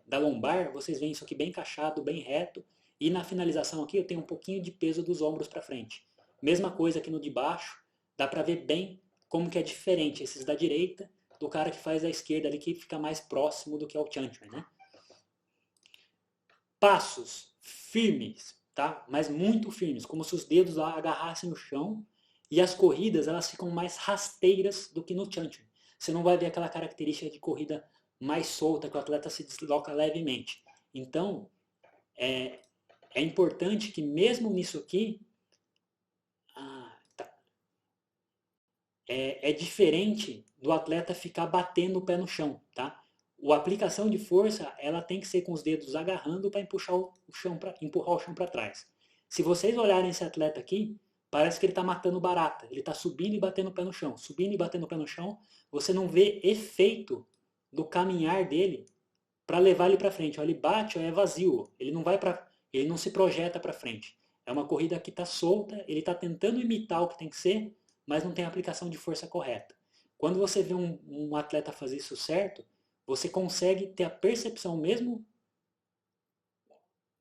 da lombar, vocês veem isso aqui bem encaixado, bem reto. E na finalização aqui eu tenho um pouquinho de peso dos ombros para frente. Mesma coisa aqui no de baixo, dá para ver bem como que é diferente esses da direita do cara que faz a esquerda ali, que fica mais próximo do que é o Chanchun, né? Passos firmes, tá? Mas muito firmes, como se os dedos lá agarrassem o chão, e as corridas elas ficam mais rasteiras do que no Chanchun. Você não vai ver aquela característica de corrida mais solta, que o atleta se desloca levemente. Então, é importante que mesmo nisso aqui, é diferente do atleta ficar batendo o pé no chão, tá? A aplicação de força, ela tem que ser com os dedos agarrando para empurrar o chão para trás. Se vocês olharem esse atleta aqui, parece que ele está matando barata. Ele está subindo e batendo o pé no chão. Subindo e batendo o pé no chão, você não vê efeito do caminhar dele para levar ele para frente. Ó, ele bate, ó, é vazio. Ele não se projeta para frente. É uma corrida que está solta, ele está tentando imitar o que tem que ser, mas não tem a aplicação de força correta. Quando você vê um atleta fazer isso certo, você consegue ter a percepção mesmo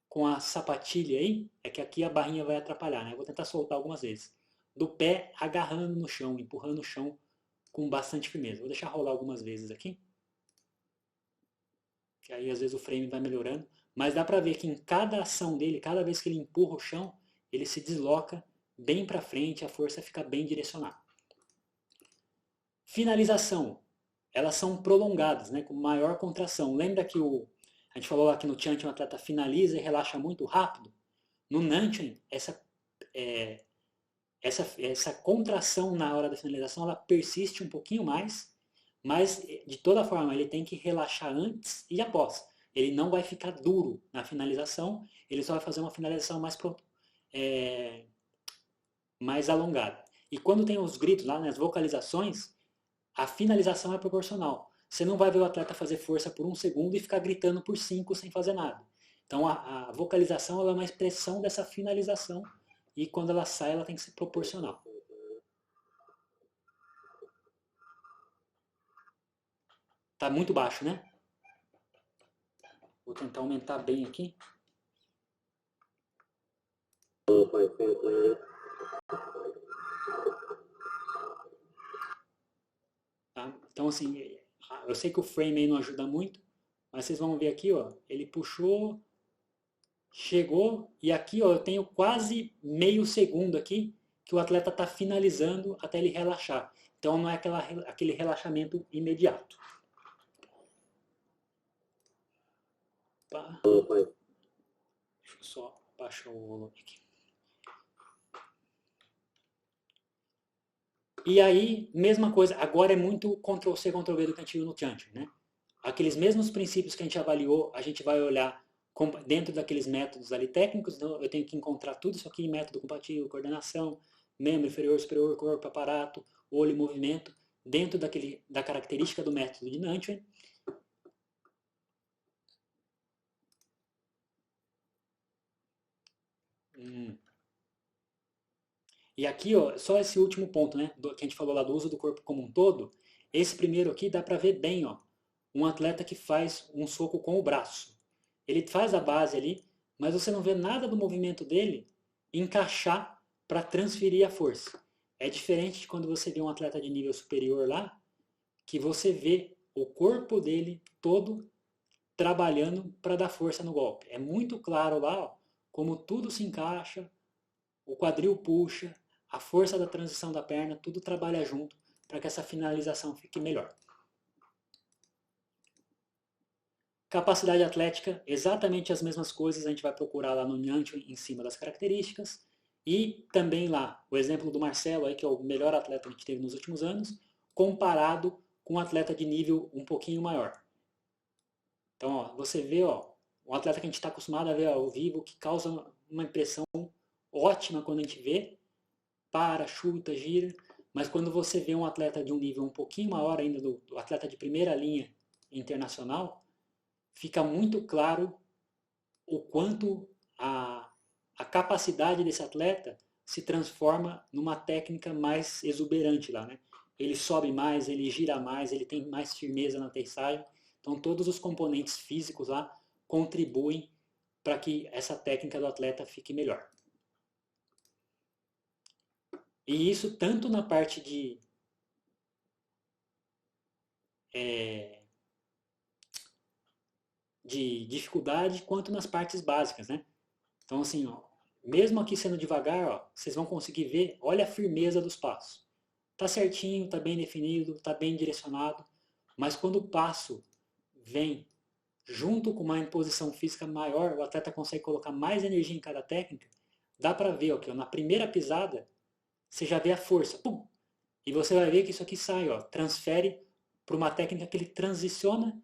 com a sapatilha aí, é que aqui a barrinha vai atrapalhar, né? Eu vou tentar soltar algumas vezes. Do pé agarrando no chão, empurrando o chão com bastante firmeza. Vou deixar rolar algumas vezes aqui. Que aí às vezes o frame vai melhorando. Mas dá pra ver que em cada ação dele, cada vez que ele empurra o chão, ele se desloca bem para frente, a força fica bem direcionada. Finalização. Elas são prolongadas, né, com maior contração. Lembra que a gente falou lá que no Chanchun o atleta finaliza e relaxa muito rápido? No Nanchun, essa contração na hora da finalização, ela persiste um pouquinho mais, mas de toda forma ele tem que relaxar antes e após. Ele não vai ficar duro na finalização, ele só vai fazer uma finalização mais alongada. E quando tem os gritos lá, nas vocalizações, a finalização é proporcional. você não vai ver o atleta fazer força por 1 segundo e ficar gritando por 5 sem fazer nada. Então a vocalização ela é uma expressão dessa finalização e quando ela sai ela tem que ser proporcional. Tá muito baixo, né? Vou tentar aumentar bem aqui. Tá? Então assim, eu sei que o frame aí não ajuda muito, mas vocês vão ver aqui, ó, ele puxou, chegou, e aqui ó, eu tenho quase meio segundo aqui que o atleta está finalizando até ele relaxar. Então não é aquele relaxamento imediato. Tá? Deixa eu só baixar o volume aqui. E aí, mesma coisa, agora é muito Ctrl+C, Ctrl+V do que a gente viu no Chanting, né? Aqueles mesmos princípios que a gente avaliou, a gente vai olhar dentro daqueles métodos ali técnicos, então eu tenho que encontrar tudo isso aqui, método compatível, coordenação, membro inferior, superior, corpo, aparato, olho e movimento, dentro da característica do método de Nanchen. E aqui, ó, só esse último ponto, né, que a gente falou lá do uso do corpo como um todo, esse primeiro aqui dá para ver bem, ó, um atleta que faz um soco com o braço. Ele faz a base ali, mas você não vê nada do movimento dele encaixar para transferir a força. É diferente de quando você vê um atleta de nível superior lá, que você vê o corpo dele todo trabalhando para dar força no golpe. É muito claro lá, ó, como tudo se encaixa, o quadril puxa, a força da transição da perna, tudo trabalha junto para que essa finalização fique melhor. Capacidade atlética, exatamente as mesmas coisas, a gente vai procurar lá no Nanchen em cima das características. E também lá, o exemplo do Marcelo, aí, que é o melhor atleta que a gente teve nos últimos anos, comparado com um atleta de nível um pouquinho maior. Então, ó, você vê, ó, um atleta que a gente está acostumado a ver ao vivo, que causa uma impressão ótima quando a gente vê, para, chuta, gira, mas quando você vê um atleta de um nível um pouquinho maior ainda, do atleta de primeira linha internacional, fica muito claro o quanto a capacidade desse atleta se transforma numa técnica mais exuberante lá, né? Ele sobe mais, ele gira mais, ele tem mais firmeza na aterrissagem. Então todos os componentes físicos lá contribuem para que essa técnica do atleta fique melhor. E isso tanto na parte de dificuldade quanto nas partes básicas, né? Então assim, ó, mesmo aqui sendo devagar, ó, vocês vão conseguir ver, olha a firmeza dos passos. Tá certinho, tá bem definido, tá bem direcionado, mas quando o passo vem junto com uma imposição física maior, o atleta consegue colocar mais energia em cada técnica, dá para ver, ó, que na primeira pisada você já vê a força, pum, e você vai ver que isso aqui sai, ó, transfere para uma técnica que ele transiciona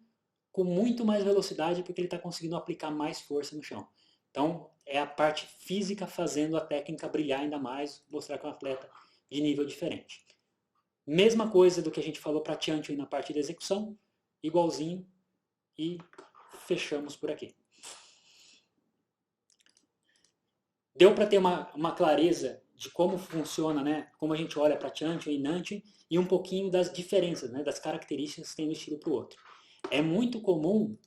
com muito mais velocidade porque ele está conseguindo aplicar mais força no chão. Então, é a parte física fazendo a técnica brilhar ainda mais, mostrar que é um atleta de nível diferente. Mesma coisa do que a gente falou para Chanting na parte de execução, igualzinho, e fechamos por aqui. Deu para ter uma clareza de como funciona, né? Como a gente olha para Chanting e Nanchen, e um pouquinho das diferenças, né? Das características que tem um estilo para o outro. É muito comum,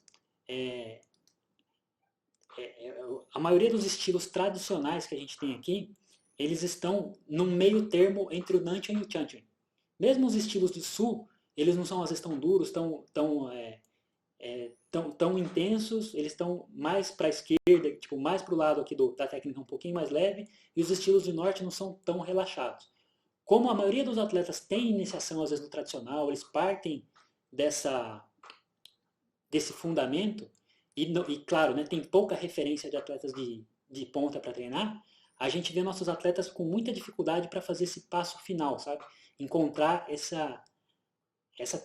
a maioria dos estilos tradicionais que a gente tem aqui, eles estão num meio termo entre o Nanchen e o Chanting. Mesmo os estilos do sul, eles não são às vezes tão duros, tão intensos, eles estão mais para a esquerda, tipo, mais para o lado aqui da técnica um pouquinho mais leve, e os estilos do norte não são tão relaxados. Como a maioria dos atletas tem iniciação às vezes no tradicional, eles partem desse fundamento, e claro, né, tem pouca referência de atletas de ponta para treinar, a gente vê nossos atletas com muita dificuldade para fazer esse passo final, sabe? Encontrar essa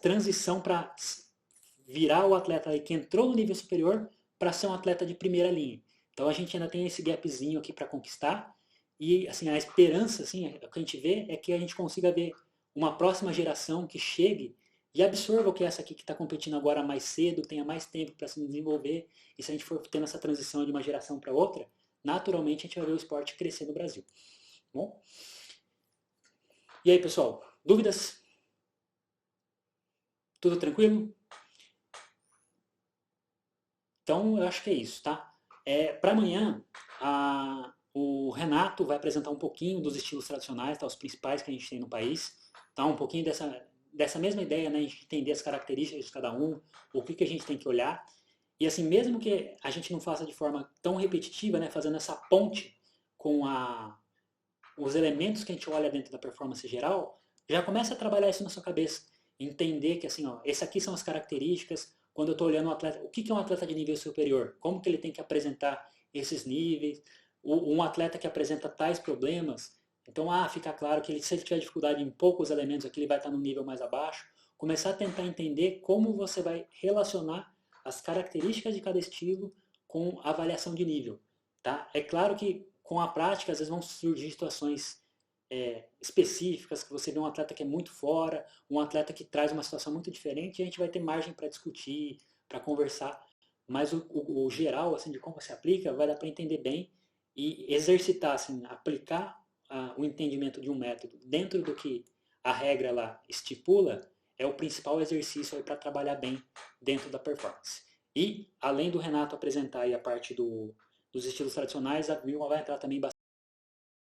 transição para virar o atleta aí que entrou no nível superior para ser um atleta de primeira linha. Então a gente ainda tem esse gapzinho aqui para conquistar, e assim, a esperança, assim, o que a gente vê é que a gente consiga ver uma próxima geração que chegue e absorva o que é essa aqui que está competindo agora mais cedo, tenha mais tempo para se desenvolver, e se a gente for tendo essa transição de uma geração para outra, naturalmente a gente vai ver o esporte crescer no Brasil. Bom? E aí, pessoal, dúvidas? Tudo tranquilo? Então, eu acho que é isso, tá? Para amanhã, o Renato vai apresentar um pouquinho dos estilos tradicionais, tá? Os principais que a gente tem no país, tá? Um pouquinho dessa mesma ideia, né? A gente entender as características de cada um, o que a gente tem que olhar. E assim, mesmo que a gente não faça de forma tão repetitiva, né? Fazendo essa ponte com os elementos que a gente olha dentro da performance geral, já começa a trabalhar isso na sua cabeça. Entender que assim, ó, esse aqui são as características. Quando eu estou olhando um atleta, o que é um atleta de nível superior? Como que ele tem que apresentar esses níveis? Um atleta que apresenta tais problemas, então fica claro que se ele tiver dificuldade em poucos elementos aqui, ele vai estar no nível mais abaixo. Começar a tentar entender como você vai relacionar as características de cada estilo com a avaliação de nível. Tá? É claro que com a prática, às vezes vão surgir situações específicas, que você vê um atleta que é muito fora, um atleta que traz uma situação muito diferente, e a gente vai ter margem para discutir, para conversar, mas o geral, assim, de como se aplica, vai dar para entender bem e exercitar, assim, aplicar o entendimento de um método dentro do que a regra lá estipula, é o principal exercício para trabalhar bem dentro da performance. E, além do Renato apresentar aí a parte dos estilos tradicionais, a Vilma vai entrar também bastante